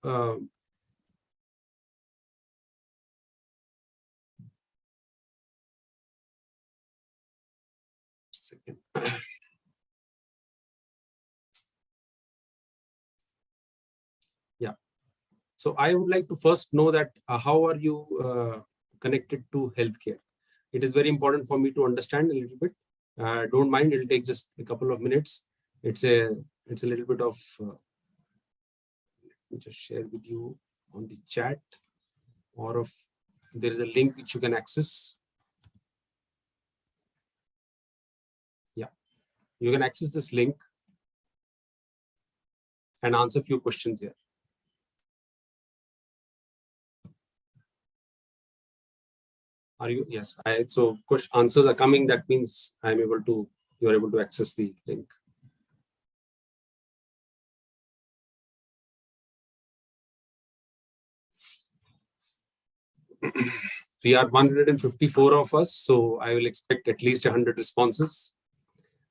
Speaker 12: second. Yeah. So I would like to first know that how are you connected to healthcare? It is very important for me to understand a little bit. Don't mind, it'll take just a couple of minutes. It's a little bit of let me just share with you on the chat, or of there is a link which you can access. Yeah, you can access this link and answer a few questions here. Are you? Yes. So answers are coming. That means you are able to access the link. We are 154 of us, so I will expect at least 100 responses.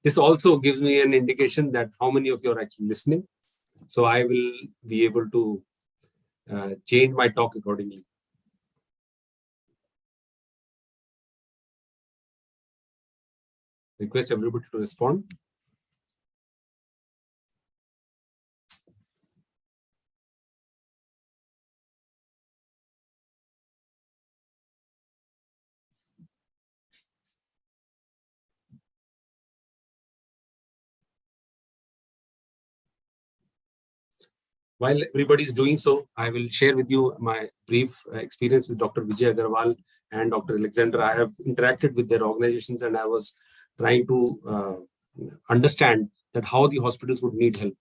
Speaker 12: This also gives me an indication that how many of you are actually listening. So I will be able to change my talk accordingly. Request everybody to respond. While everybody is doing so, I will share with you my brief experience with Dr. Vijay Agarwal and Dr. Alexander. I have interacted with their organizations, and I was trying to understand that how the hospitals would need help.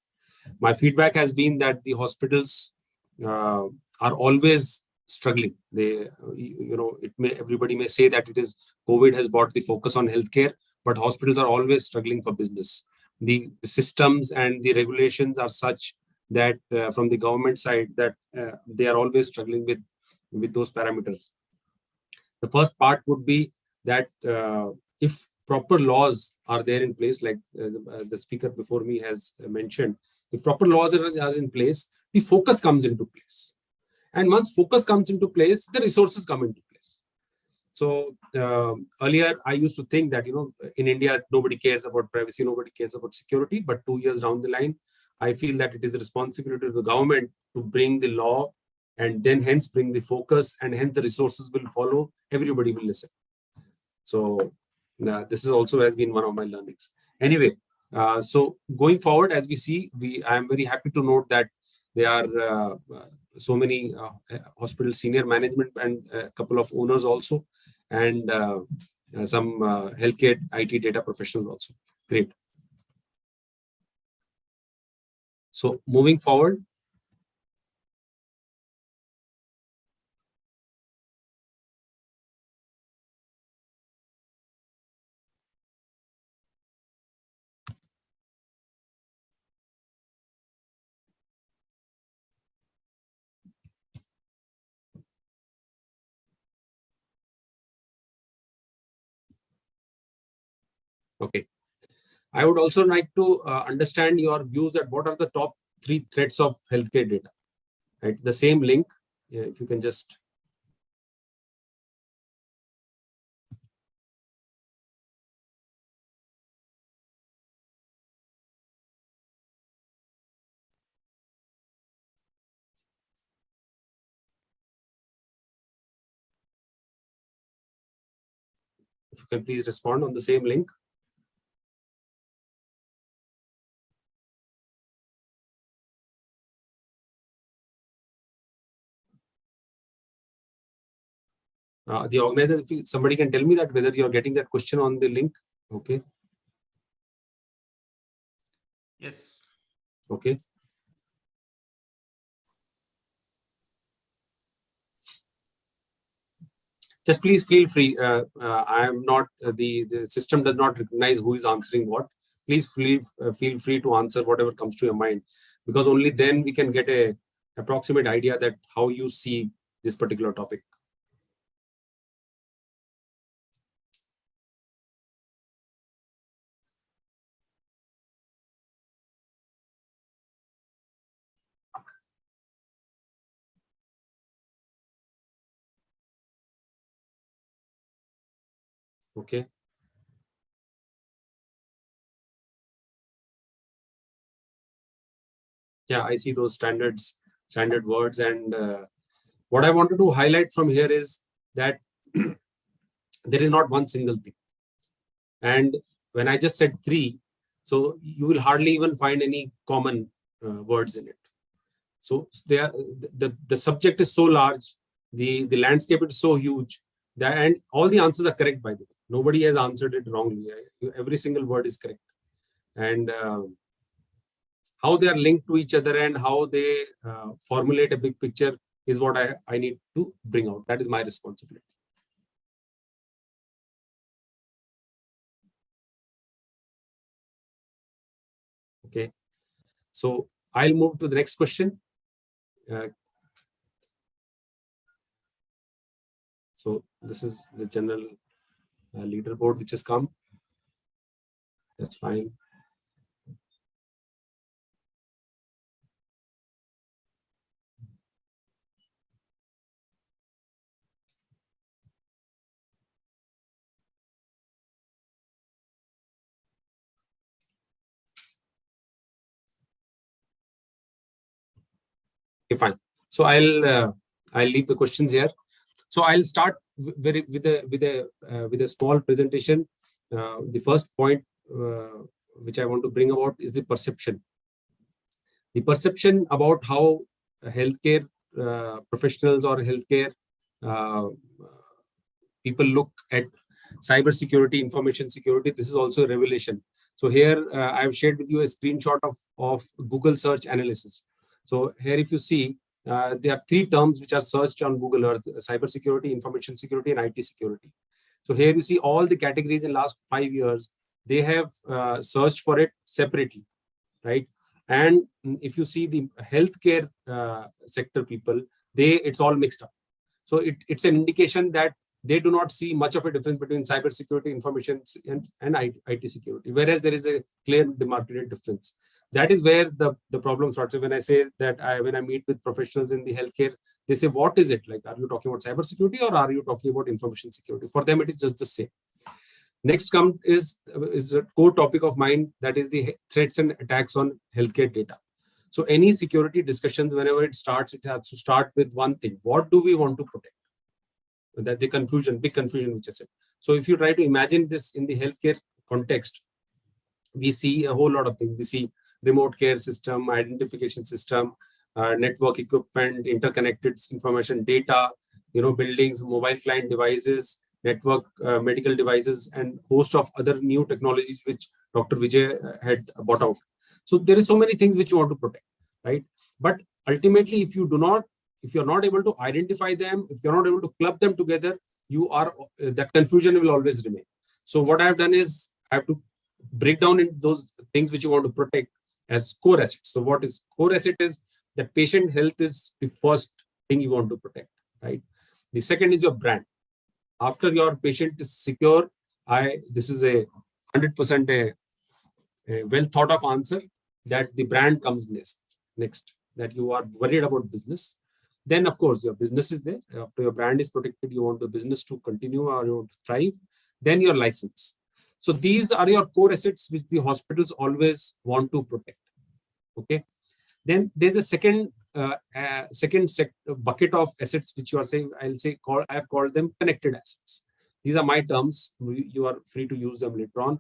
Speaker 12: My feedback has been that the hospitals are always struggling. They, everybody may say that it is COVID has brought the focus on healthcare, but hospitals are always struggling for business. The systems and the regulations are such that from the government side that they are always struggling with those parameters. The first part would be that if proper laws are there in place, like the speaker before me has mentioned, if proper laws are in place, the focus comes into place. And once focus comes into place, the resources come into place. So earlier, I used to think that, in India, nobody cares about privacy, nobody cares about security. But 2 years down the line, I feel that it is a responsibility of the government to bring the law and then hence bring the focus, and hence the resources will follow. Everybody will listen. So this is also has been one of my learnings. Anyway, so going forward, as we see, I am very happy to note that there are so many hospital senior management and a couple of owners also, and some healthcare IT data professionals also. Great. So moving forward. Okay. I would also like to understand your views at what are the top 3 threats of healthcare data. Right, the same link. If you can just. If you can please respond on the same link. The organizer, if somebody can tell me that whether you're getting that question on the link. Okay.
Speaker 2: Yes.
Speaker 12: Okay. Just please feel free. I am not, the system does not recognize who is answering what. Please feel free to answer whatever comes to your mind, because only then we can get a approximate idea that how you see this particular topic. Okay. Yeah, I see those standard words. And what I wanted to highlight from here is that there is not one single thing. And when I just said 3, so you will hardly even find any common words in it. So the subject is so large, the landscape is so huge, that, and all the answers are correct, by the way. Nobody has answered it wrongly. Every single word is correct. And how they are linked to each other and how they formulate a big picture is what I need to bring out. That is my responsibility. Okay, so I'll move to the next question. So this is the general leaderboard which has come. That's fine. Okay, fine. So I'll leave the questions here. So I'll start with a small presentation. The first point which I want to bring about is the perception. The perception about how healthcare professionals or healthcare people look at cybersecurity, information security. This is also a revelation. So here I've shared with you a screenshot of Google search analysis. So here, if you see, there are 3 terms which are searched on Google Earth: cybersecurity, information security, and IT security. So here you see all the categories in last 5 years. They have searched for it separately, right? And if you see the healthcare sector people, it's all mixed up. So it's an indication that they do not see much of a difference between cybersecurity, information, and IT security, whereas there is a clear demarcated difference. That is where the problem starts. So when I say that when I meet with professionals in the healthcare, they say, what is it? Like, are you talking about cybersecurity or are you talking about information security? For them, it is just the same. Next is a core topic of mine, that is the threats and attacks on healthcare data. So any security discussions, whenever it starts, it has to start with one thing: what do we want to protect? That the confusion, big confusion, which I said. So if you try to imagine this in the healthcare context, we see a whole lot of things. We see remote care system, identification system, network equipment, interconnected information data, buildings, mobile client devices, network medical devices, and host of other new technologies which Dr. Vijay had brought out. So there is so many things which you want to protect, right? But ultimately, if you're not able to identify them, if you're not able to club them together, that confusion will always remain. So what I've done is I have to break down in those things which you want to protect as core assets. So what is core asset is that patient health is the first thing you want to protect, right? The second is your brand. After your patient is secure, this is a 100% a well thought of answer, that the brand comes next, that you are worried about business. Then of course your business is there. After your brand is protected, you want the business to continue or you want to thrive. Then your license. So these are your core assets which the hospitals always want to protect. Okay. Then there's a second bucket of assets which you are saying, I have called them connected assets. These are my terms. You are free to use them later on.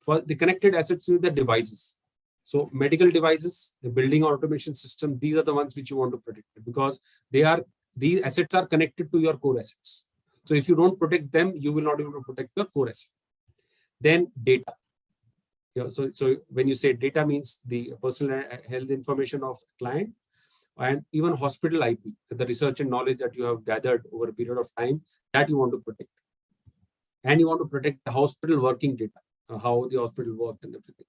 Speaker 12: For the connected assets with the devices. So medical devices, the building automation system, these are the ones which you want to protect, because these assets are connected to your core assets. So if you don't protect them, you will not be able to protect your core asset. Then data. So when you say data, means the personal health information of client, and even hospital IP, the research and knowledge that you have gathered over a period of time, that you want to protect. And you want to protect the hospital working data, how the hospital works and everything.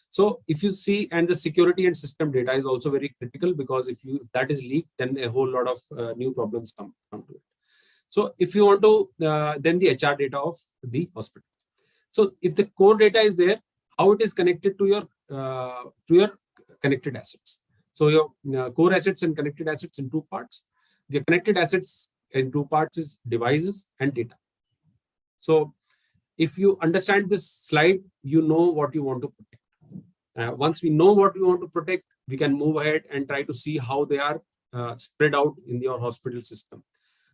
Speaker 12: So if you see, and the security and system data is also very critical, because if that is leaked, then a whole lot of new problems come to it. So if you want to, then the HR data of the hospital. So if the core data is there, how it is connected to your connected assets. So your core assets and connected assets in two parts. The connected assets in two parts is devices and data. So if you understand this slide, you know what you want to protect. Once we know what we want to protect, we can move ahead and try to see how they are spread out in your hospital system.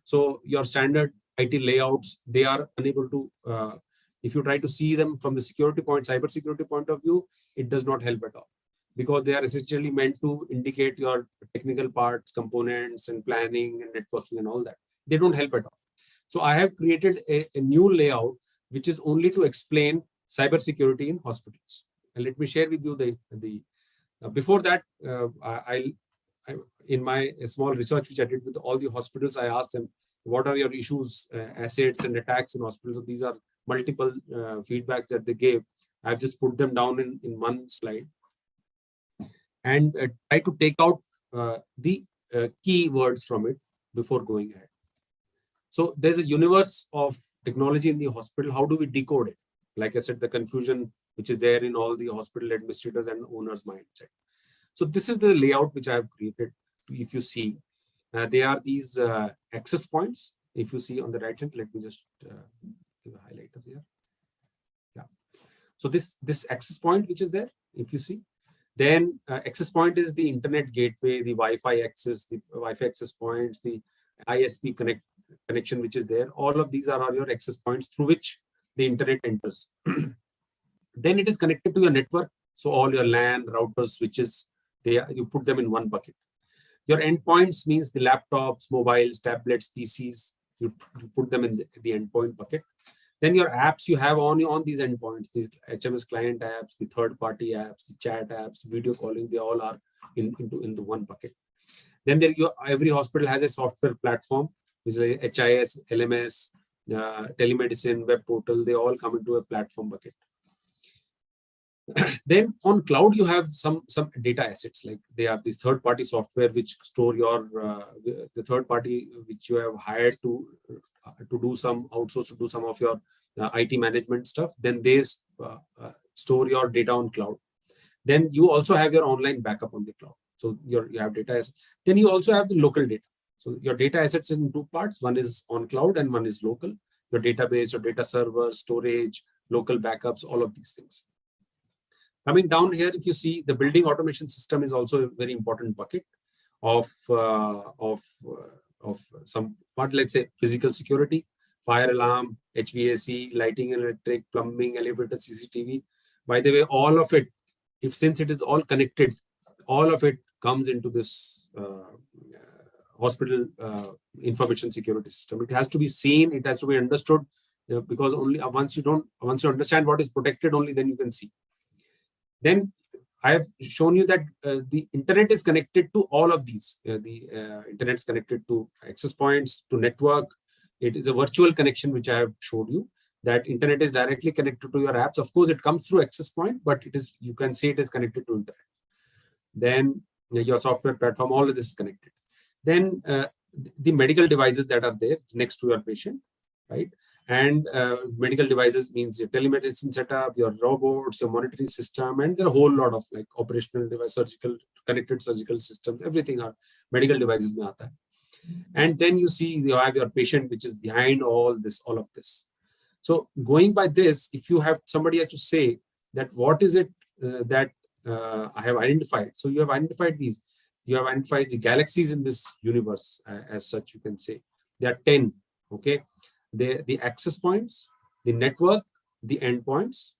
Speaker 12: So your standard IT layouts, they are unable to, if you try to see them from the security point, cyber security point of view, it does not help at all, because they are essentially meant to indicate your technical parts, components, and planning and networking and all that. They don't help at all. So I have created a new layout, which is only to explain cybersecurity in hospitals. And let me share with you before that, in my small research which I did with all the hospitals, I asked them, what are your issues, assets and attacks in hospitals? So these are multiple feedbacks that they gave. I've just put them down in one slide and try to take out the key words from it before going ahead. So there's a universe of technology in the hospital. How do we decode it? Like I said, the confusion which is there in all the hospital administrators and owners' mindset. So this is the layout which I have created. If you see, they are these access points. If you see on the right hand, let me just give a highlighter here. Yeah. So this access point which is there, if you see, then access point is the internet gateway, the Wi-Fi access, the Wi-Fi access points, the ISP connection which is there. All of these are your access points through which the internet enters. Then it is connected to your network. So all your LAN, routers, switches, you put them in one bucket. Your endpoints means the laptops, mobiles, tablets, PCs, you put them in the endpoint bucket. Then your apps you have on these endpoints, these HMS client apps, the third-party apps, the chat apps, video calling, they all are into one bucket. Then every hospital has a software platform, which is like HIS, LMS, telemedicine, web portal, they all come into a platform bucket. Then on cloud, you have some data assets, like they are these third-party software which store your the third party which you have hired to do some outsource to do some of your IT management stuff. Then they store your data on cloud. Then you also have your online backup on the cloud. So you have data assets. Then you also have the local data. So your data assets in two parts. One is on cloud and one is local. Your database, your data server, storage, local backups, all of these things. Coming down here, if you see, the building automation system is also a very important bucket of some part, let's say physical security, fire alarm, HVAC, lighting, electric, plumbing, elevator, CCTV. By the way, all of it, since it is all connected, all of it comes into this hospital information security system. It has to be seen, it has to be understood, because only once you understand what is protected, only then you can see. Then I have shown you that the internet is connected to all of these. The internet is connected to access points, to network. It is a virtual connection, which I have showed you. That internet is directly connected to your apps. Of course, it comes through access point, but it is, you can see it is connected to internet. Then your software platform, all of this is connected. Then the medical devices that are there next to your patient, right? And medical devices means your telemedicine setup, your robots, your monitoring system, and there are a whole lot of like operational device, connected surgical systems, everything are medical devices. And then you see you have your patient, which is behind all of this. So going by this, if you have somebody has to say that what is it that I have identified. So you have identified these. You have identified the galaxies in this universe as such, you can say. There are 10, okay? The access points, the network, the endpoints,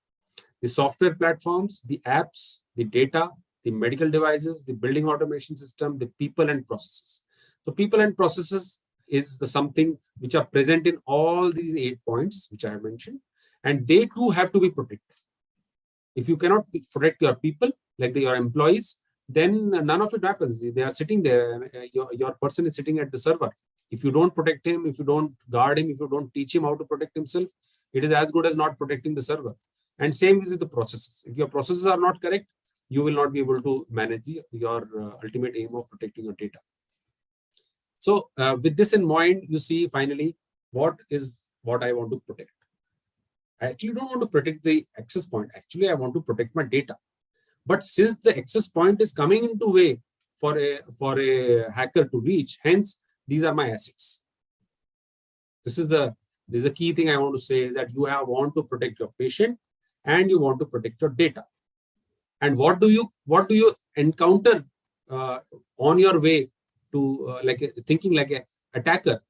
Speaker 12: the software platforms, the apps, the data, the medical devices, the building automation system, the people and processes. So people and processes is the something which are present in all these 8 points which I have mentioned, and they too have to be protected. If you cannot protect your people, like your employees, then none of it happens. They are sitting there, your person is sitting at the server. If you don't protect him, if you don't guard him, if you don't teach him how to protect himself, it is as good as not protecting the server. And same is with the processes. If your processes are not correct, you will not be able to manage your ultimate aim of protecting your data. So with this in mind, you see finally what I want to protect. I actually don't want to protect the access point. Actually, I want to protect my data. But since the access point is coming into way for a hacker to reach, hence these are my assets. This is the key thing I want to say, is that you want to protect your patient and you want to protect your data. And what do you encounter on your way to thinking like a attacker?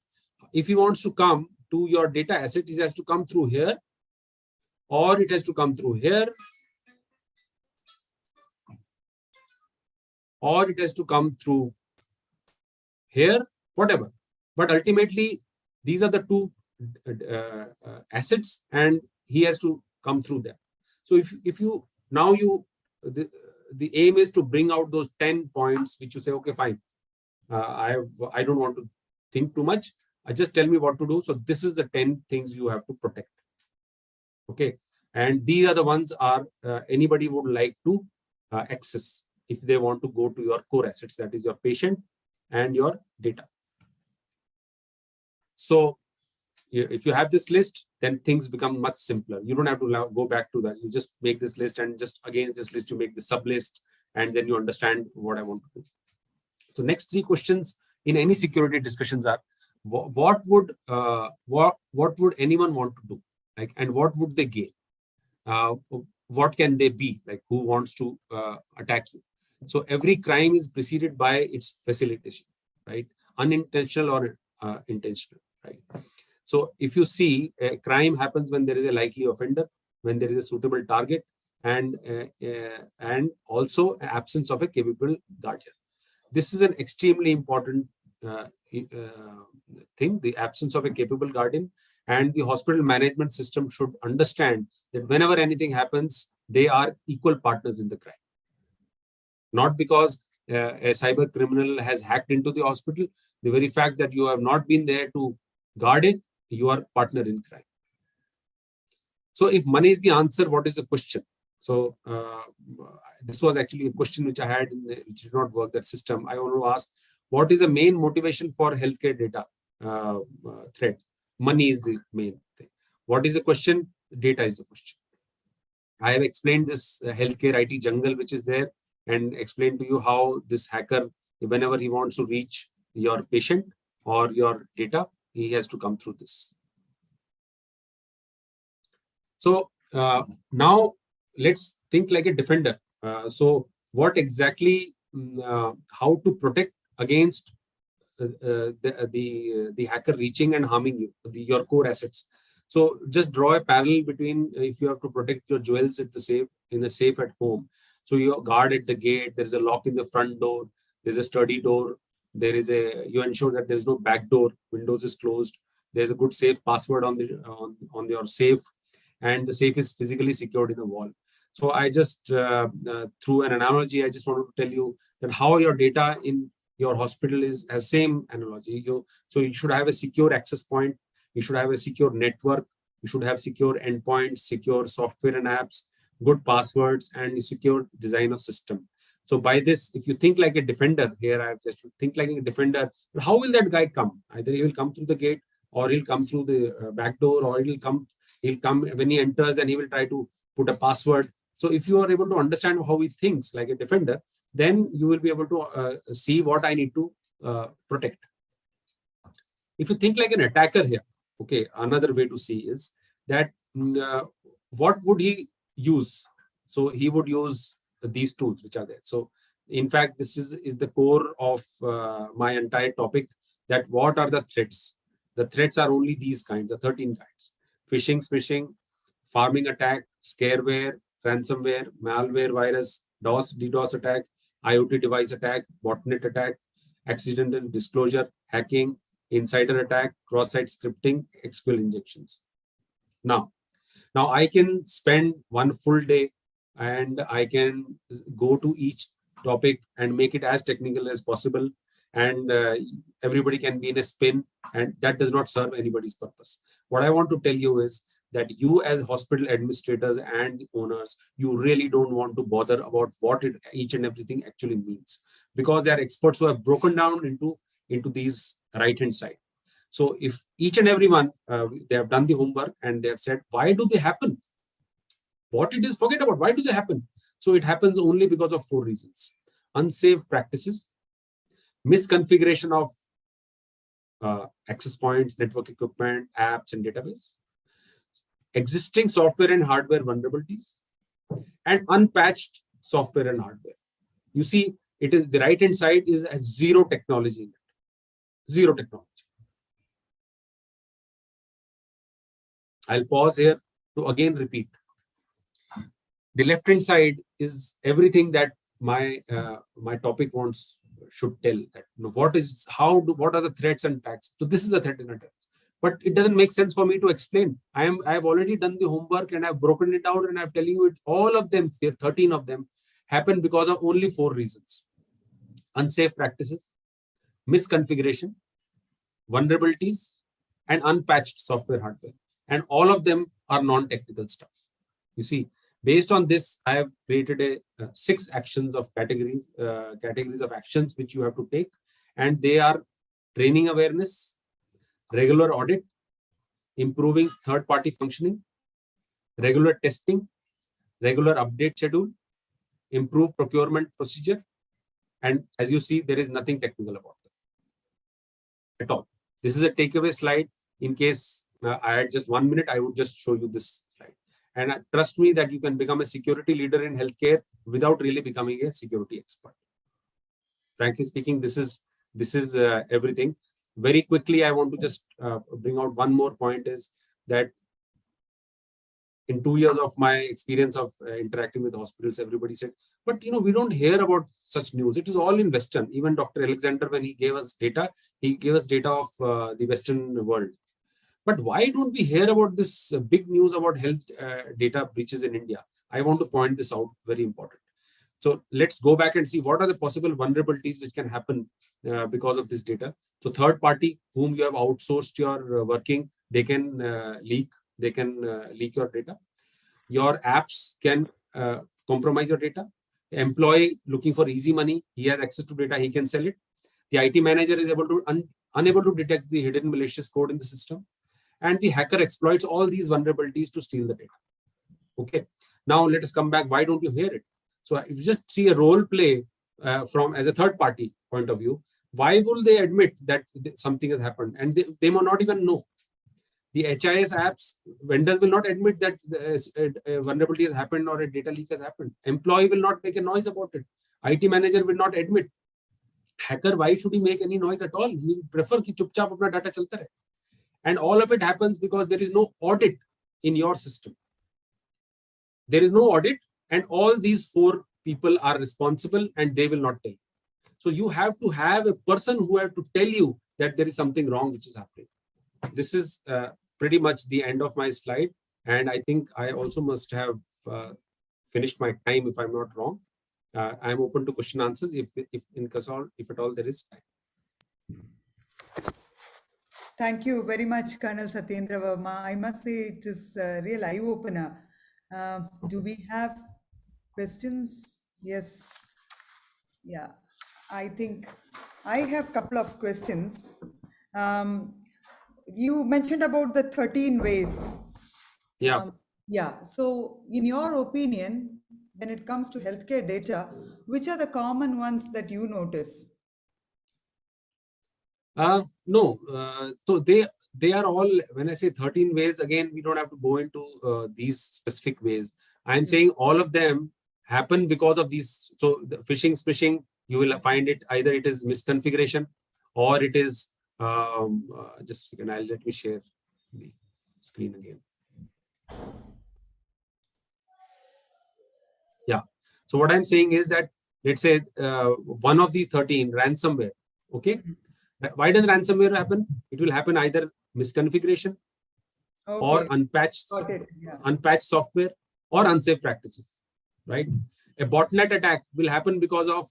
Speaker 12: If he wants to come to your data asset, he has to come through here, or it has to come through here, or it has to come through here, whatever. But ultimately, these are the two assets, and he has to come through them. So if you now the aim is to bring out those 10 points which you say, okay, fine, I don't want to think too much. Just tell me what to do. So this is the 10 things you have to protect. Okay, and these are the ones anybody would like to access if they want to go to your core assets, that is your patient and your data. So if you have this list, then things become much simpler. You don't have to go back to that. You just make this list, and just against this list, you make the sub list, and then you understand what I want to do. So next 3 questions in any security discussions are, what would anyone want to do? Like, and what would they gain? What can they be? Like, who wants to attack you? So every crime is preceded by its facilitation, right? Unintentional or intentional, right? So if you see, a crime happens when there is a likely offender, when there is a suitable target, and also an absence of a capable guardian. This is an extremely important thing, the absence of a capable guardian. And the hospital management system should understand that whenever anything happens, they are equal partners in the crime. Not because a cyber criminal has hacked into the hospital, the very fact that you have not been there to guard it, you are partner in crime. So if money is the answer, what is the question? So this was actually a question which I had, which did not work, that system. I want to ask, what is the main motivation for healthcare data threat? Money is the main thing. What is the question? Data is the question. I have explained this healthcare IT jungle which is there, and explained to you how this hacker, whenever he wants to reach your patient or your data, he has to come through this. So now let's think like a defender. So what exactly, how to protect against the hacker reaching and harming you, your core assets. So just draw a parallel between, if you have to protect your jewels at the safe, in a safe at home. So you guard at the gate, there's a lock in the front door, there's a sturdy door, you ensure that there's no back door, Windows is closed, there's a good safe password on your safe, and the safe is physically secured in the wall. So I just, through an analogy, I just wanted to tell you that how your data in your hospital has same analogy. So you should have a secure access point, you should have a secure network, you should have secure endpoints, secure software and apps, good passwords, and a secure design of system. So by this, if you think like a defender, here I have just think like a defender, how will that guy come? Either he will come through the gate, or he'll come through the back door, or he'll come when he enters, then he will try to put a password. So if you are able to understand how he thinks like a defender, then you will be able to see what I need to protect. If you think like an attacker here, okay, another way to see is that what would he use? So he would use these tools which are there. So in fact, this is the core of my entire topic, that what are the threats? The threats are only these kinds, the 13 kinds: phishing, smishing, farming attack, scareware, ransomware, malware, virus, DOS, DDoS attack, IoT device attack, botnet attack, accidental disclosure, hacking, insider attack, cross-site scripting, SQL injections. Now I can spend one full day and I can go to each topic and make it as technical as possible, and everybody can be in a spin, and that does not serve anybody's purpose. What I want to tell you is that you as hospital administrators and the owners, you really don't want to bother about what each and everything actually means, because they are experts who have broken down into these right-hand side. So if each and everyone, they have done the homework and they have said, why do they happen? What it is, forget about why do they happen. So it happens only because of 4 reasons. Unsafe practices, misconfiguration of access points, network equipment, apps, and database, existing software and hardware vulnerabilities, and unpatched software and hardware. You see, it is the right-hand side is as zero technology in it. Zero technology. I'll pause here to again repeat. The left-hand side is everything that my topic should tell. That what are the threats and attacks. So this is the threat and attacks. But it doesn't make sense for me to explain. I have already done the homework and I've broken it out and I'm telling you it. All of them, 13 of them, happen because of only 4 reasons: unsafe practices, misconfiguration, vulnerabilities, and unpatched software hardware. And all of them are non-technical stuff. You see, based on this, I have created 6 actions of categories of actions which you have to take, and they are training awareness, regular audit, improving third-party functioning, regular testing, regular update schedule, improve procurement procedure, and as you see, there is nothing technical about them at all. This is a takeaway slide. In case I had just 1 minute, I would just show you this slide. And trust me that you can become a security leader in healthcare without really becoming a security expert. Frankly speaking, this is everything. Very quickly, I want to just bring out one more point, is that in 2 years of my experience of interacting with hospitals, everybody said, but we don't hear about such news. It is all in Western. Even Dr. Alexander, when he gave us data, he gave us data of the Western world. But why don't we hear about this big news about health data breaches in India? I want to point this out, very important. So let's go back and see what are the possible vulnerabilities which can happen because of this data. So third party whom you have outsourced your working, they can leak your data. Your apps can compromise your data. Employee looking for easy money, he has access to data, he can sell it. The IT manager is unable to detect the hidden malicious code in the system. And the hacker exploits all these vulnerabilities to steal the data. Okay. Now let us come back. Why don't you hear it? So if you just see a role play from as a third party point of view, why will they admit that something has happened? And they may not even know. The HIS apps, vendors will not admit that a vulnerability has happened or a data leak has happened. Employee will not make a noise about it. IT manager will not admit. Hacker, why should he make any noise at all? He will prefer ki chup chap apna data chalta rahe. And all of it happens because there is no audit in your system. There is no audit, and all these 4 people are responsible and they will not tell you. So you have to have a person who have to tell you that there is something wrong which is happening. This is pretty much the end of my slide. And I think I also must have finished my time if I'm not wrong. I'm open to question answers if at all there is time.
Speaker 10: Thank you very much, Colonel Satyendra Verma. I must say it is a real eye-opener. Do we have questions? Yes. Yeah, I think I have a couple of questions. You mentioned about the 13 ways.
Speaker 12: Yeah.
Speaker 10: Yeah. So in your opinion, when it comes to healthcare data, which are the common ones that you notice?
Speaker 12: No. So they are all, when I say 13 ways, again, we don't have to go into these specific ways. I'm saying all of them happen because of these. So the phishing, smishing, you will find it either it is misconfiguration or it is, just a second, let me share the screen again. Yeah. So what I'm saying is that, let's say one of these 13 ransomware, okay? Why does ransomware happen? It will happen either misconfiguration or
Speaker 10: Okay.
Speaker 12: unpatched,
Speaker 10: Got it. Yeah.
Speaker 12: unpatched software or unsafe practices, right? A botnet attack will happen because of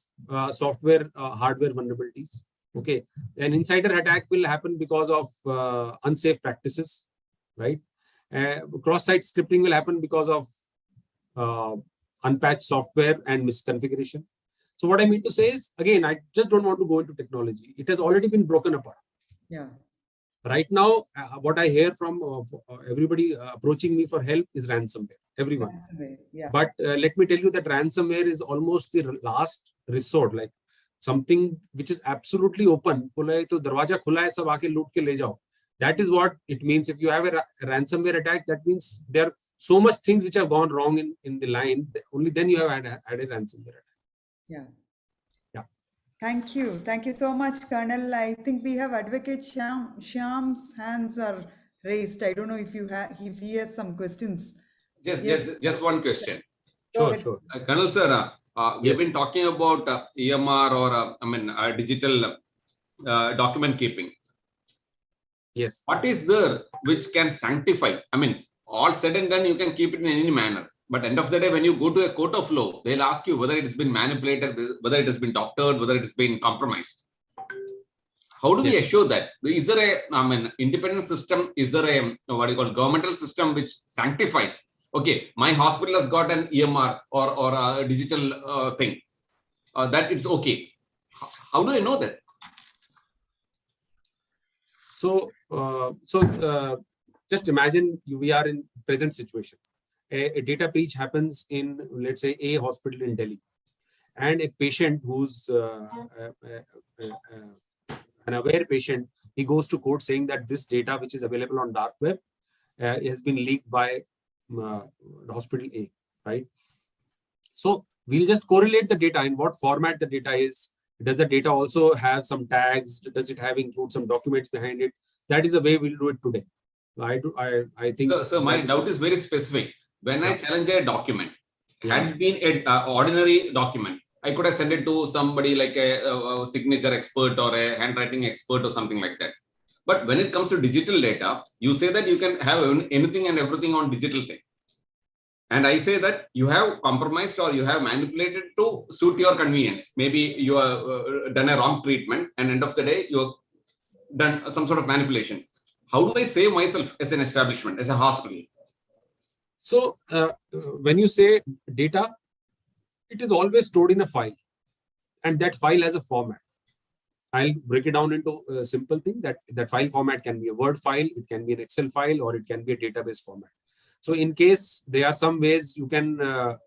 Speaker 12: software hardware vulnerabilities. Okay, an insider attack will happen because of unsafe practices, right? Cross-site scripting will happen because of unpatched software and misconfiguration. So what I mean to say is, again, I just don't want to go into technology. It has already been broken apart.
Speaker 10: Yeah.
Speaker 12: Right now, what I hear from everybody approaching me for help is ransomware. Everyone.
Speaker 10: Ransomware. Yeah.
Speaker 12: But let me tell you that ransomware is almost the last resort, like something which is absolutely open. That is what it means. If you have a ransomware attack, that means there are so much things which have gone wrong in the line. Only then you have had a ransomware attack.
Speaker 10: Yeah.
Speaker 12: Yeah.
Speaker 10: Thank you. Thank you so much, Colonel. I think we have Advocate Shyam's hands are raised. I don't know if if he has some questions.
Speaker 1: Just one question.
Speaker 12: Sure, sure.
Speaker 1: Colonel sir, we've
Speaker 12: Yes.
Speaker 1: been talking about EMR or digital document keeping.
Speaker 12: Yes.
Speaker 1: What is there which can sanctify? I mean, all said and done, you can keep it in any manner. But end of the day, when you go to a court of law, they'll ask you whether it has been manipulated, whether it has been doctored, whether it has been compromised. How do we
Speaker 12: Yes.
Speaker 1: assure that? Is there a independent system? Is there a governmental system which sanctifies? Okay, my hospital has got an EMR or a digital thing that it's okay. How do I know that?
Speaker 12: So, just imagine we are in present situation. A data breach happens in, let's say, a hospital in Delhi, and a patient who's an aware patient, he goes to court saying that this data, which is available on dark web, has been leaked by hospital A, right? So we'll just correlate the data in what format the data is. Does the data also have some tags? Does it include some documents behind it? That is the way we'll do it today. I think.
Speaker 1: So my doubt is very specific. When I challenge a document,
Speaker 12: Yeah.
Speaker 1: had it been an ordinary document, I could have sent it to somebody like a signature expert or a handwriting expert or something like that. But when it comes to digital data, you say that you can have anything and everything on digital thing. And I say that you have compromised or you have manipulated to suit your convenience. Maybe you have done a wrong treatment, and end of the day, you have done some sort of manipulation. How do I save myself as an establishment, as a hospital?
Speaker 12: So when you say data, it is always stored in a file, and that file has a format. I'll break it down into a simple thing that file format can be a Word file, it can be an Excel file, or it can be a database format. So in case there are some ways you can,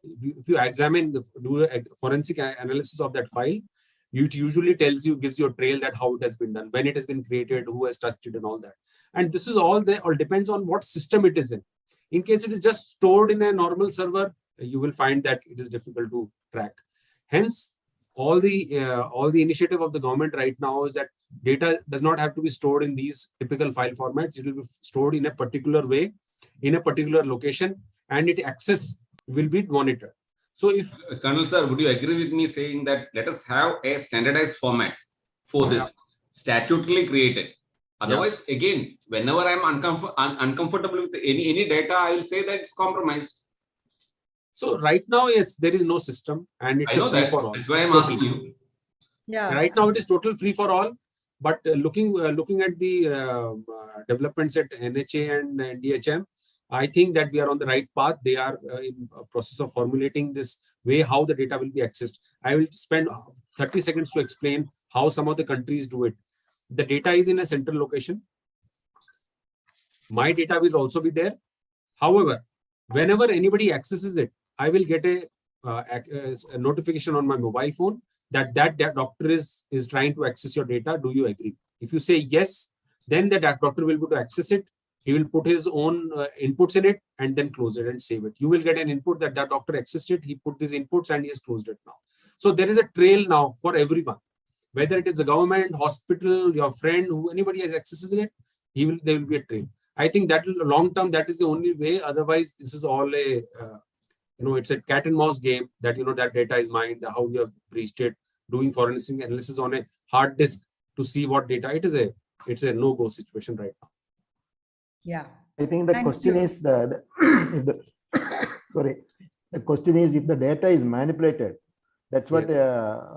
Speaker 12: if you examine, do a forensic analysis of that file, it usually gives you a trail that how it has been done, when it has been created, who has touched it and all that. And this is all there, all depends on what system it is in. In case it is just stored in a normal server, you will find that it is difficult to track. Hence, all the initiative of the government right now is that data does not have to be stored in these typical file formats. It will be stored in a particular way, in a particular location, and its access will be monitored. So if
Speaker 1: Colonel sir, would you agree with me saying that let us have a standardized format for this, statutorily created? Otherwise, again, whenever I'm uncomfortable with any data, I will say that it's compromised.
Speaker 12: So right now, yes, there is no system, and it's
Speaker 1: I know
Speaker 12: a free
Speaker 1: that.
Speaker 12: for all.
Speaker 1: That's why I'm asking you.
Speaker 10: Yeah.
Speaker 12: Right now, it is total free for all. But looking at the developments at NHA and DHM, I think that we are on the right path. They are in a process of formulating this way how the data will be accessed. I will spend 30 seconds to explain how some of the countries do it. The data is in a central location. My data will also be there. However, whenever anybody accesses it, I will get a notification on my mobile phone that doctor is trying to access your data. Do you agree? If you say yes, then that doctor will be able to access it. He will put his own inputs in it and then close it and save it. You will get an input that doctor accessed it. He put these inputs and he has closed it now. So there is a trail now for everyone, whether it is the government, hospital, your friend, who anybody has accesses it, there will be a trail. I think that long term, that is the only way. Otherwise, this is all a it's a cat and mouse game that that data is mine, how you have breached it, doing forensic analysis on a hard disk to see what data. It's a no-go situation right now.
Speaker 10: Yeah.
Speaker 9: I think the
Speaker 10: Thank
Speaker 9: question
Speaker 10: you.
Speaker 9: is if the sorry, the question is if the data is manipulated. That's what
Speaker 12: Yes.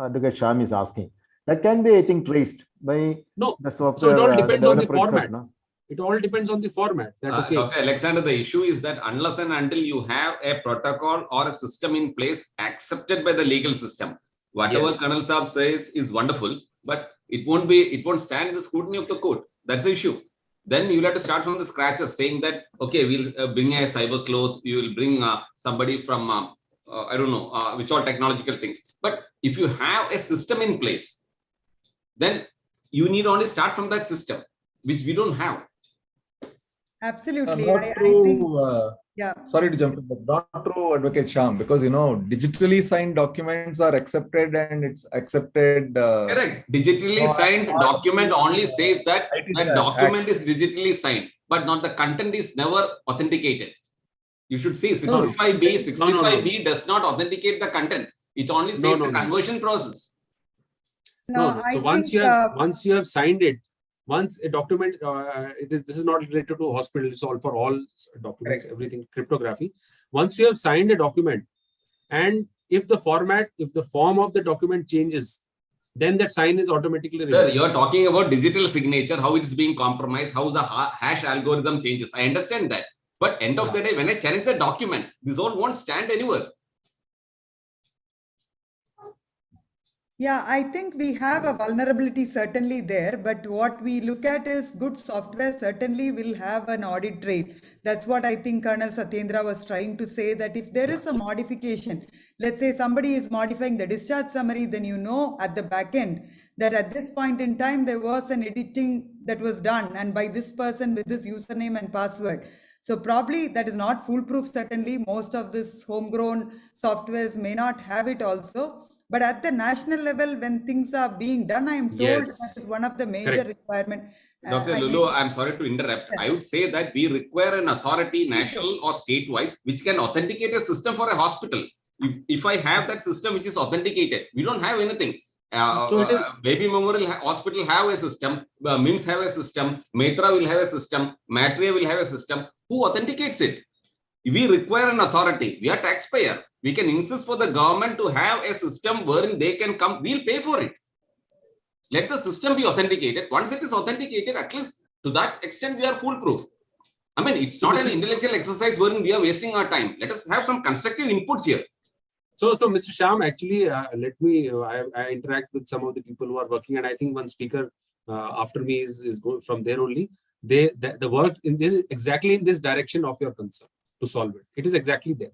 Speaker 9: Advocate Sham is asking. That can be, I think, traced by
Speaker 12: No,
Speaker 9: the
Speaker 12: so
Speaker 9: software.
Speaker 12: it all depends on the
Speaker 9: developer itself,
Speaker 12: format.
Speaker 9: no?
Speaker 12: It all depends on the format. That okay,
Speaker 1: Dr. Alexander, the issue is that unless and until you have a protocol or a system in place accepted by the legal system, whatever
Speaker 12: Yes.
Speaker 1: Colonel Saab says is wonderful, but it won't stand the scrutiny of the court. That's the issue. Then you'll have to start from the scratches, saying that, okay, we'll bring a cyber sleuth, you will bring somebody from, I don't know, which all technological things. But if you have a system in place, then you need only start from that system, which we don't have.
Speaker 10: Absolutely.
Speaker 4: Not
Speaker 10: I
Speaker 4: true.
Speaker 10: think, yeah.
Speaker 4: Sorry to jump in, but not true, Advocate Sham, because digitally signed documents are accepted and it's accepted.
Speaker 1: Correct. Digitally signed document only says that that document is digitally signed, but not the content is never authenticated. You should see 65B. 65B does not authenticate the content. It only says the conversion process.
Speaker 12: No. So once you have signed it, once a document, this is not related to hospital. It's all for all documents, everything cryptography. Once you have signed a document, and if the form of the document changes, then that sign is automatically removed.
Speaker 1: Sir, you are talking about digital signature, how it is being compromised, how the hash algorithm changes. I understand that. But end of the day, when I challenge the document, this all won't stand anywhere.
Speaker 10: Yeah, I think we have a vulnerability certainly there, but what we look at is good software certainly will have an audit trail. That's what I think Colonel Satyendra was trying to say, that if there is a modification, let's say somebody is modifying the discharge summary, then you know at the back end that at this point in time there was an editing that was done and by this person with this username and password. So probably that is not foolproof. Certainly most of this homegrown softwares may not have it also. But at the national level, when things are being done, I am told that is one of the major requirements.
Speaker 1: Dr. Lulu, I'm sorry to interrupt. I would say that we require an authority, national or state-wise, which can authenticate a system for a hospital. If I have that system which is authenticated, we don't have anything. Baby Memorial Hospital have a system, MIMS have a system, Maitra will have a system, Matria will have a system. Who authenticates it? We require an authority. We are taxpayer. We can insist for the government to have a system wherein they can come. We'll pay for it. Let the system be authenticated. Once it is authenticated, at least to that extent, we are foolproof. I mean, it's not an intellectual exercise wherein we are wasting our time. Let us have some constructive inputs here.
Speaker 12: So Mr. Sham, actually, let me, I interact with some of the people who are working, and I think one speaker after me is going from there only. The work in this exactly in this direction of your concern to solve it. It is exactly there.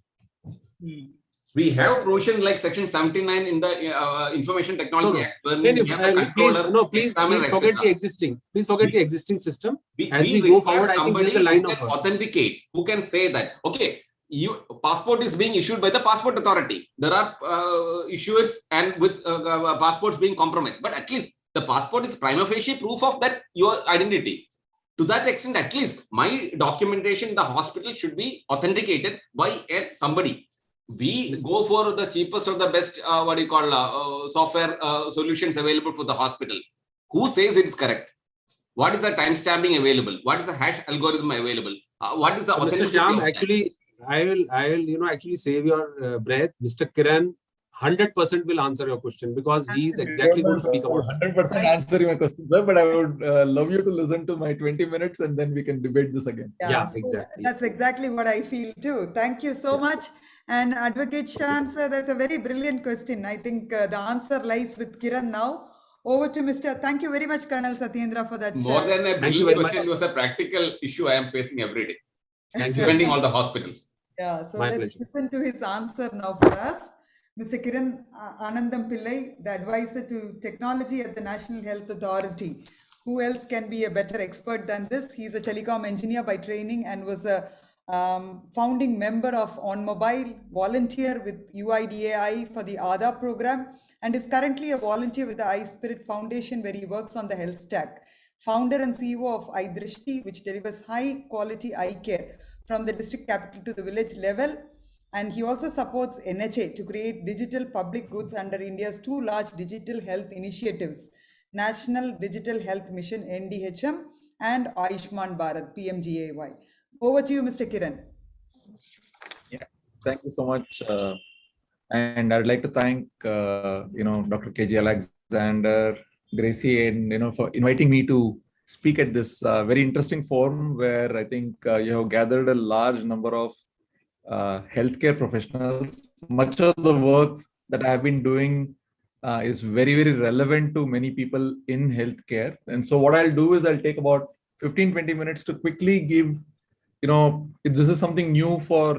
Speaker 1: We have provision like section 79 in the Information Technology Act.
Speaker 12: Please forget the existing. Please forget the existing system. As we go forward, I think this is the line of work.
Speaker 1: Authenticate. Who can say that? Okay, passport is being issued by the passport authority. There are issuers and with passports being compromised. But at least the passport is prima facie proof of that your identity. To that extent, at least my documentation in the hospital should be authenticated by somebody. We go for the cheapest or the best, software solutions available for the hospital. Who says it's correct? What is the timestamping available? What is the hash algorithm available? What is the
Speaker 12: Mr. Sham, actually, I will, actually save your breath. Mr. Kiran 100% will answer your question because he is exactly going to speak about
Speaker 4: 100% answer my question, sir, but I would love you to listen to my 20 minutes and then we can debate this again.
Speaker 12: Yeah,
Speaker 10: so
Speaker 12: exactly.
Speaker 10: That's exactly what I feel too. Thank you so much. And Advocate Sham, sir, that's a very brilliant question. I think the answer lies with Kiran now. Over to Mr. Thank you very much, Colonel Satyendra, for that.
Speaker 1: More than a brilliant question, was a practical issue I am facing every day.
Speaker 12: Thank you.
Speaker 1: Defending all the hospitals.
Speaker 10: Yeah, so
Speaker 12: My
Speaker 10: let's
Speaker 12: pleasure.
Speaker 10: listen to his answer now for us. Mr. Kiran Anandam Pillai, the advisor to technology at the National Health Authority. Who else can be a better expert than this? He's a telecom engineer by training and was a founding member of On Mobile, volunteer with UIDAI for the ADA program, and is currently a volunteer with the iSpirit Foundation where he works on the health stack. Founder and CEO of iDrishti, which delivers high quality eye care from the district capital to the village level. And he also supports NHA to create digital public goods under India's 2 large digital health initiatives, National Digital Health Mission NDHM, and Ayushman Bharat PMGAY. Over to you, Mr. Kiran.
Speaker 4: Yeah, thank you so much. And I'd like to thank Dr. KG Alexander, Gracie, and for inviting me to speak at this very interesting forum where I think you have gathered a large number of healthcare professionals. Much of the work that I have been doing is very, very relevant to many people in healthcare. And so what I'll do is I'll take about 15-20 minutes to quickly give, this is something new for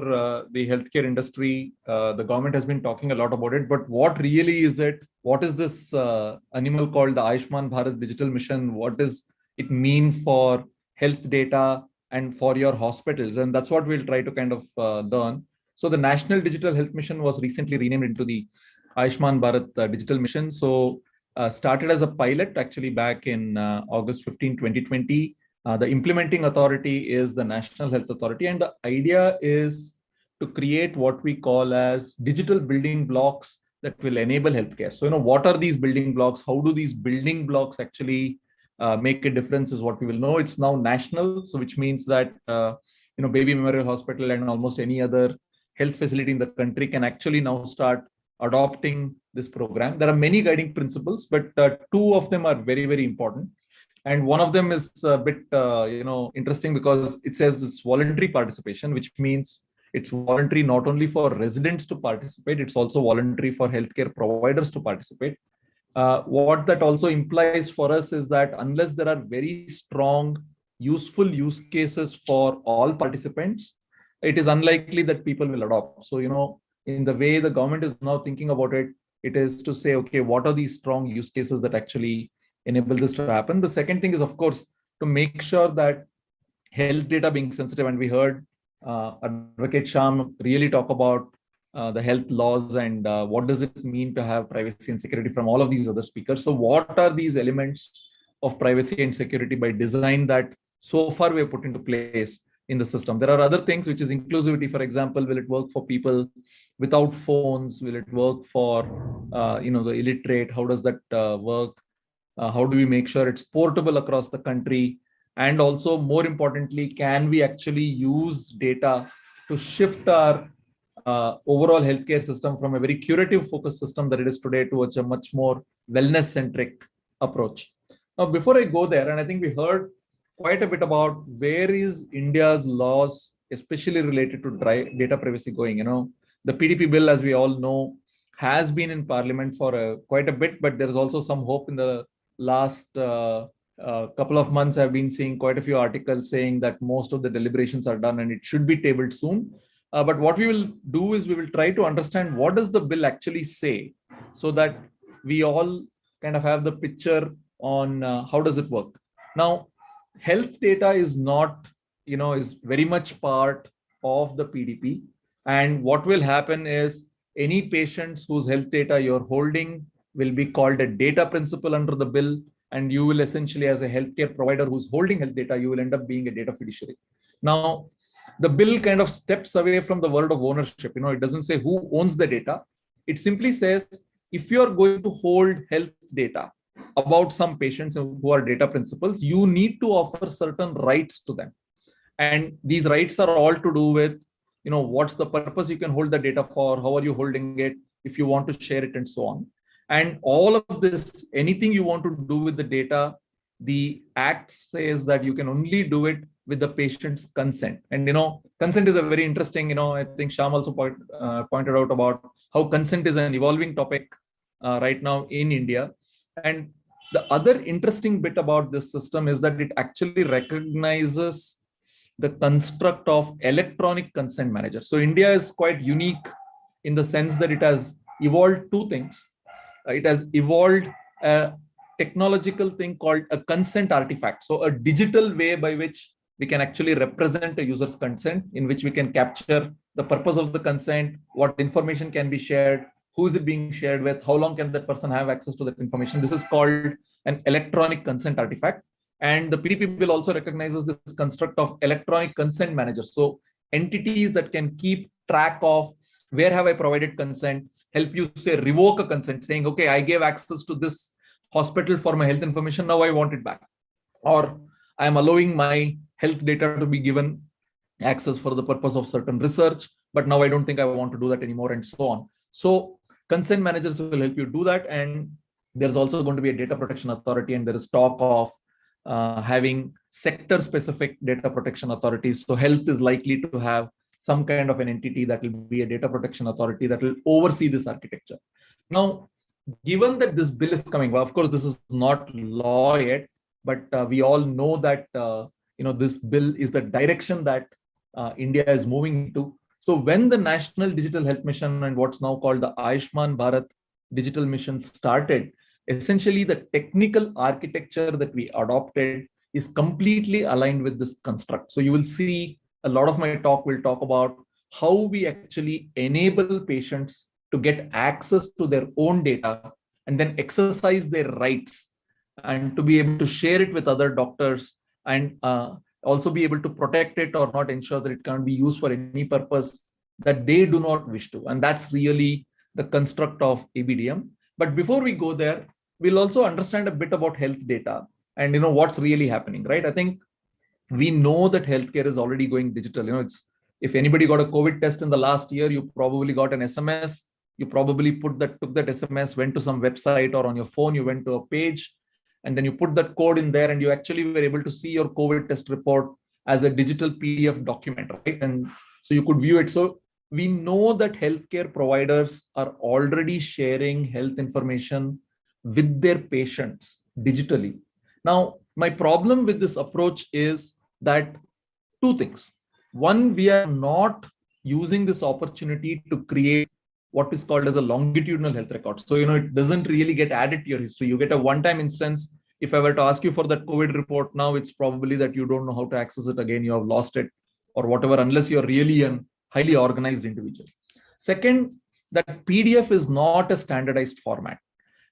Speaker 4: the healthcare industry. The government has been talking a lot about it, but what really is it? What is this animal called the Ayushman Bharat Digital Mission? What does it mean for health data and for your hospitals? And that's what we'll try to kind of learn. So the National Digital Health Mission was recently renamed into the Ayushman Bharat Digital Mission. So started as a pilot actually back in August 15, 2020. The implementing authority is the National Health Authority. And the idea is to create what we call as digital building blocks that will enable healthcare. So, what are these building blocks? How do these building blocks actually make a difference is what we will know. It's now national. So which means that, Baby Memorial Hospital and almost any other health facility in the country can actually now start adopting this program. There are many guiding principles, but two of them are very, very important. And one of them is a bit, interesting because it says it's voluntary participation, which means it's voluntary not only for residents to participate, it's also voluntary for healthcare providers to participate. What that also implies for us is that unless there are very strong, useful use cases for all participants, it is unlikely that people will adopt. So, in the way the government is now thinking about it, it is to say, okay, what are these strong use cases that actually enable this to happen? The second thing is, of course, to make sure that health data being sensitive, and we heard Advocate Sham really talk about the health laws and what does it mean to have privacy and security from all of these other speakers. So what are these elements of privacy and security by design that so far we have put into place in the system? There are other things, which is inclusivity. For example, will it work for people without phones? Will it work for the illiterate? How does that work? How do we make sure it's portable across the country? And also, more importantly, can we actually use data to shift our overall healthcare system from a very curative focused system that it is today towards a much more wellness centric approach? Now, before I go there, and I think we heard quite a bit about where is India's laws, especially related to data privacy going. The PDP bill, as we all know, has been in Parliament for quite a bit, but there's also some hope. In the last couple of months, I've been seeing quite a few articles saying that most of the deliberations are done and it should be tabled soon. But what we will do is we will try to understand what does the bill actually say, so that we all kind of have the picture on how does it work. Now, health data is not, is very much part of the PDP. And what will happen is any patients whose health data you're holding will be called a data principal under the bill. And you will essentially, as a healthcare provider who's holding health data, you will end up being a data fiduciary. Now, the bill kind of steps away from the word of ownership. It doesn't say who owns the data. It simply says, if you're going to hold health data about some patients who are data principals, you need to offer certain rights to them. And these rights are all to do with, what's the purpose you can hold the data for, how are you holding it, if you want to share it, and so on. And all of this, anything you want to do with the data, the Act says that you can only do it with the patient's consent. And, consent is a very interesting, I think Sham also pointed out about how consent is an evolving topic right now in India. And the other interesting bit about this system is that it actually recognizes the construct of electronic consent manager. So India is quite unique in the sense that it has evolved two things. It has evolved a technological thing called a consent artifact. So a digital way by which we can actually represent a user's consent, in which we can capture the purpose of the consent, what information can be shared, who is it being shared with, how long can that person have access to that information. This is called an electronic consent artifact. And the PDP bill also recognizes this construct of electronic consent manager. So entities that can keep track of where have I provided consent, help you say revoke a consent, saying, okay, I gave access to this hospital for my health information. Now I want it back. Or I am allowing my health data to be given access for the purpose of certain research, but now I don't think I want to do that anymore, and so on. So consent managers will help you do that. And there's also going to be a data protection authority, and there is talk of having sector specific data protection authorities. So health is likely to have some kind of an entity that will be a data protection authority that will oversee this architecture. Now, given that this bill is coming, well, of course, this is not law yet, but we all know that this bill is the direction that India is moving to. So when the National Digital Health Mission and what's now called the Ayushman Bharat Digital Mission started, essentially the technical architecture that we adopted is completely aligned with this construct. So you will see a lot of my talk will talk about how we actually enable patients to get access to their own data and then exercise their rights and to be able to share it with other doctors and also be able to protect it or not ensure that it can't be used for any purpose that they do not wish to. And that's really the construct of ABDM. But before we go there, we'll also understand a bit about health data and what's really happening, right? I think we know that healthcare is already going digital. It's, if anybody got a COVID test in the last year, you probably got an SMS. You probably took that SMS, went to some website, or on your phone, you went to a page, and then you put that code in there and you actually were able to see your COVID test report as a digital PDF document, right? And so you could view it. So we know that healthcare providers are already sharing health information with their patients digitally. Now, my problem with this approach is that two things. One, we are not using this opportunity to create what is called as a longitudinal health record. So, it doesn't really get added to your history. You get a one-time instance. If I were to ask you for that COVID report now, it's probably that you don't know how to access it again. You have lost it or whatever, unless you're really a highly organized individual. Second, that PDF is not a standardized format.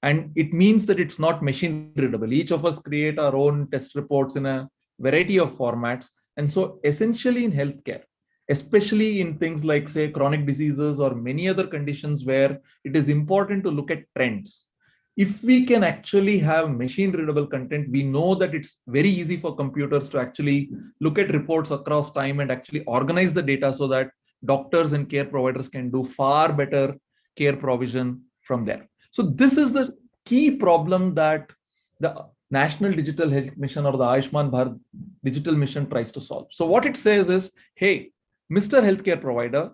Speaker 4: And it means that it's not machine readable. Each of us create our own test reports in a variety of formats. And so essentially in healthcare, especially in things like, say, chronic diseases or many other conditions where it is important to look at trends. If we can actually have machine readable content, we know that it's very easy for computers to actually look at reports across time and actually organize the data so that doctors and care providers can do far better care provision from there. So this is the key problem that the National Digital Health Mission or the Ayushman Bharat Digital Mission tries to solve. So what it says is, hey, Mr. Healthcare Provider,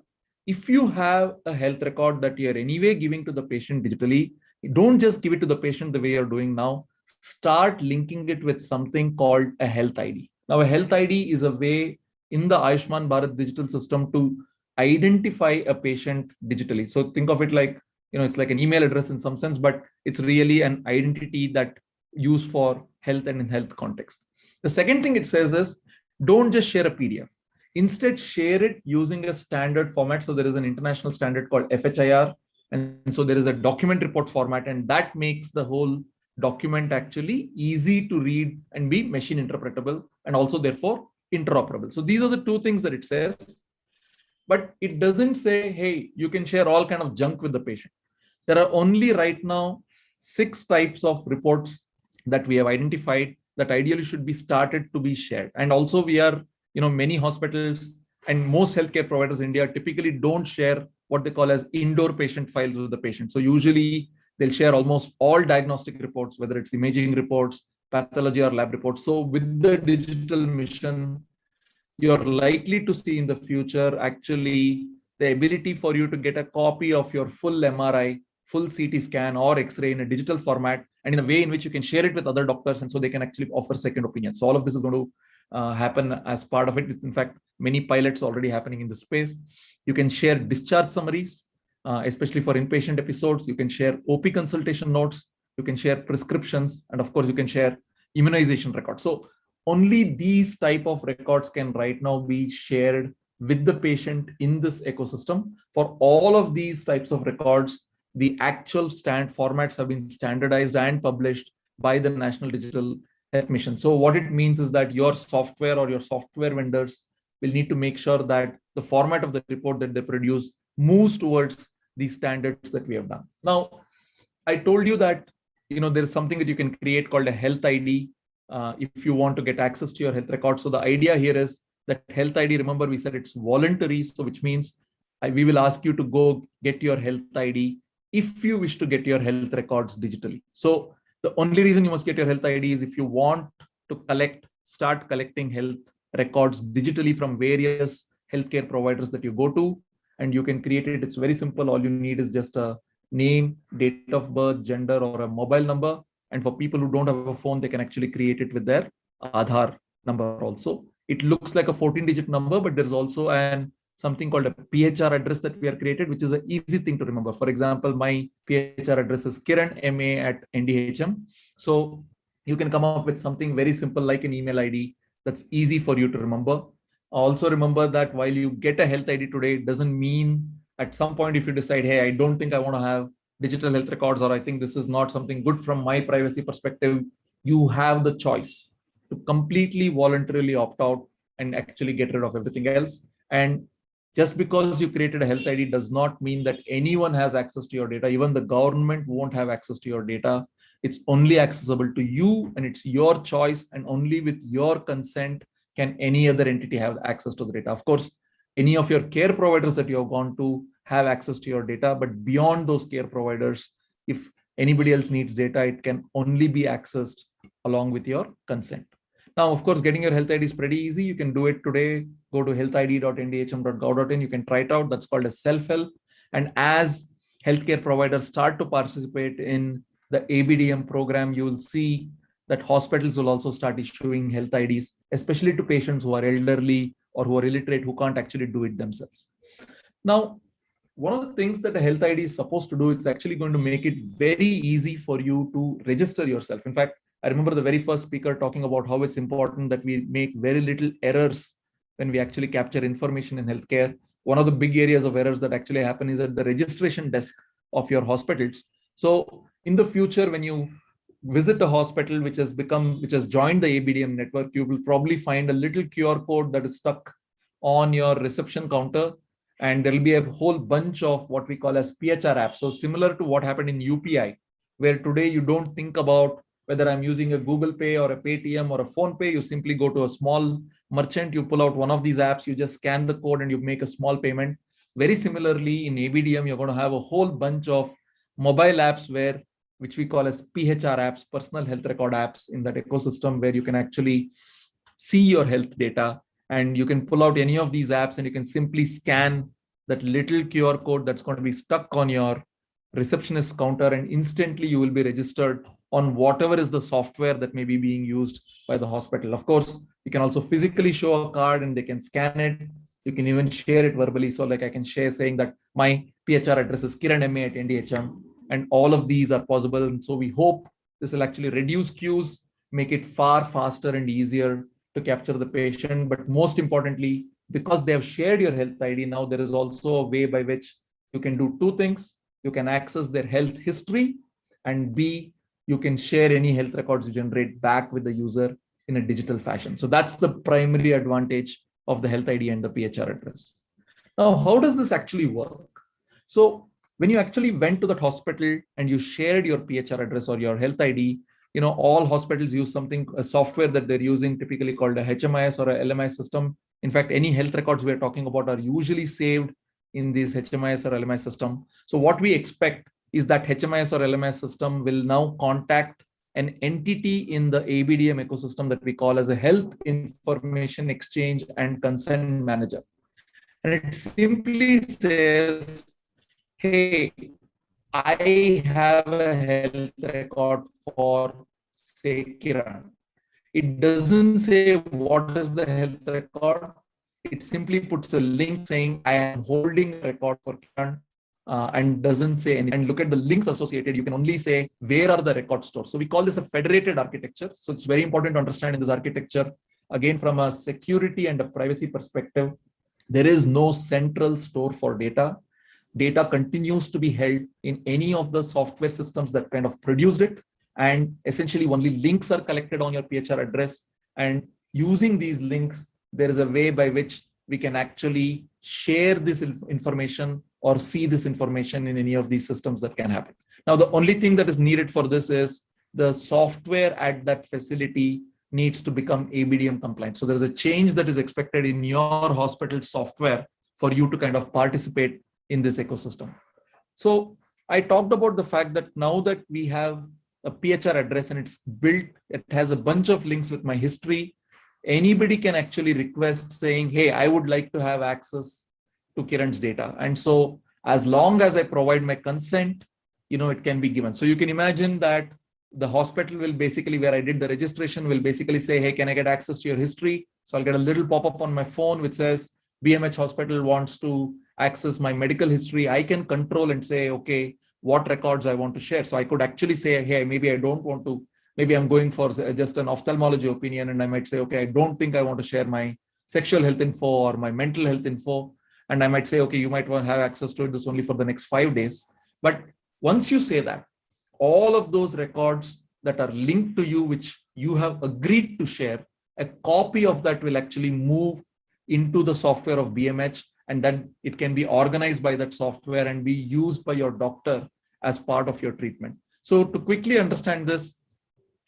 Speaker 4: if you have a health record that you're anyway giving to the patient digitally, don't just give it to the patient the way you're doing now. Start linking it with something called a health ID. Now, a health ID is a way in the Ayushman Bharat digital system to identify a patient digitally. So think of it like, it's like an email address in some sense, but it's really an identity that used for health and in health context. The second thing it says is, don't just share a PDF. Instead, share it using a standard format. So there is an international standard called FHIR. And so there is a document report format, and that makes the whole document actually easy to read and be machine interpretable and also therefore interoperable. So these are the two things that it says. But it doesn't say, hey, you can share all kind of junk with the patient. There are only right now 6 types of reports that we have identified that ideally should be started to be shared. And also we are, many hospitals and most healthcare providers in India typically don't share what they call as indoor patient files with the patient. So usually they'll share almost all diagnostic reports, whether it's imaging reports, pathology or lab reports. So with the digital mission, you're likely to see in the future actually the ability for you to get a copy of your full MRI, full CT scan or X-ray in a digital format and in a way in which you can share it with other doctors, and so they can actually offer second opinions. So all of this is going to happen as part of it. In fact, many pilots already happening in the space. You can share discharge summaries, especially for inpatient episodes. You can share OP consultation notes. You can share prescriptions, and of course, you can share immunization records. So only these type of records can right now be shared with the patient in this ecosystem. For all of these types of records, the actual formats have been standardized and published by the National Digital Health Mission. So what it means is that your software or your software vendors will need to make sure that the format of the report that they produce moves towards these standards that we have done. Now, I told you that there is something that you can create called a health ID if you want to get access to your health records. So the idea here is that health ID, remember we said it's voluntary, so which means we will ask you to go get your health ID if you wish to get your health records digitally. So the only reason you must get your health ID is if you want to start collecting health records digitally from various healthcare providers that you go to, and you can create it. It's very simple. All you need is just a name, date of birth, gender, or a mobile number. And for people who don't have a phone, they can actually create it with their Aadhaar number also. It looks like a 14-digit number, but there's also something called a PHR address that we are created, which is an easy thing to remember. For example, my PHR address is kiranma@ndhm. So you can come up with something very simple like an email ID that's easy for you to remember. Also remember that while you get a health ID today, it doesn't mean at some point if you decide, hey, I don't think I want to have digital health records, or I think this is not something good from my privacy perspective, you have the choice to completely voluntarily opt out and actually get rid of everything else. And just because you created a health ID does not mean that anyone has access to your data. Even the government won't have access to your data. It's only accessible to you, and it's your choice, and only with your consent can any other entity have access to the data. Of course, any of your care providers that you have gone to have access to your data, but beyond those care providers, if anybody else needs data, it can only be accessed along with your consent. Now, of course, getting your health ID is pretty easy. You can do it today. Go to healthid.ndhm.gov.in. You can try it out. That's called a self-help. And as healthcare providers start to participate in the ABDM program, you will see that hospitals will also start issuing health IDs, especially to patients who are elderly or who are illiterate, who can't actually do it themselves. Now, one of the things that a health ID is supposed to do is actually going to make it very easy for you to register yourself. In fact, I remember the very first speaker talking about how it's important that we make very little errors when we actually capture information in healthcare. One of the big areas of errors that actually happen is at the registration desk of your hospitals. So in the future, when you visit a hospital which has joined the ABDM network, you will probably find a little QR code that is stuck on your reception counter, and there will be a whole bunch of what we call as PHR apps. So similar to what happened in UPI, where today you don't think about whether I'm using a Google Pay or a Paytm or a Phone Pay. You simply go to a small merchant, you pull out one of these apps, you just scan the code and you make a small payment. Very similarly, in ABDM, you're going to have a whole bunch of mobile apps which we call as PHR apps, personal health record apps, in that ecosystem where you can actually see your health data, and you can pull out any of these apps and you can simply scan that little QR code that's going to be stuck on your receptionist counter, and instantly you will be registered on whatever is the software that may be being used by the hospital. Of course, you can also physically show a card and they can scan it. You can even share it verbally. So like I can share saying that my PHR address is kiranma@ndhm, and all of these are possible. And so we hope this will actually reduce queues, make it far faster and easier to capture the patient. But most importantly, because they have shared your health ID, now there is also a way by which you can do two things. You can access their health history, and B, you can share any health records you generate back with the user in a digital fashion. So that's the primary advantage of the health ID and the PHR address. Now, how does this actually work? So when you actually went to that hospital and you shared your PHR address or your health ID, all hospitals use a software that they're using, typically called a HMIS or a LMIS system. In fact, any health records we're talking about are usually saved in this HMIS or LMIS system. So what we expect is that HMIS or LMIS system will now contact an entity in the ABDM ecosystem that we call as a Health Information Exchange and Consent Manager. And it simply says, hey, I have a health record for, say, Kiran. It doesn't say what is the health record. It simply puts a link saying I am holding a record for Kiran, and doesn't say anything. And look at the links associated. You can only say where are the records stored. So we call this a federated architecture. So it's very important to understand in this architecture, again, from a security and a privacy perspective, there is no central store for data. Data continues to be held in any of the software systems that kind of produced it. And essentially only links are collected on your PHR address. And using these links, there is a way by which we can actually share this information or see this information in any of these systems that can happen. Now, the only thing that is needed for this is the software at that facility needs to become ABDM compliant. So there's a change that is expected in your hospital software for you to kind of participate in this ecosystem. So I talked about the fact that now that we have a PHR address and it's built, it has a bunch of links with my history. Anybody can actually request saying, hey, I would like to have access to Kiran's data. And so as long as I provide my consent, it can be given. So you can imagine that the hospital will basically, where I did the registration, will basically say, hey, can I get access to your history? So I'll get a little pop-up on my phone which says BMH Hospital wants to access my medical history. I can control and say, okay, what records I want to share. So I could actually say, hey, maybe I don't want to, maybe I'm going for just an ophthalmology opinion, and I might say, okay, I don't think I want to share my sexual health info or my mental health info. And I might say, okay, you might want to have access to it this only for the next 5 days. But once you say that, all of those records that are linked to you, which you have agreed to share, a copy of that will actually move into the software of BMH, and then it can be organized by that software and be used by your doctor as part of your treatment. So to quickly understand this,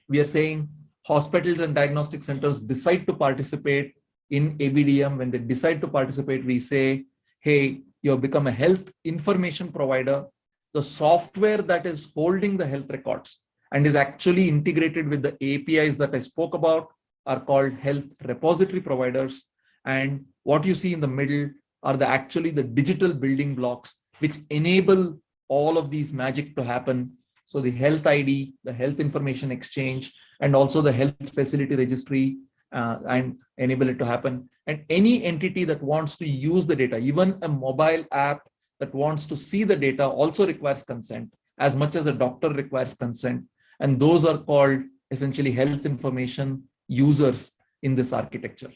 Speaker 4: we are saying hospitals and diagnostic centers decide to participate in ABDM. When they decide to participate, we say, hey, you have become a health information provider. The software that is holding the health records and is actually integrated with the APIs that I spoke about are called health repository providers. And what you see in the middle are actually the digital building blocks which enable all of these magic to happen. So the health ID, the health information exchange, and also the health facility registry, and enable it to happen. And any entity that wants to use the data, even a mobile app that wants to see the data, also requires consent as much as a doctor requires consent. And those are called essentially health information users in this architecture.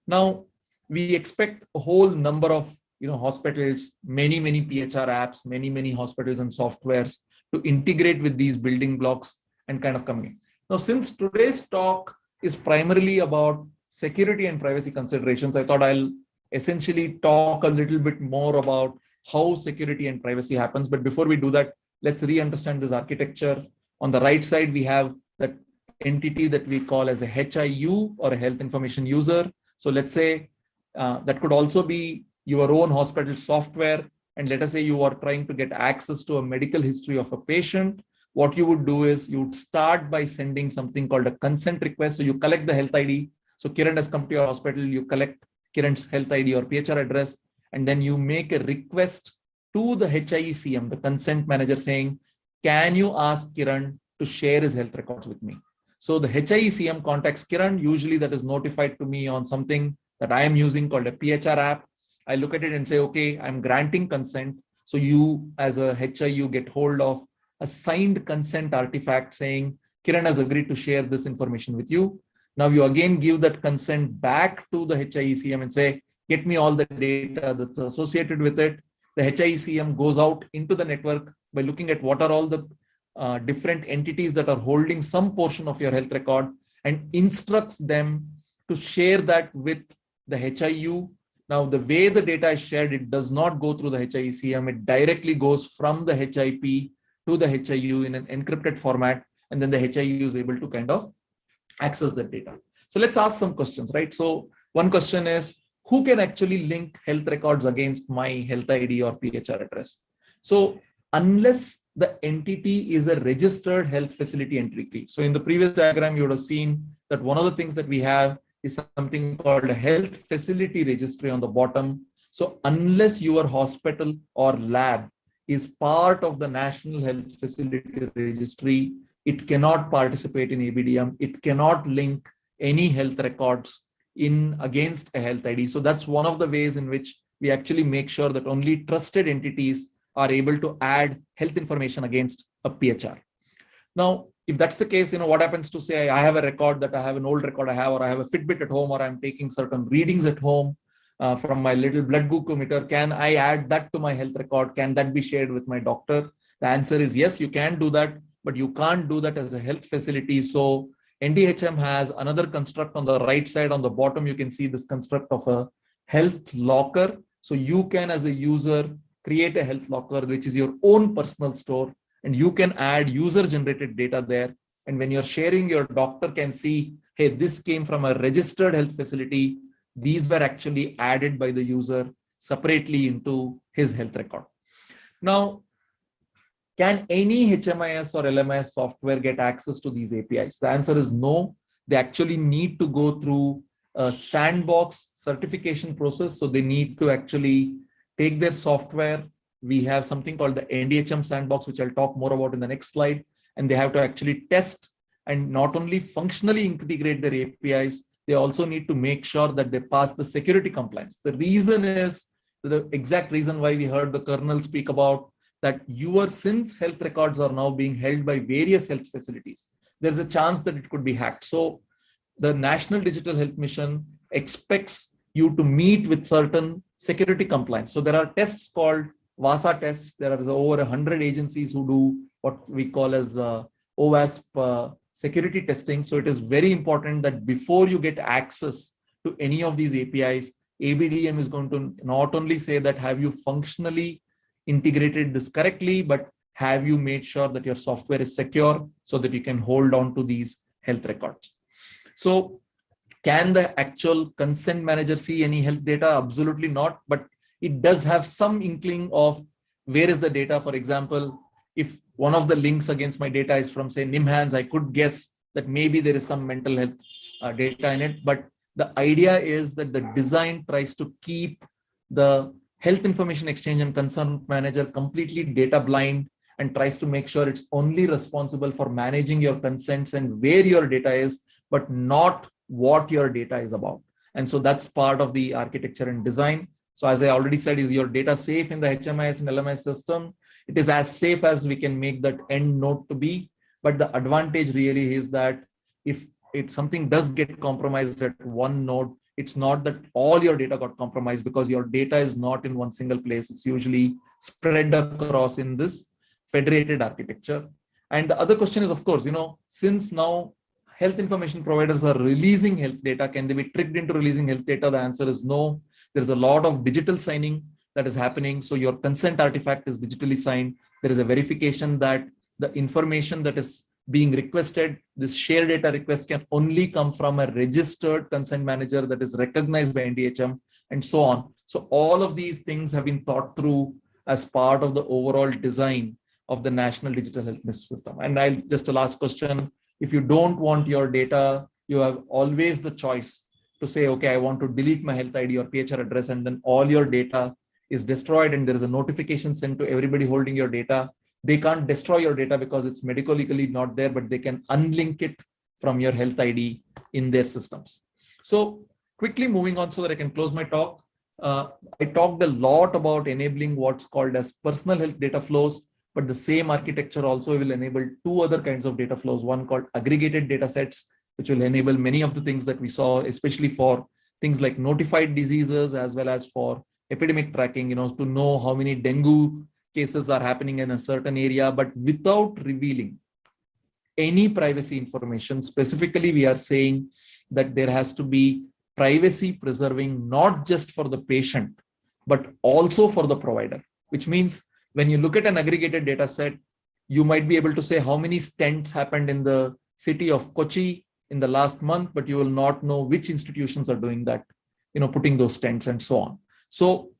Speaker 4: Now, we expect a whole number of hospitals, many PHR apps, many hospitals and softwares to integrate with these building blocks and kind of coming in. Now, since today's talk is primarily about security and privacy considerations, I thought I'll essentially talk a little bit more about how security and privacy happens. But before we do that, let's re-understand this architecture. On the right side, we have that entity that we call as a HIU, or a health information user. So let's say that could also be your own hospital software. And let us say you are trying to get access to a medical history of a patient. What you would do is you would start by sending something called a consent request. So you collect the health ID. So Kiran has come to your hospital, you collect Kiran's health ID or PHR address, and then you make a request to the HIECM, the consent manager, saying, can you ask Kiran to share his health records with me? So the HIECM contacts Kiran. Usually that is notified to me on something that I am using called a PHR app. I look at it and say, okay, I'm granting consent. So you as a HIU get hold of a signed consent artifact saying Kiran has agreed to share this information with you. Now you again give that consent back to the HIECM and say, get me all the data that's associated with it. The HIECM goes out into the network by looking at what are all the different entities that are holding some portion of your health record and instructs them to share that with the HIU. Now, the way the data is shared, it does not go through the HIECM. It directly goes from the HIP to the HIU in an encrypted format, and then the HIU is able to kind of access the data. So let's ask some questions, right? So one question is, who can actually link health records against my health ID or PHR address? So unless the entity is a registered health facility entity. So in the previous diagram, you would have seen that one of the things that we have is something called a health facility registry on the bottom. So unless your hospital or lab is part of the National Health Facility Registry, it cannot participate in ABDM. It cannot link any health records in against a health ID. So that's one of the ways in which we actually make sure that only trusted entities are able to add health information against a PHR. Now, if that's the case, what happens to say I have a record that I have an old record I have, or I have a Fitbit at home, or I'm taking certain readings at home from my little blood glucometer. Can I add that to my health record? Can that be shared with my doctor? The answer is yes, you can do that, but you can't do that as a health facility. So NDHM has another construct on the right side. On the bottom, you can see this construct of a health locker. So you can, as a user, create a health locker, which is your own personal store, and you can add user-generated data there. And when you're sharing, your doctor can see, hey, this came from a registered health facility. These were actually added by the user separately into his health record. Now, can any HMIS or LMIS software get access to these APIs? The answer is no. They actually need to go through a sandbox certification process. So they need to actually take their software. We have something called the NDHM sandbox, which I'll talk more about in the next slide. And they have to actually test and not only functionally integrate their APIs, they also need to make sure that they pass the security compliance. The reason is the exact reason why we heard the Colonel speak about that since health records are now being held by various health facilities, there's a chance that it could be hacked. So the National Digital Health Mission expects you to meet with certain security compliance. So there are tests called VASA tests. There are over 100 agencies who do what we call as OWASP security testing. So it is very important that before you get access to any of these APIs, ABDM is going to not only say that have you functionally integrated this correctly, but have you made sure that your software is secure so that you can hold on to these health records. So can the actual consent manager see any health data? Absolutely not, but it does have some inkling of where is the data. For example, if one of the links against my data is from, say, NIMHANS, I could guess that maybe there is some mental health data in it. But the idea is that the design tries to keep the health information exchange and consent manager completely data blind and tries to make sure it's only responsible for managing your consents and where your data is, but not what your data is about. And so that's part of the architecture and design. So as I already said, is your data safe in the HMIS and LMIS system? It is as safe as we can make that end node to be. But the advantage really is that if something does get compromised at one node, it's not that all your data got compromised because your data is not in one single place. It's usually spread across in this federated architecture. And the other question is, of course, since now health information providers are releasing health data, can they be tricked into releasing health data? The answer is no. There's a lot of digital signing that is happening. So your consent artifact is digitally signed. There is a verification that the information that is being requested, this shared data request can only come from a registered consent manager that is recognized by NDHM and so on. So all of these things have been thought through as part of the overall design of the National Digital Health System. And just a last question. If you don't want your data, you have always the choice to say, okay, I want to delete my health ID or PHR address, and then all your data is destroyed and there is a notification sent to everybody holding your data. They can't destroy your data because it's medically not there, but they can unlink it from your health ID in their systems. So quickly moving on so that I can close my talk. I talked a lot about enabling what's called as personal health data flows, but the same architecture also will enable two other kinds of data flows, one called aggregated data sets, which will enable many of the things that we saw, especially for things like notified diseases, as well as for epidemic tracking, to know how many dengue cases are happening in a certain area, but without revealing any privacy information. Specifically, we are saying that there has to be privacy preserving, not just for the patient, but also for the provider, which means when you look at an aggregated data set, you might be able to say how many stents happened in the city of Kochi in the last month, but you will not know which institutions are doing that, putting those stents and so on. So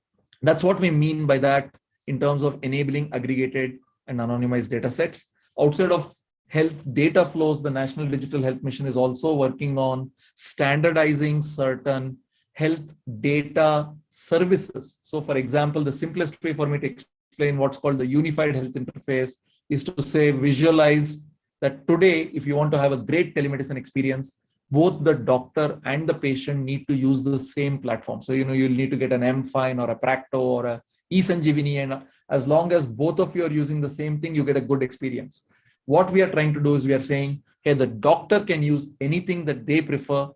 Speaker 4: that's what we mean by that in terms of enabling aggregated and anonymized data sets. Outside of health data flows, the National Digital Health Mission is also working on standardizing certain health data services. So for example, the simplest way for me to explain what's called the unified health interface is to say, visualize that today, if you want to have a great telemedicine experience, both the doctor and the patient need to use the same platform. So, you'll need to get an M-Fine or a Practo or a eSanjeevani, and as long as both of you are using the same thing, you get a good experience. What we are trying to do is we are saying, hey, the doctor can use anything that they prefer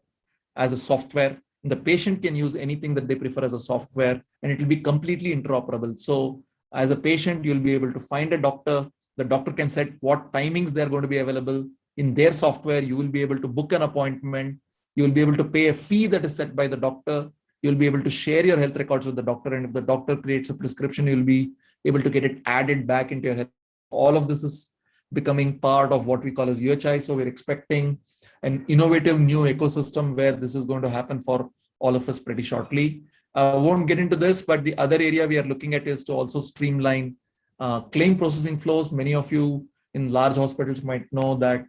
Speaker 4: as a software, and the patient can use anything that they prefer as a software, and it will be completely interoperable. So as a patient, you'll be able to find a doctor. The doctor can set what timings they're going to be available in their software. You will be able to book an appointment. You will be able to pay a fee that is set by the doctor. You'll be able to share your health records with the doctor. And if the doctor creates a prescription, you'll be able to get it added back into your health. All of this is becoming part of what we call as UHI. So we're expecting an innovative new ecosystem where this is going to happen for all of us pretty shortly. I won't get into this, but the other area we are looking at is to also streamline claim processing flows. Many of you in large hospitals might know that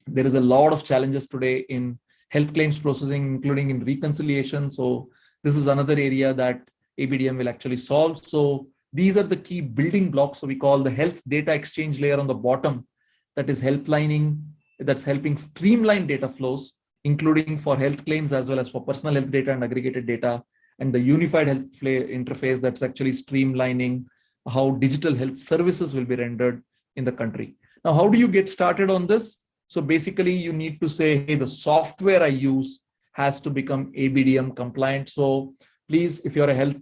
Speaker 4: there is a lot of challenges today in health claims processing, including in reconciliation. So this is another area that ABDM will actually solve. So these are the key building blocks. So we call the health data exchange layer on the bottom, that is that's helping streamline data flows, including for health claims as well as for personal health data and aggregated data, and the unified health interface that's actually streamlining how digital health services will be rendered in the country. Now, how do you get started on this? So basically you need to say, hey, the software I use has to become ABDM compliant. So please, if you're a health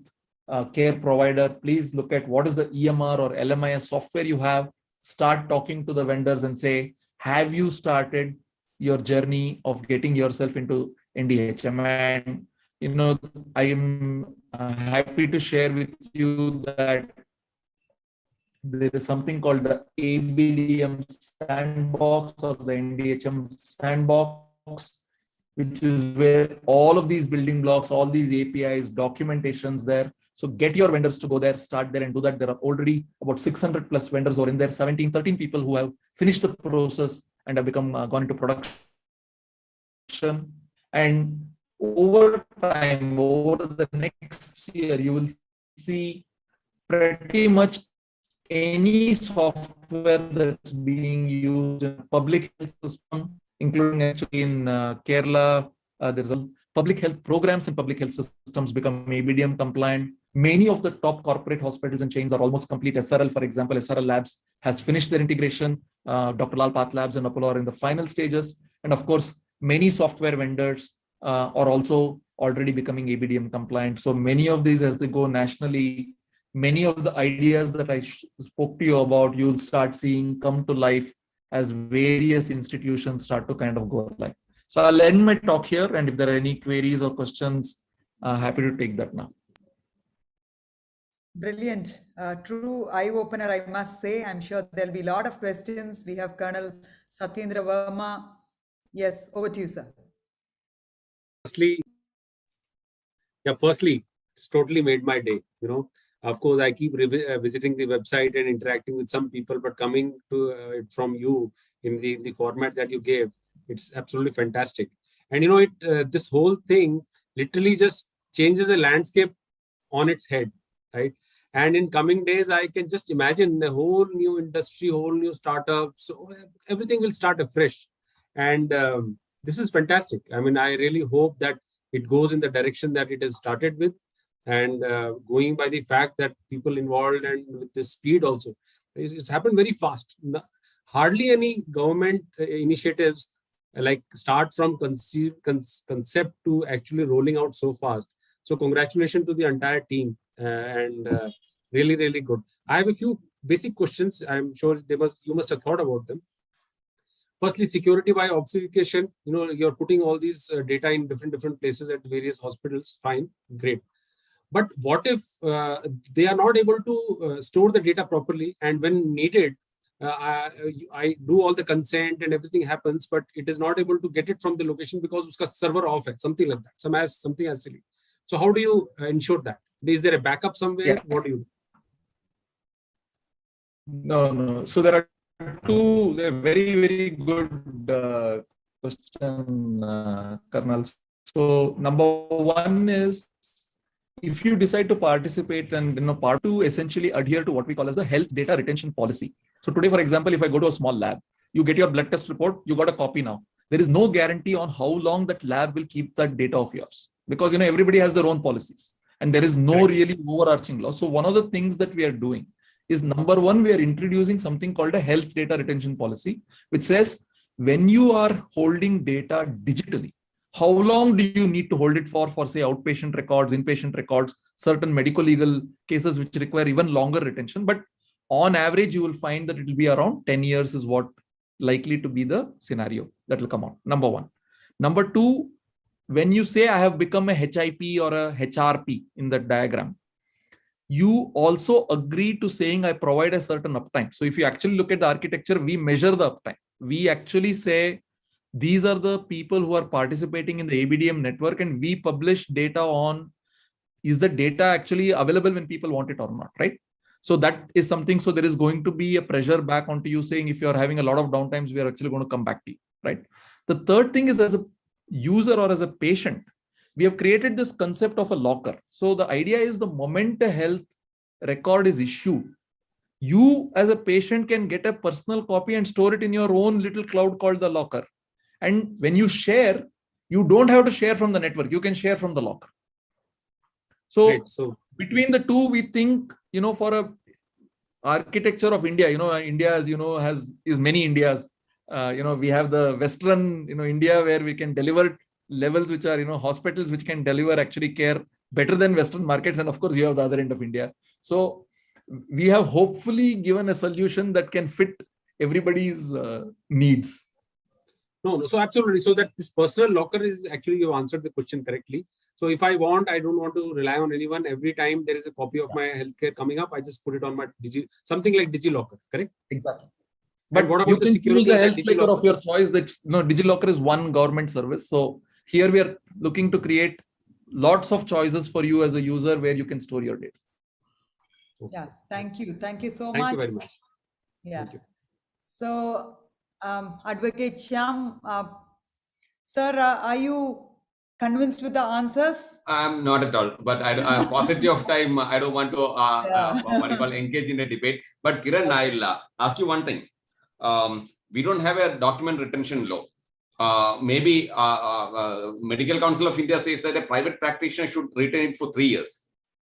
Speaker 4: care provider, please look at what is the EMR or LMIS software you have. Start talking to the vendors and say, have you started your journey of getting yourself into NDHM? And I am happy to share with you that there is something called the ABDM sandbox or the NDHM sandbox, which is where all of these building blocks, all these APIs, documentations there. So get your vendors to go there, start there and do that. There are already about 600 plus vendors who are in there, 13 people who have finished the process and have gone into production. And over time, over the next year, you will see pretty much any software that's being used in public health system, including actually in Kerala, there's a public health programs and public health systems become ABDM compliant. Many of the top corporate hospitals and chains are almost complete. SRL, for example, SRL Labs has finished their integration. Dr. Lal Path Labs and Apollo are in the final stages. And of course, many software vendors are also already becoming ABDM compliant. So many of these, as they go nationally, many of the ideas that I spoke to you about, you'll start seeing come to life as various institutions start to kind of go live. So I'll end my talk here. And if there are any queries or questions, happy to take that now.
Speaker 10: Brilliant. True eye-opener, I must say. I'm sure there'll be a lot of questions. We have Colonel Satyendra Verma. Yes, over to you, sir.
Speaker 12: Firstly, it's totally made my day. Of course, I keep visiting the website and interacting with some people, but coming to it from you in the format that you gave, it's absolutely fantastic. And this whole thing literally just changes the landscape on its head, right? And in coming days, I can just imagine a whole new industry, whole new startup. So everything will start afresh. And this is fantastic. I mean, I really hope that it goes in the direction that it has started with. And going by the fact that people involved and with this speed also, it's happened very fast. Hardly any government initiatives like start from concept to actually rolling out so fast. So congratulations to the entire team and really, really good. I have a few basic questions. I'm sure you must have thought about them. Firstly, security by obfuscation. You're putting all these data in different places at various hospitals. Fine, great. But what if they are not able to store the data properly, and when needed, I do all the consent and everything happens, but it is not able to get it from the location because uska server off hai, something like that, something as silly. So how do you ensure that? Is there a backup somewhere? Yeah. What do you do?
Speaker 4: No. So there are two very good question, Colonel. So number one is, if you decide to participate and part two, essentially adhere to what we call as the health data retention policy. So today, for example, if I go to a small lab, you get your blood test report, you got a copy now. There is no guarantee on how long that lab will keep that data of yours, because everybody has their own policies and there is no really overarching law. So one of the things that we are doing is, number one, we are introducing something called a health data retention policy, which says when you are holding data digitally, how long do you need to hold it for say outpatient records, inpatient records, certain medical legal cases which require even longer retention. But on average, you will find that it will be around 10 years is what likely to be the scenario that will come out. Number one. Number two, when you say I have become a HIP or a HRP in the diagram, you also agree to saying I provide a certain uptime. So if you actually look at the architecture, we measure the uptime. We actually say these are the people who are participating in the ABDM network, and we publish data on is the data actually available when people want it or not, right? So that is something. So there is going to be a pressure back onto you saying if you are having a lot of downtimes, we are actually going to come back to you, right? The third thing is, as a user or as a patient, we have created this concept of a locker. So the idea is the moment a health record is issued, you as a patient can get a personal copy and store it in your own little cloud called the locker. And when you share, you don't have to share from the network. You can share from the locker. So,
Speaker 12: Great. So
Speaker 4: between the two, we think, for a architecture of India, India, as you know, is many Indias. We have the Western, India, where we can deliver levels which are, hospitals which can deliver actually care better than Western markets. And of course, you have the other end of India. So we have hopefully given a solution that can fit everybody's needs.
Speaker 12: no, so absolutely. So that this personal locker is actually, you answered the question correctly. So if I don't want to rely on anyone. Every time there is a copy of my healthcare coming up, I just put it on my something like DigiLocker, correct?
Speaker 4: Exactly. But
Speaker 12: what about
Speaker 4: you
Speaker 12: the
Speaker 4: can
Speaker 12: security
Speaker 4: choose a
Speaker 12: that
Speaker 4: health tracker
Speaker 12: DigiLocker?
Speaker 4: of your choice. That's DigiLocker is one government service. So here we are looking to create lots of choices for you as a user where you can store your data.
Speaker 10: Yeah, thank you. Thank you so much.
Speaker 12: Thank you very much.
Speaker 10: Yeah.
Speaker 12: Thank you.
Speaker 10: So, Advocate Shyam, sir, are you convinced with the answers?
Speaker 1: I'm not at all, but I'm positive of time. I don't want to engage in a debate. But Kiran, I'll ask you one thing. We don't have a document retention law. Maybe Medical Council of India says that a private practitioner should retain it for 3 years.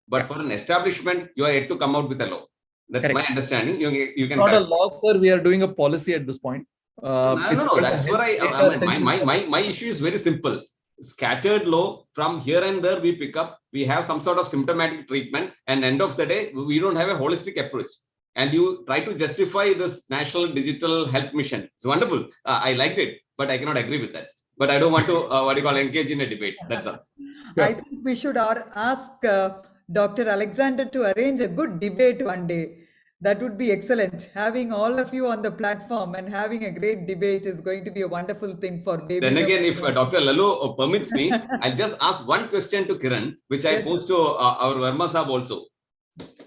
Speaker 1: But for an establishment, you are yet to come out with a law. That's my understanding. You can
Speaker 4: Not a law, sir. We are doing a policy at this point.
Speaker 1: No. That's where my issue is very simple. Scattered law, from here and there we pick up. We have some sort of symptomatic treatment, and end of the day, we don't have a holistic approach. And you try to justify this national digital health mission. It's wonderful. I liked it, but I cannot agree with that. But I don't want to engage in a debate. That's all.
Speaker 10: I think we should ask Dr. Alexander to arrange a good debate one day. That would be excellent. Having all of you on the platform and having a great debate is going to be a wonderful thing for baby.
Speaker 1: Then again, if Dr. Lalu permits me, I'll just ask one question to Kiran, which I pose to our Verma Saab also.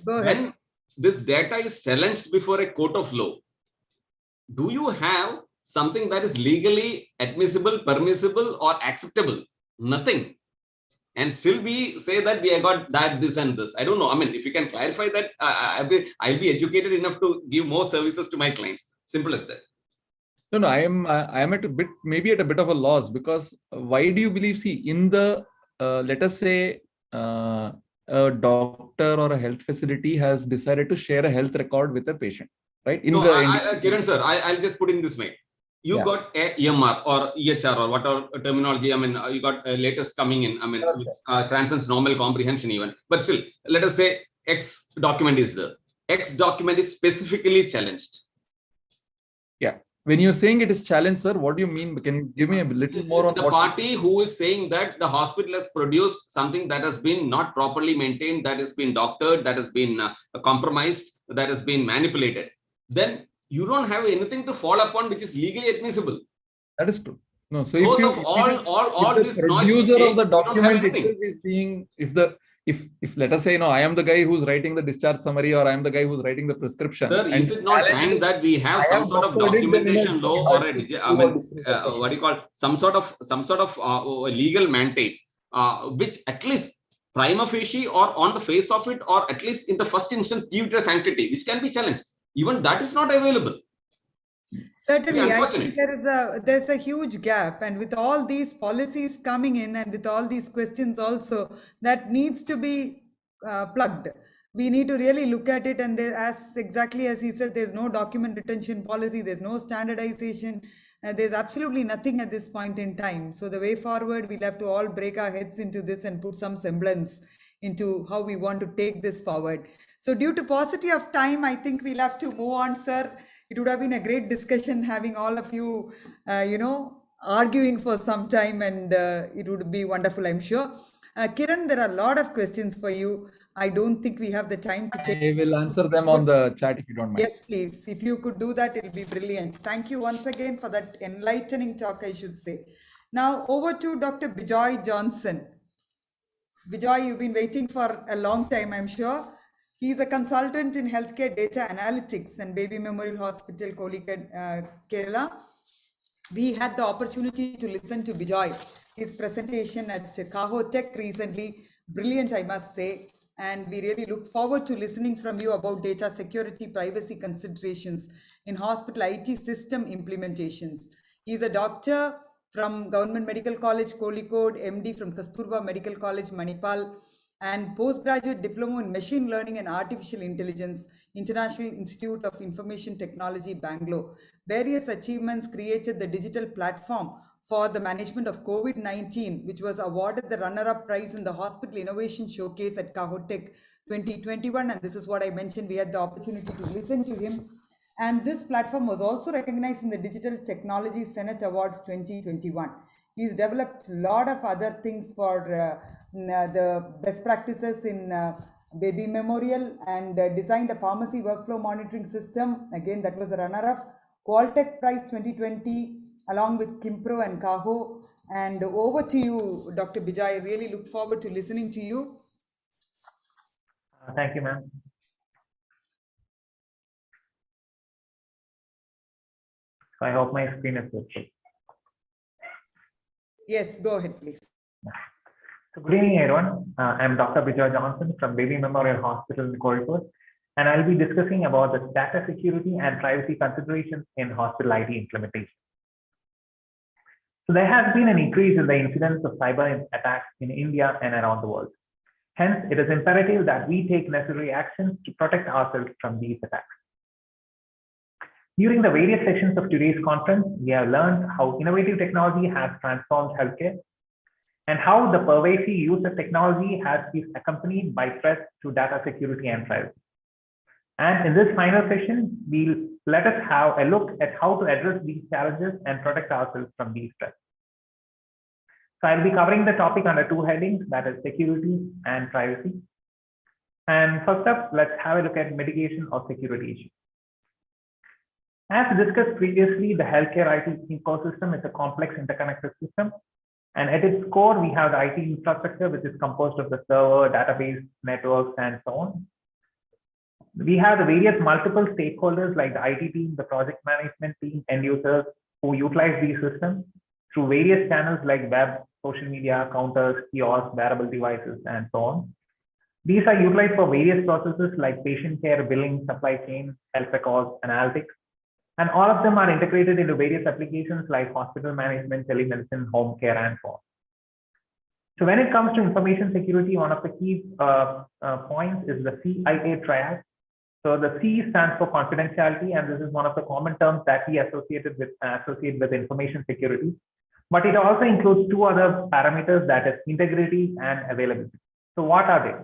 Speaker 10: Go ahead.
Speaker 1: When this data is challenged before a court of law, do you have something that is legally admissible, permissible, or acceptable? Nothing. And still we say that we have got that, this and this. I don't know. I mean, if you can clarify that, I'll be educated enough to give more services to my clients. Simple as that. No,
Speaker 4: I am at a bit of a loss, because why do you believe? See, in the let us say a doctor or a health facility has decided to share a health record with a patient, right?
Speaker 1: Kiran sir, I'll just put it in this way. You got a EMR or EHR or whatever terminology. I mean, you got latest coming in. I mean, which transcends normal comprehension even. But still, let us say X document is there. X document is specifically challenged.
Speaker 4: Yeah. When you're saying it is challenged, sir, what do you mean? Can you give me a little more on
Speaker 1: the party who is saying that the hospital has produced something that has been not properly maintained, that has been doctored, that has been compromised, that has been manipulated? Then you don't have anything to fall upon which is legally admissible.
Speaker 4: That is true. No, so
Speaker 1: if
Speaker 4: the producer of the document is being, if let us say, I am the guy who's writing the discharge summary, or I am the guy who's writing the prescription.
Speaker 1: Sir, is it not time that we have some sort of documentation law or some sort of legal mandate, which at least prima facie or on the face of it, or at least in the first instance give it a sanctity, which can be challenged. Even that is not available.
Speaker 10: Certainly, I think there's a huge gap, and with all these policies coming in, and with all these questions also, that needs to be plugged. We need to really look at it, and exactly as he said, there's no document retention policy, there's no standardization, there's absolutely nothing at this point in time. So the way forward, we'll have to all break our heads into this and put some semblance into how we want to take this forward. So due to paucity of time, I think we'll have to move on, sir. It would have been a great discussion having all of you, arguing for some time, and it would be wonderful, I'm sure. Kiran, there are a lot of questions for you. I don't think we have the time to take.
Speaker 4: I will answer them on the chat if you don't mind.
Speaker 10: Yes, please. If you could do that, it'll be brilliant. Thank you once again for that enlightening talk, I should say. Now over to Dr. Bijoy Johnson. Bijoy, you've been waiting for a long time, I'm sure. He's a consultant in healthcare data analytics and Baby Memorial Hospital, Kozhikode, Kerala. We had the opportunity to listen to Bijoy, his presentation at Kaho Tech recently. Brilliant, I must say. And we really look forward to listening from you about data security, privacy considerations in hospital IT system implementations. He's a doctor from Government Medical College, Kozhikode, MD from Kasturba Medical College, Manipal, and postgraduate diploma in machine learning and artificial intelligence, International Institute of Information Technology, Bangalore. Various achievements created the digital platform for the management of COVID-19, which was awarded the runner-up prize in the Hospital Innovation Showcase at Kaho Tech 2021. And this is what I mentioned, we had the opportunity to listen to him. And this platform was also recognized in the Digital Technology Senate Awards 2021. He's developed a lot of other things for the best practices in Baby Memorial, and designed a pharmacy workflow monitoring system. Again, that was a runner-up. Qualtech Prize 2020, along with Kimpro and Kaho. And over to you, Dr. Bijoy. I really look forward to listening to you.
Speaker 13: Thank you, ma'am. I hope my screen is visible.
Speaker 10: Yes, go ahead, please.
Speaker 13: So good evening, everyone. I'm Dr. Bijoy Johnson from Baby Memorial Hospital in Kozhikode, and I'll be discussing about the data security and privacy considerations in hospital IT implementation. So there has been an increase in the incidence of cyber attacks in India and around the world. Hence, it is imperative that we take necessary actions to protect ourselves from these attacks. During the various sessions of today's conference, we have learned how innovative technology has transformed healthcare and how the pervasive use of technology has been accompanied by threats to data security and privacy. And in this final session, let us have a look at how to address these challenges and protect ourselves from these threats. So I'll be covering the topic under two headings, that is security and privacy. And first up, let's have a look at mitigation of security issues. As discussed previously, the healthcare IT ecosystem is a complex interconnected system. And at its core, we have the IT infrastructure, which is composed of the server, database, networks, and so on. We have the various multiple stakeholders like the IT team, the project management team, end users who utilize these systems through various channels like web, social media, counters, kiosks, wearable devices, and so on. These are utilized for various processes like patient care, billing, supply chain, health records, analytics. And all of them are integrated into various applications like hospital management, telemedicine, home care, and so on. So when it comes to information security, one of the key points is the CIA triad. So the C stands for confidentiality, and this is one of the common terms that we associate with information security. But it also includes two other parameters, that is integrity and availability. So what are they?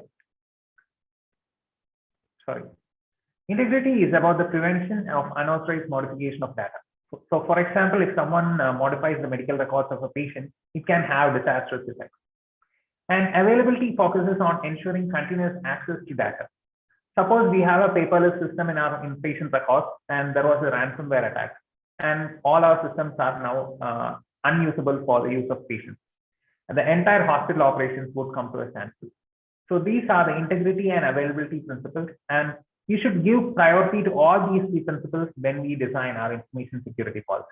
Speaker 13: Sorry. Integrity is about the prevention of unauthorized modification of data. So for example, if someone modifies the medical records of a patient, it can have disastrous effects. And availability focuses on ensuring continuous access to data. Suppose we have a paperless system in our patient records and there was a ransomware attack, and all our systems are now unusable for the use of patients. And the entire hospital operations would come to a standstill. So these are the integrity and availability principles, and we should give priority to all these three principles when we design our information security policy.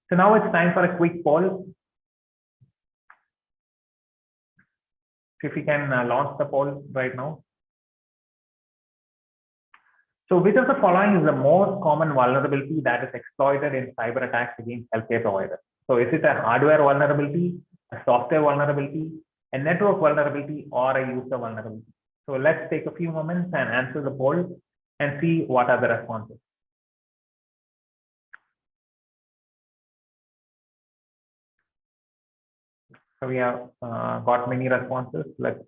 Speaker 13: So now it's time for a quick poll. If we can launch the poll right now. So which of the following is the most common vulnerability that is exploited in cyber attacks against healthcare providers? So is it a hardware vulnerability, a software vulnerability, a network vulnerability, or a user vulnerability? So let's take a few moments and answer the poll and see what are the responses. So we have got many responses. Let's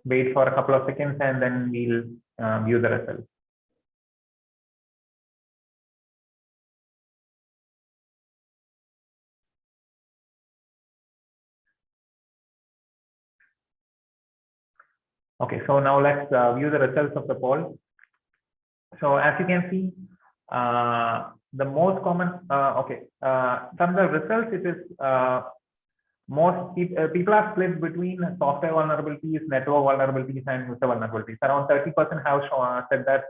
Speaker 13: wait for a couple of seconds and then we'll view the results. Okay, so now let's view the results of the poll. So as you can see, the most common, from the results, it is most people are split between software vulnerabilities, network vulnerabilities, and user vulnerabilities. Around 30% have said that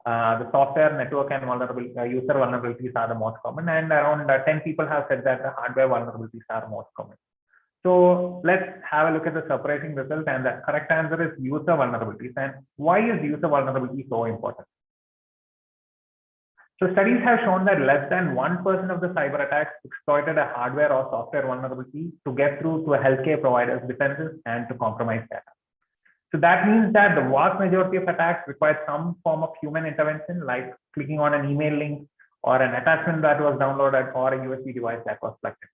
Speaker 13: the software, network, and user vulnerabilities are the most common, and around 10 people have said that the hardware vulnerabilities are most common. So let's have a look at the surprising result, and the correct answer is user vulnerabilities. And why is user vulnerability so important? So studies have shown that less than 1% of the cyber attacks exploited a hardware or software vulnerability to get through to a healthcare provider's defenses and to compromise data. So that means that the vast majority of attacks require some form of human intervention, like clicking on an email link or an attachment that was downloaded or a USB device that was plugged in.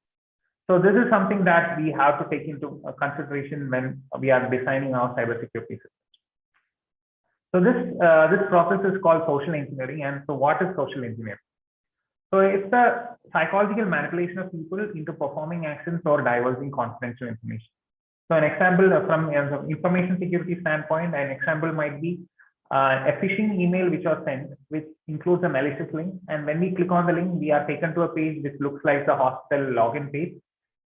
Speaker 13: So this is something that we have to take into consideration when we are designing our cybersecurity system. So this process is called social engineering. And so what is social engineering? So it's the psychological manipulation of people into performing actions or divulging confidential information. So an example from an information security standpoint, an example might be a phishing email which was sent, which includes a malicious link. And when we click on the link, we are taken to a page which looks like the hospital login page.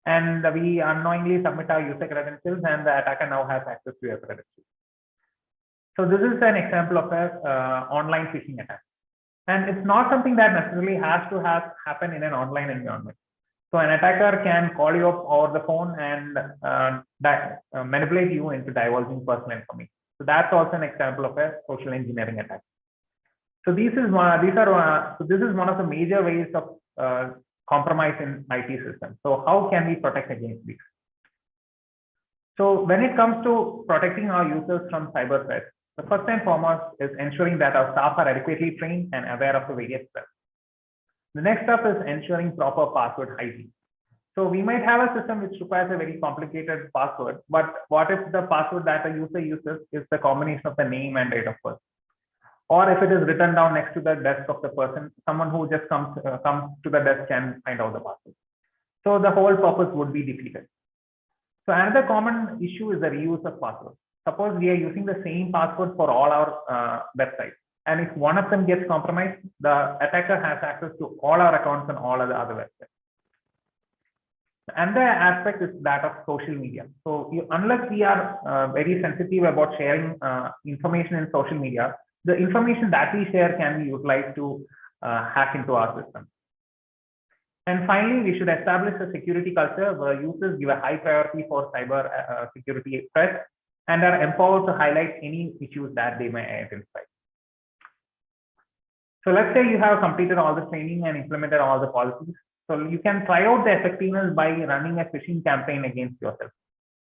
Speaker 13: And we unknowingly submit our user credentials, and the attacker now has access to your credentials. So this is an example of an online phishing attack. And it's not something that necessarily has to happen in an online environment. So an attacker can call you up over the phone and manipulate you into divulging personal information. So that's also an example of a social engineering attack. So this is one of the major ways of compromise in IT systems. So how can we protect against these? So when it comes to protecting our users from cyber threats, the first and foremost is ensuring that our staff are adequately trained and aware of the various threats. The next step is ensuring proper password hygiene. So we might have a system which requires a very complicated password, but what if the password that a user uses is the combination of the name and date of birth? Or if it is written down next to the desk of the person, someone who just comes to the desk can find out the password. So the whole purpose would be defeated. So another common issue is the reuse of passwords. Suppose we are using the same password for all our websites, and if one of them gets compromised, the attacker has access to all our accounts on all of the other websites. Another aspect is that of social media. So unless we are very sensitive about sharing information in social media, the information that we share can be utilized to hack into our system. And finally, we should establish a security culture where users give a high priority for cyber security threats and are empowered to highlight any issues that they may identify. So let's say you have completed all the training and implemented all the policies. So you can try out the effectiveness by running a phishing campaign against yourself.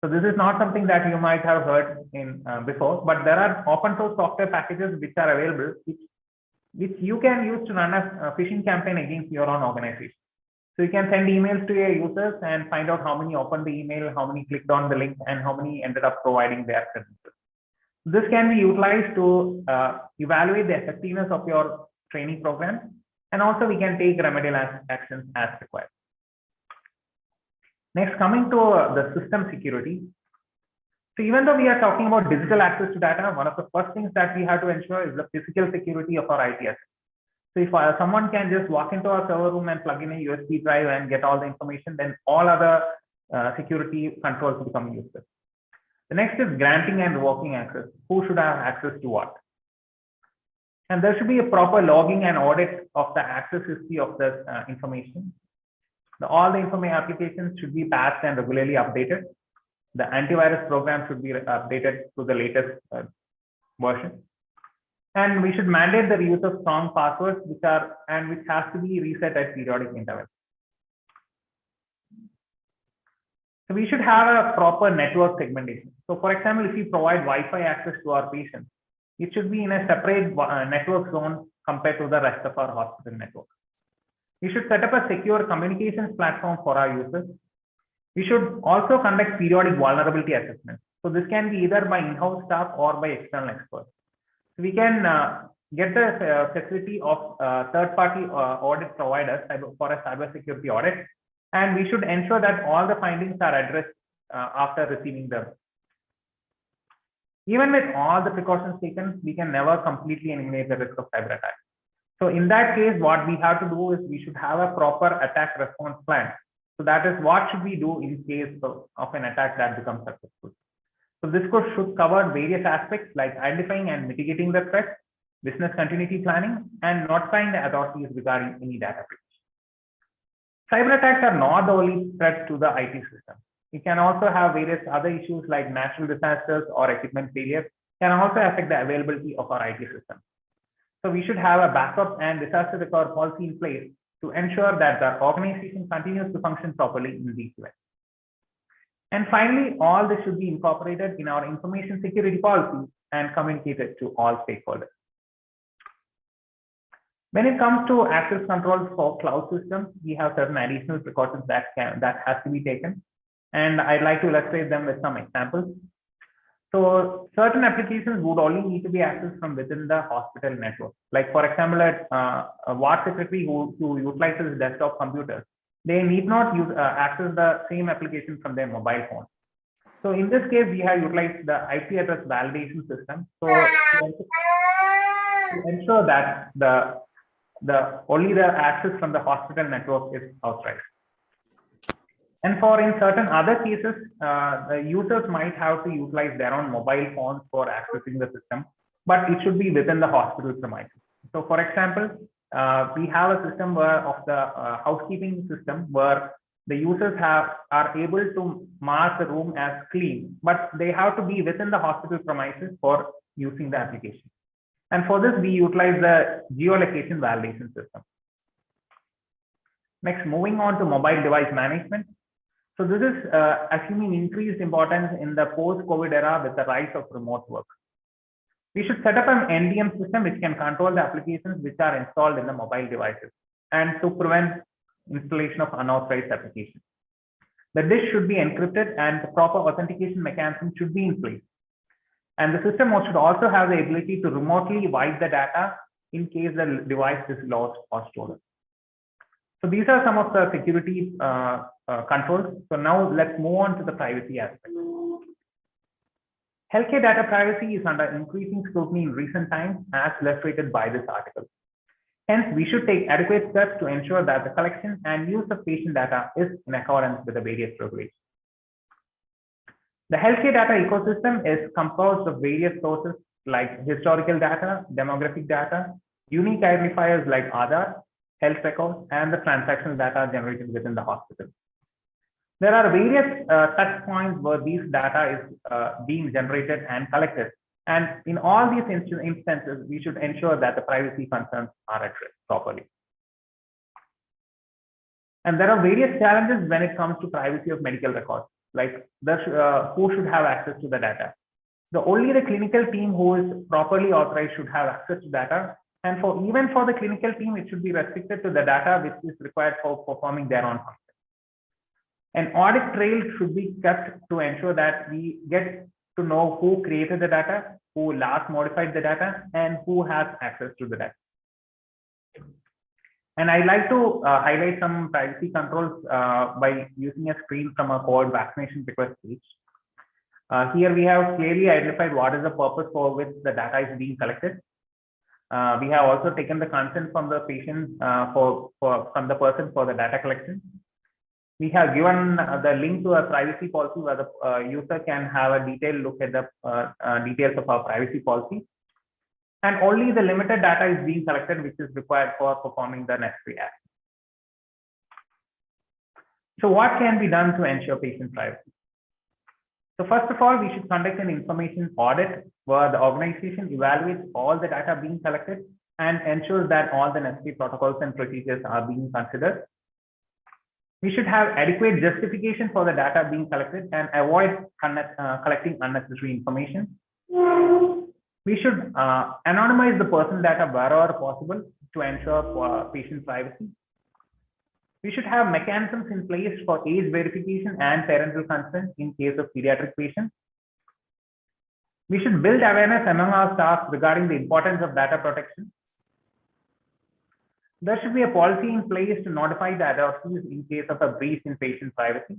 Speaker 13: So this is not something that you might have heard in before, but there are open source software packages which are available, which you can use to run a phishing campaign against your own organization. So you can send emails to your users and find out how many opened the email, how many clicked on the link, and how many ended up providing their credentials. This can be utilized to evaluate the effectiveness of your training program, and also we can take remedial actions as required. Next, coming to the system security. So even though we are talking about digital access to data, one of the first things that we have to ensure is the physical security of our IT assets. So if someone can just walk into our server room and plug in a USB drive and get all the information, then all other security controls become useless. The next is granting and revoking access. Who should have access to what? And there should be a proper logging and audit of the access history of the information. All the information applications should be patched and regularly updated. The antivirus program should be updated to the latest version. And we should mandate the use of strong passwords, which has to be reset at periodic intervals. So we should have a proper network segmentation. So for example, if we provide Wi-Fi access to our patients, it should be in a separate network zone compared to the rest of our hospital network. We should set up a secure communications platform for our users. We should also conduct periodic vulnerability assessments. So this can be either by in-house staff or by external experts. So we can get the facility of third-party audit providers for a cybersecurity audit, and we should ensure that all the findings are addressed after receiving them. Even with all the precautions taken, we can never completely eliminate the risk of cyber attack. So in that case, what we have to do is we should have a proper attack response plan. So that is what should we do in case of an attack that becomes successful. So this course should cover various aspects like identifying and mitigating the threat, business continuity planning, and notifying the authorities regarding any data breach. Cyber attacks are not the only threat to the IT system. It can also have various other issues like natural disasters or equipment failure can also affect the availability of our IT system. So we should have a backup and disaster recovery policy in place to ensure that the organization continues to function properly in these events. And finally, all this should be incorporated in our information security policy and communicated to all stakeholders. When it comes to access controls for cloud systems, we have certain additional precautions that has to be taken. And I'd like to illustrate them with some examples. So certain applications would only need to be accessed from within the hospital network. Like for example, a ward secretary who utilizes desktop computers, they need not access the same application from their mobile phone. So in this case, we have utilized the IP address validation system. So to ensure that only the access from the hospital network is authorized. And for in certain other cases, the users might have to utilize their own mobile phones for accessing the system, but it should be within the hospital premises. So for example, we have a system of the housekeeping system where the users are able to mark the room as clean, but they have to be within the hospital premises for using the application. And for this, we utilize the geolocation validation system. Next, moving on to mobile device management. So this is assuming increased importance in the post-COVID era with the rise of remote work. We should set up an NDM system which can control the applications which are installed in the mobile devices and to prevent installation of unauthorized applications. The disk should be encrypted and the proper authentication mechanism should be in place. And the system should also have the ability to remotely wipe the data in case the device is lost or stolen. So these are some of the security controls. So now let's move on to the privacy aspect. Healthcare data privacy is under increasing scrutiny in recent times as illustrated by this article. Hence, we should take adequate steps to ensure that the collection and use of patient data is in accordance with the various regulations. The healthcare data ecosystem is composed of various sources like historical data, demographic data, unique identifiers like Aadhaar, health records, and the transactional data generated within the hospital. There are various touch points where these data is being generated and collected. And in all these instances, we should ensure that the privacy concerns are addressed properly. And there are various challenges when it comes to privacy of medical records, like who should have access to the data. Only the clinical team who is properly authorized should have access to data. And even for the clinical team, it should be restricted to the data which is required for performing their own function. An audit trail should be kept to ensure that we get to know who created the data, who last modified the data, and who has access to the data. And I'd like to highlight some privacy controls by using a screen from a COVID vaccination request page. Here we have clearly identified what is the purpose for which the data is being collected. We have also taken the consent from the patient from the person for the data collection. We have given the link to a privacy policy where the user can have a detailed look at the details of our privacy policy. And only the limited data is being collected which is required for performing the necessary action. So what can be done to ensure patient privacy? So first of all, we should conduct an information audit where the organization evaluates all the data being collected and ensures that all the necessary protocols and procedures are being considered. We should have adequate justification for the data being collected and avoid collecting unnecessary information. We should anonymize the person data wherever possible to ensure patient privacy. We should have mechanisms in place for age verification and parental consent in case of pediatric patients. We should build awareness among our staff regarding the importance of data protection. There should be a policy in place to notify the authorities in case of a breach in patient privacy.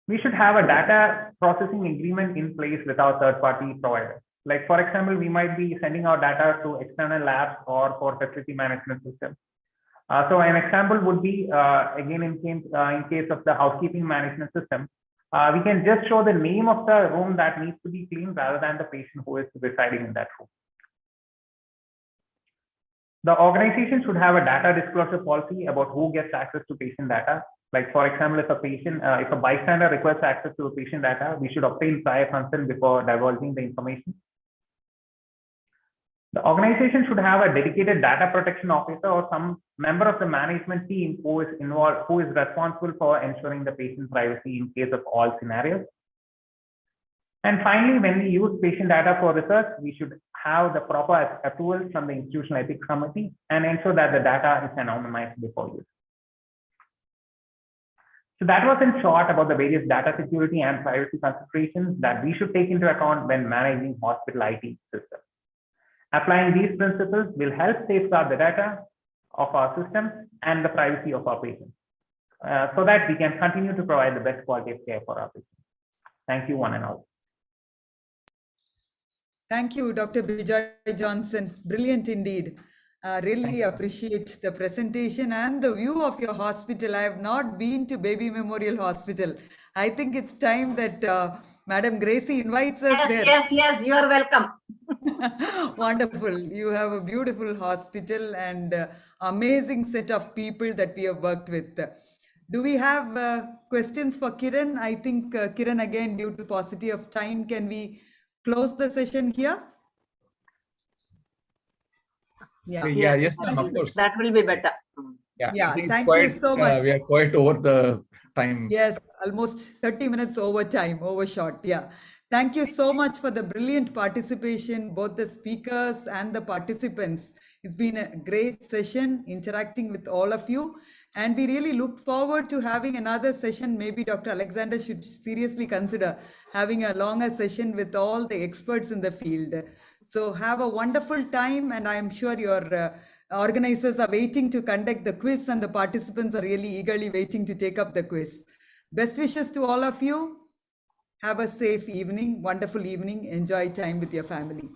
Speaker 13: We should have a data processing agreement in place with our third-party providers. Like, for example, we might be sending our data to external labs or for facility management systems. So an example would be, again, in case of the housekeeping management system, we can just show the name of the room that needs to be cleaned rather than the patient who is residing in that room. The organization should have a data disclosure policy about who gets access to patient data. Like, for example, if a bystander requests access to patient data, we should obtain prior consent before divulging the information. The organization should have a dedicated data protection officer or some member of the management team who is involved, who is responsible for ensuring the patient privacy in case of all scenarios. And finally, when we use patient data for research, we should have the proper approvals from the institutional ethics committee and ensure that the data is anonymized before use. So that was in short about the various data security and privacy considerations that we should take into account when managing hospital IT systems. Applying these principles will help safeguard the data of our systems and the privacy of our patients, so that we can continue to provide the best quality of care for our patients. Thank you, one and all.
Speaker 10: Thank you, Dr. Vijay Johnson. Brilliant indeed. Really appreciate the presentation and the view of your hospital. I have not been to Baby Memorial Hospital. I think it's time that Madam Gracie invites us there.
Speaker 8: Yes, you are welcome.
Speaker 10: Wonderful. You have a beautiful hospital and amazing set of people that we have worked with. Do we have questions for Kiran? I think Kiran, again, due to paucity of time, can we close the session here?
Speaker 4: Yeah, yes, ma'am, of course.
Speaker 8: That will be better.
Speaker 10: Yeah, thank you so much.
Speaker 4: We are quite over the time.
Speaker 10: Yes, almost 30 minutes over time, overshot. Yeah. Thank you so much for the brilliant participation, both the speakers and the participants. It's been a great session interacting with all of you. And we really look forward to having another session. Maybe Dr. Alexander should seriously consider having a longer session with all the experts in the field. So have a wonderful time, and I am sure your organizers are waiting to conduct the quiz, and the participants are really eagerly waiting to take up the quiz. Best wishes to all of you. Have a safe evening, wonderful evening. Enjoy time with your family.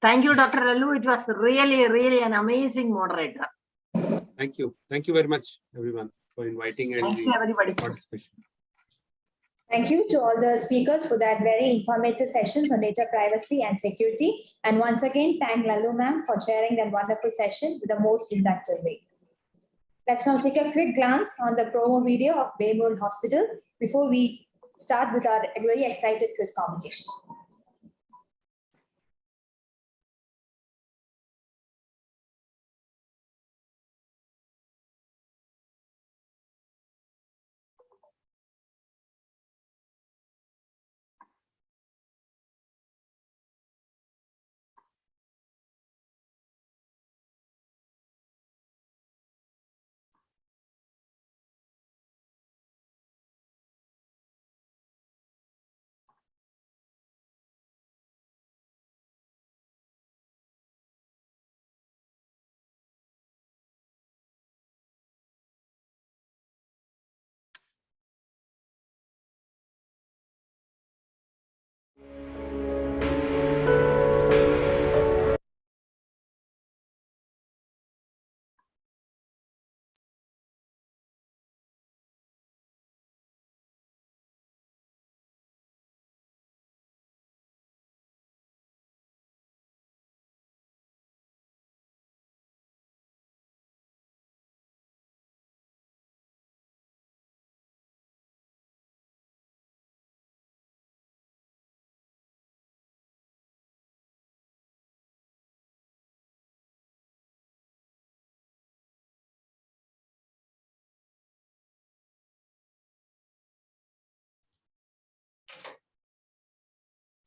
Speaker 8: Thank you, Dr. Lalu. It was really an amazing moderator.
Speaker 12: Thank you. Thank you very much, everyone, for inviting and
Speaker 8: Thanks to everybody.
Speaker 12: participation.
Speaker 5: Thank you to all the speakers for that very informative sessions on data privacy and security. And once again, thank Lalu ma'am for chairing that wonderful session with the most inductive way. Let's now take a quick glance on the promo video of Baby Memorial Hospital before we start with our very excited quiz competition.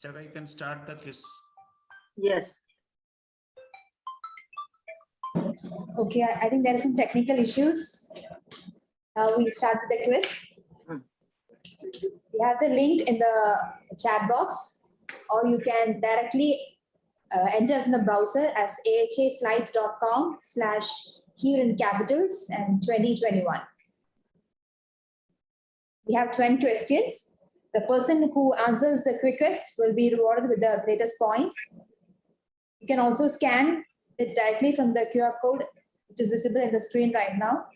Speaker 2: Chaka, you can start the quiz.
Speaker 8: Yes.
Speaker 5: Okay, I think there are some technical issues. We'll start with the quiz. We have the link in the chat box, or you can directly enter in the browser as ahaslides.com/heal in capitals and 2021. We have 20 questions. The person who answers the quickest will be rewarded with the greatest points. You can also scan it directly from the QR code, which is visible in the screen right now.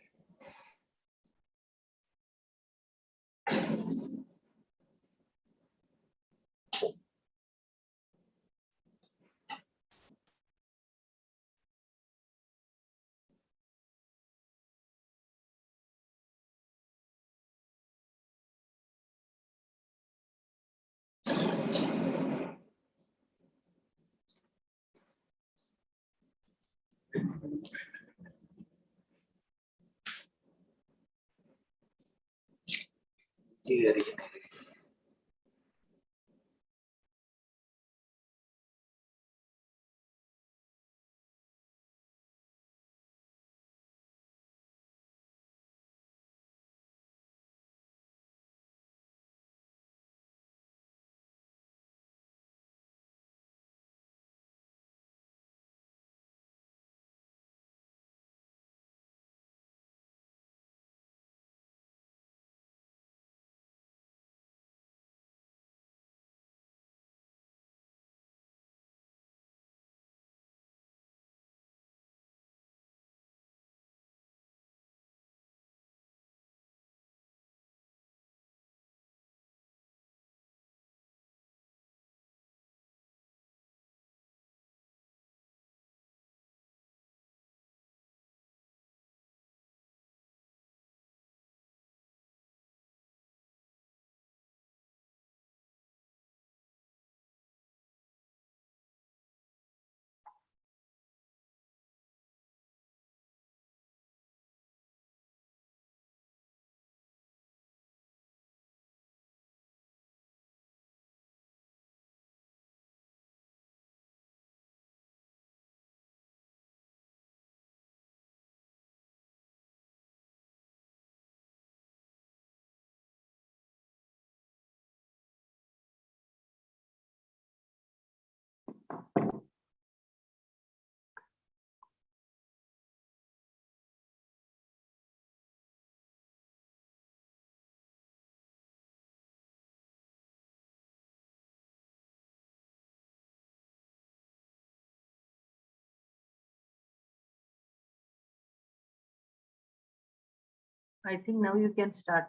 Speaker 8: I think now you can start.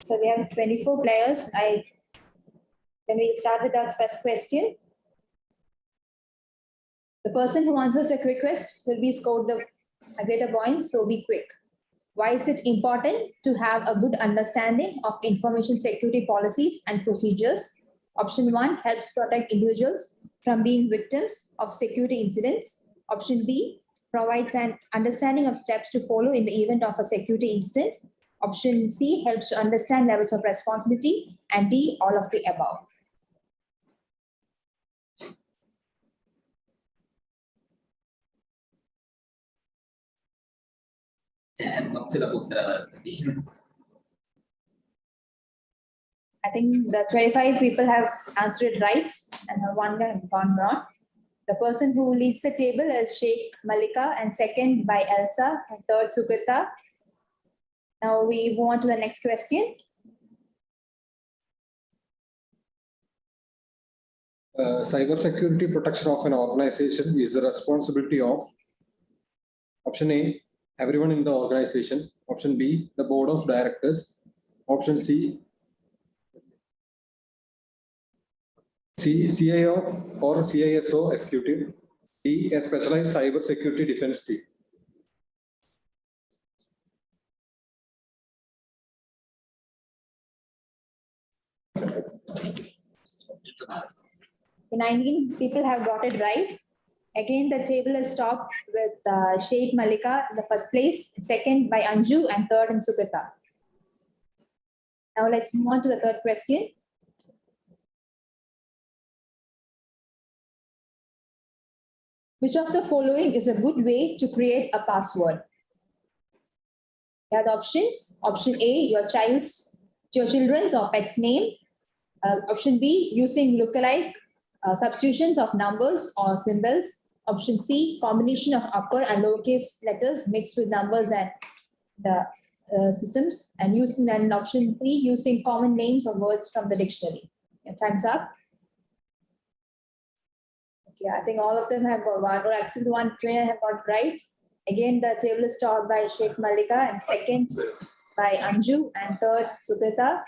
Speaker 5: So we have 24 players. Then we'll start with our first question. The person who answers the quickest will be scored the greater points, so be quick. Why is it important to have a good understanding of information security policies and procedures? Option 1 helps protect individuals from being victims of security incidents. Option B provides an understanding of steps to follow in the event of a security incident. Option C helps to understand levels of responsibility. And D, all of the above. I think the 25 people have answered it right and one guy gone wrong. The person who leads the table is Sheikh Malika and second by Elsa and third Sukrita. Now we move on to the next question.
Speaker 6: Cybersecurity protection of an organization is the responsibility of option A, everyone in the organization. Option B, the board of directors. Option C, CIO or CISO executive. D, a specialized cybersecurity defense team.
Speaker 5: The 19 people have got it right. Again, the table is topped with Sheikh Malika in the first place, second by Anju, and third in Sukrita. Now let's move on to the third question. Which of the following is a good way to create a password? Here are the options. Option A, your children's or pet's name. Option B, using lookalike substitutions of numbers or symbols. Option C, combination of upper and lowercase letters mixed with numbers and the systems. And then option 3, using common names or words from the dictionary. Your time's up. Okay, I think all of them have got one, or actually one trainer have got right. Again, the table is topped by Sheikh Malika, and second by Anju, and third Sukrita.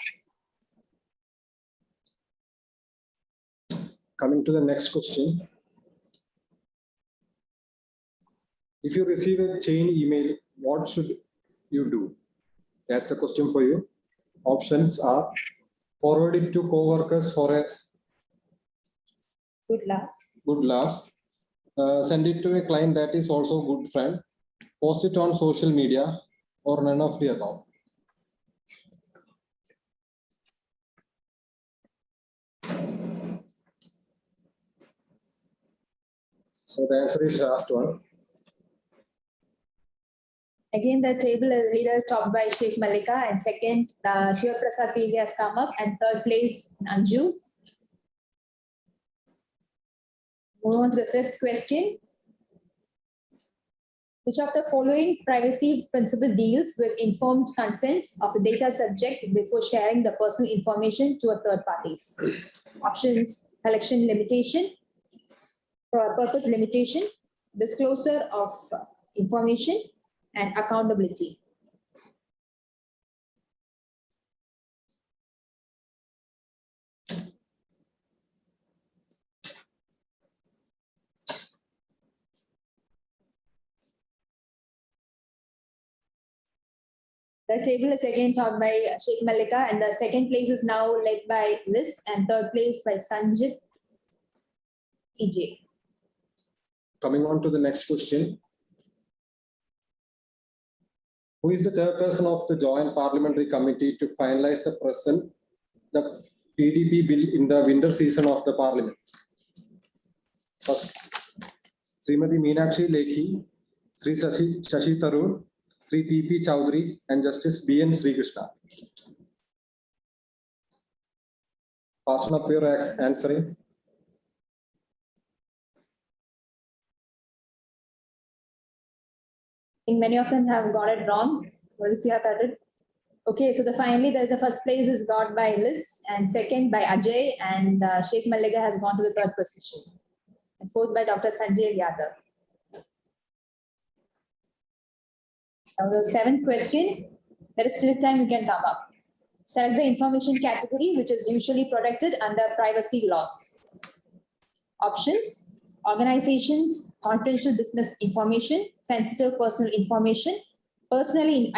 Speaker 6: Coming to the next question. If you receive a chain email, what should you do? That's the question for you. Options are: forward it to co-workers for a
Speaker 5: good laugh.
Speaker 6: Send it to a client that is also a good friend. Post it on social media, or none of the above. So the answer is last one.
Speaker 5: Again, the table leader is topped by Sheikh Malika, and second, Shiva Prasad PV has come up, and third place, Anju. Move on to the fifth question. Which of the following privacy principle deals with informed consent of the data subject before sharing the personal information to a third parties? Options: collection limitation, purpose limitation, disclosure of information, and accountability. The table is again topped by Sheikh Malika, and the second place is now led by Liz, and third place by Sanjit EJ.
Speaker 6: Coming on to the next question. Who is the chairperson of the Joint Parliamentary Committee to finalize the PDP bill in the winter season of the Parliament? First, Srimati Meenakshi Lekhi, Sri Shashi Tharoor, Sri P.P. Chowdhury, and Justice B.N. Srikrishna. Fasten up your answering.
Speaker 5: I think many of them have got it wrong. What if you have got it? Okay, so finally the first place is got by Liz, and second by Ajay, and Sheikh Malika has gone to the third position, and fourth by Dr. Sanjay Yadav. Now the seventh question, there is still time, you can come up. Select the information category which is usually protected under privacy laws. Options: organizations, confidential business information, sensitive personal information, personally.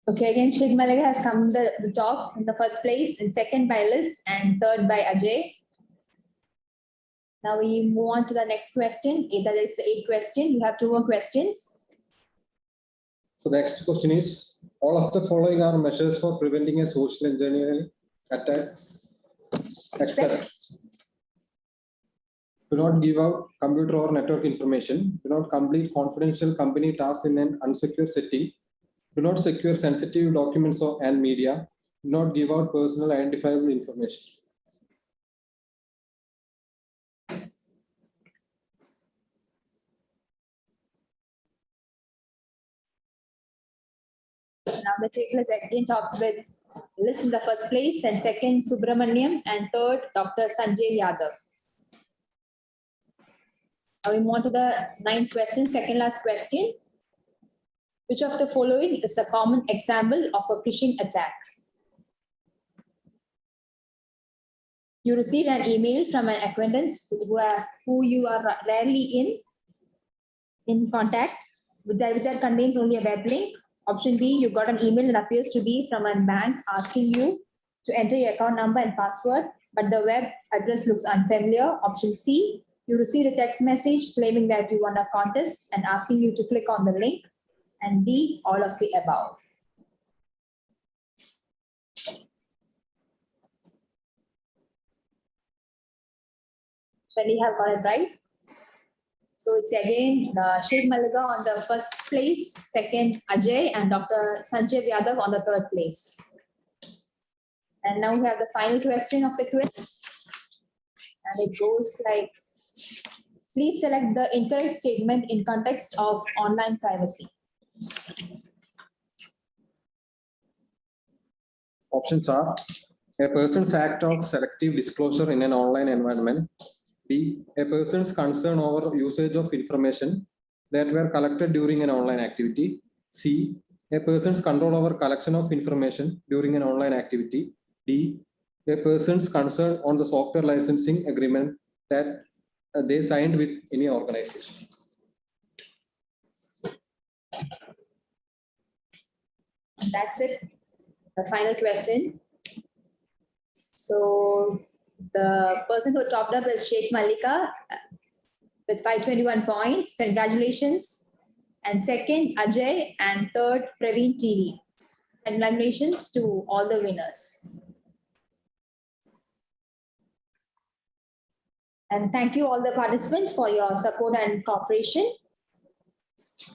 Speaker 5: Okay, again, Sheikh Malika has come the top in the first place, and second by Liz, and third by Ajay. Now we move on to the next question. That is the eighth question. You have 2 more questions.
Speaker 6: So the next question is: all of the following are measures for preventing a social engineering attack. Excellent. Do not give out computer or network information. Do not complete confidential company tasks in an unsecure setting. Do not secure sensitive documents and media. Do not give out personal identifiable information.
Speaker 5: Now the table is again topped with Liz in the first place, and second Subramaniam, and third Dr. Sanjay Yadav. Now we move on to the ninth question, second last question. Which of the following is a common example of a phishing attack? You receive an email from an acquaintance who you are rarely in contact with that contains only a web link. Option B, you got an email that appears to be from a bank asking you to enter your account number and password, but the web address looks unfamiliar. Option C, you receive a text message claiming that you won a contest and asking you to click on the link. And D, all of the above. Many have got it right. So it's again Sheikh Malika on the first place, second Ajay, and Dr. Sanjay Yadav on the third place. And now we have the final question of the quiz. And it goes like, please select the incorrect statement in context of online privacy.
Speaker 6: Options are: a person's act of selective disclosure in an online environment. B, a person's concern over usage of information that were collected during an online activity. C, a person's control over collection of information during an online activity. D, a person's concern on the software licensing agreement that they signed with any organization.
Speaker 5: That's it, the final question. So the person who topped up is Sheikh Malika with 521 points. Congratulations. And second, Ajay, and third, Praveen TV. Congratulations to all the winners. And thank you all the participants for your support and cooperation.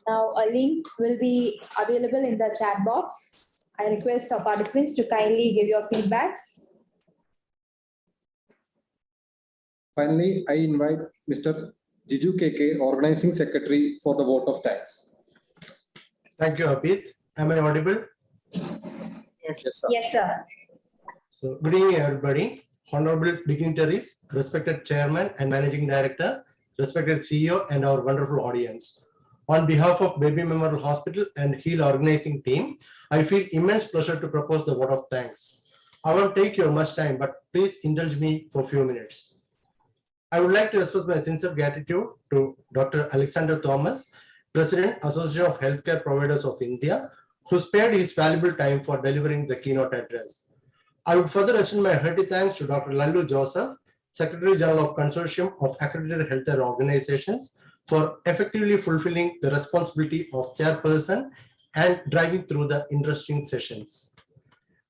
Speaker 5: Now a link will be available in the chat box. I request our participants to kindly give your feedbacks.
Speaker 6: Finally, I invite Mr. Jiju KK, Organizing Secretary, for the vote of thanks.
Speaker 14: Thank you, Abid. Am I audible?
Speaker 5: Yes,
Speaker 6: sir.
Speaker 5: Yes, sir.
Speaker 14: So, good evening, everybody. Honorable dignitaries, respected Chairman and Managing Director, respected CEO, and our wonderful audience. On behalf of Baby Memorial Hospital and Heal organizing team, I feel immense pleasure to propose the vote of thanks. I won't take your much time, but please indulge me for a few minutes. I would like to express my sincere gratitude to Dr. Alexander Thomas, President, Association of Healthcare Providers of India, who spared his valuable time for delivering the keynote address. I would further extend my hearty thanks to Dr. Lallu Joseph, Secretary General of Consortium of Accredited Healthcare Organizations, for effectively fulfilling the responsibility of chairperson and driving through the interesting sessions.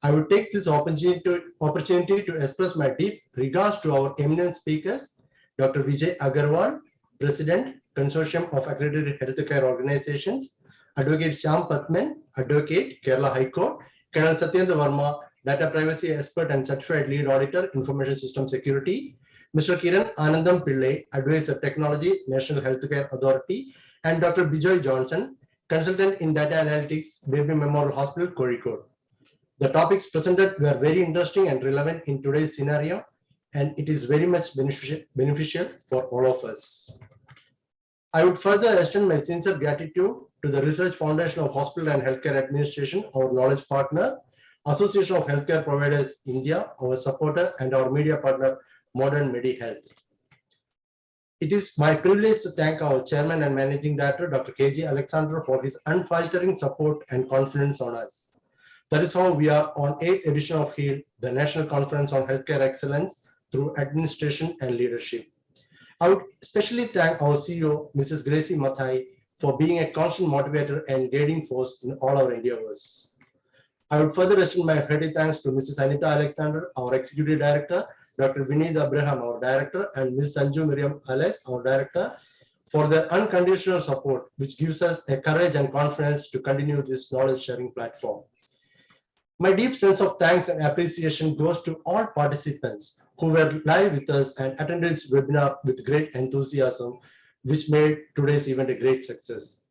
Speaker 14: I would take this opportunity to express my deep regards to our eminent speakers, Dr. Vijay Agarwal, President, Consortium of Accredited Healthcare Organizations, Advocate Shyam Patman, Advocate, Kerala High Court, Colonel Satyendra Verma, Data Privacy Expert and Certified Lead Auditor, Information System Security, Mr. Kiran Anandam Pillai, Advisor Technology, National Healthcare Authority, and Dr. Bijoy Johnson, Consultant in Data Analytics, Baby Memorial Hospital, Kozhikode. The topics presented were very interesting and relevant in today's scenario, and it is very much beneficial for all of us. I would further extend my sincere gratitude to the Research Foundation of Hospital and Healthcare Administration, our knowledge partner, Association of Healthcare Providers India, our supporter, and our media partner, Modern MediHealth. It is my privilege to thank our Chairman and Managing Director, Dr. KG Alexander, for his unfaltering support and confidence on us. That is how we are on 8th edition of HEAL, the National Conference on Healthcare Excellence through Administration and Leadership. I would especially thank our CEO, Mrs. Gracie Mathai, for being a constant motivator and guiding force in all our endeavors. I would further extend my hearty thanks to Mrs. Anita Alexander, our Executive Director, Dr. Vineet Abraham, our Director, and Ms. Sanju Miriam Alice, our Director, for their unconditional support, which gives us a courage and confidence to continue this knowledge sharing platform. My deep sense of thanks and appreciation goes to all participants who were live with us and attended this webinar with great enthusiasm, which made today's event a great success.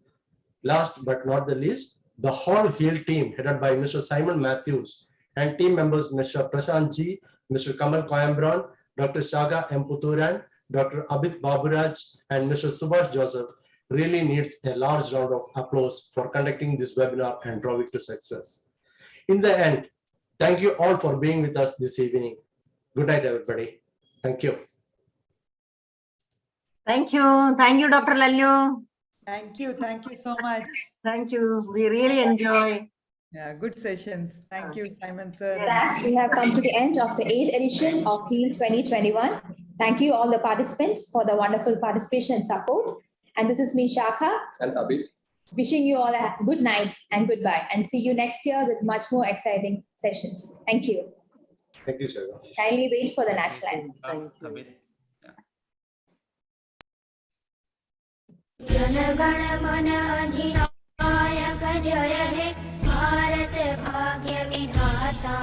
Speaker 14: Last but not the least, the whole HEAL team headed by Mr. Simon Matthews and team members Mr. Prashant G, Mr. Kamal Coimbron, Dr. Shaga M. Puthuran, Dr. Abid Baburaj, and Mr. Subhash Joseph really needs a large round of applause for conducting this webinar and draw it to success. In the end, thank you all for being with us this evening. Good night, everybody. Thank you.
Speaker 8: Thank you. Thank you, Dr. Lallu.
Speaker 10: Thank you. Thank you so much.
Speaker 8: Thank you. We really enjoy.
Speaker 10: Yeah, good sessions. Thank you, Simon sir.
Speaker 5: With that, we have come to the end of the 8th edition of HEAL 2021. Thank you all the participants for the wonderful participation and support. And this is me, Shakha.
Speaker 6: And Abhi.
Speaker 5: Wishing you all a good night and goodbye, and see you next year with much more exciting sessions. Thank you.
Speaker 14: Thank you, sir.
Speaker 5: Kindly wait for the national anthem.
Speaker 2: Abid.
Speaker 7: जनगण मन अधिनायक जय हे भारत भाग्य विधाता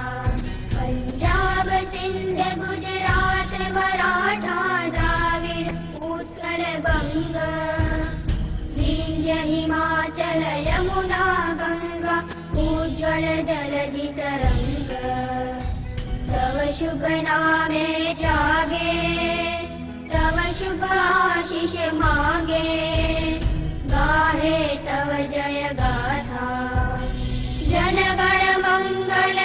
Speaker 7: पंजाब सिंध गुजरात मराठा द्राविड उत्कल बंग विंध्य हिमाचल यमुना गंगा उज्ज्वल जलधि तरंग तव शुभ नामे जागे तव शुभ आशीष मांगे गाहे तव जय गाथा जनगण मंगल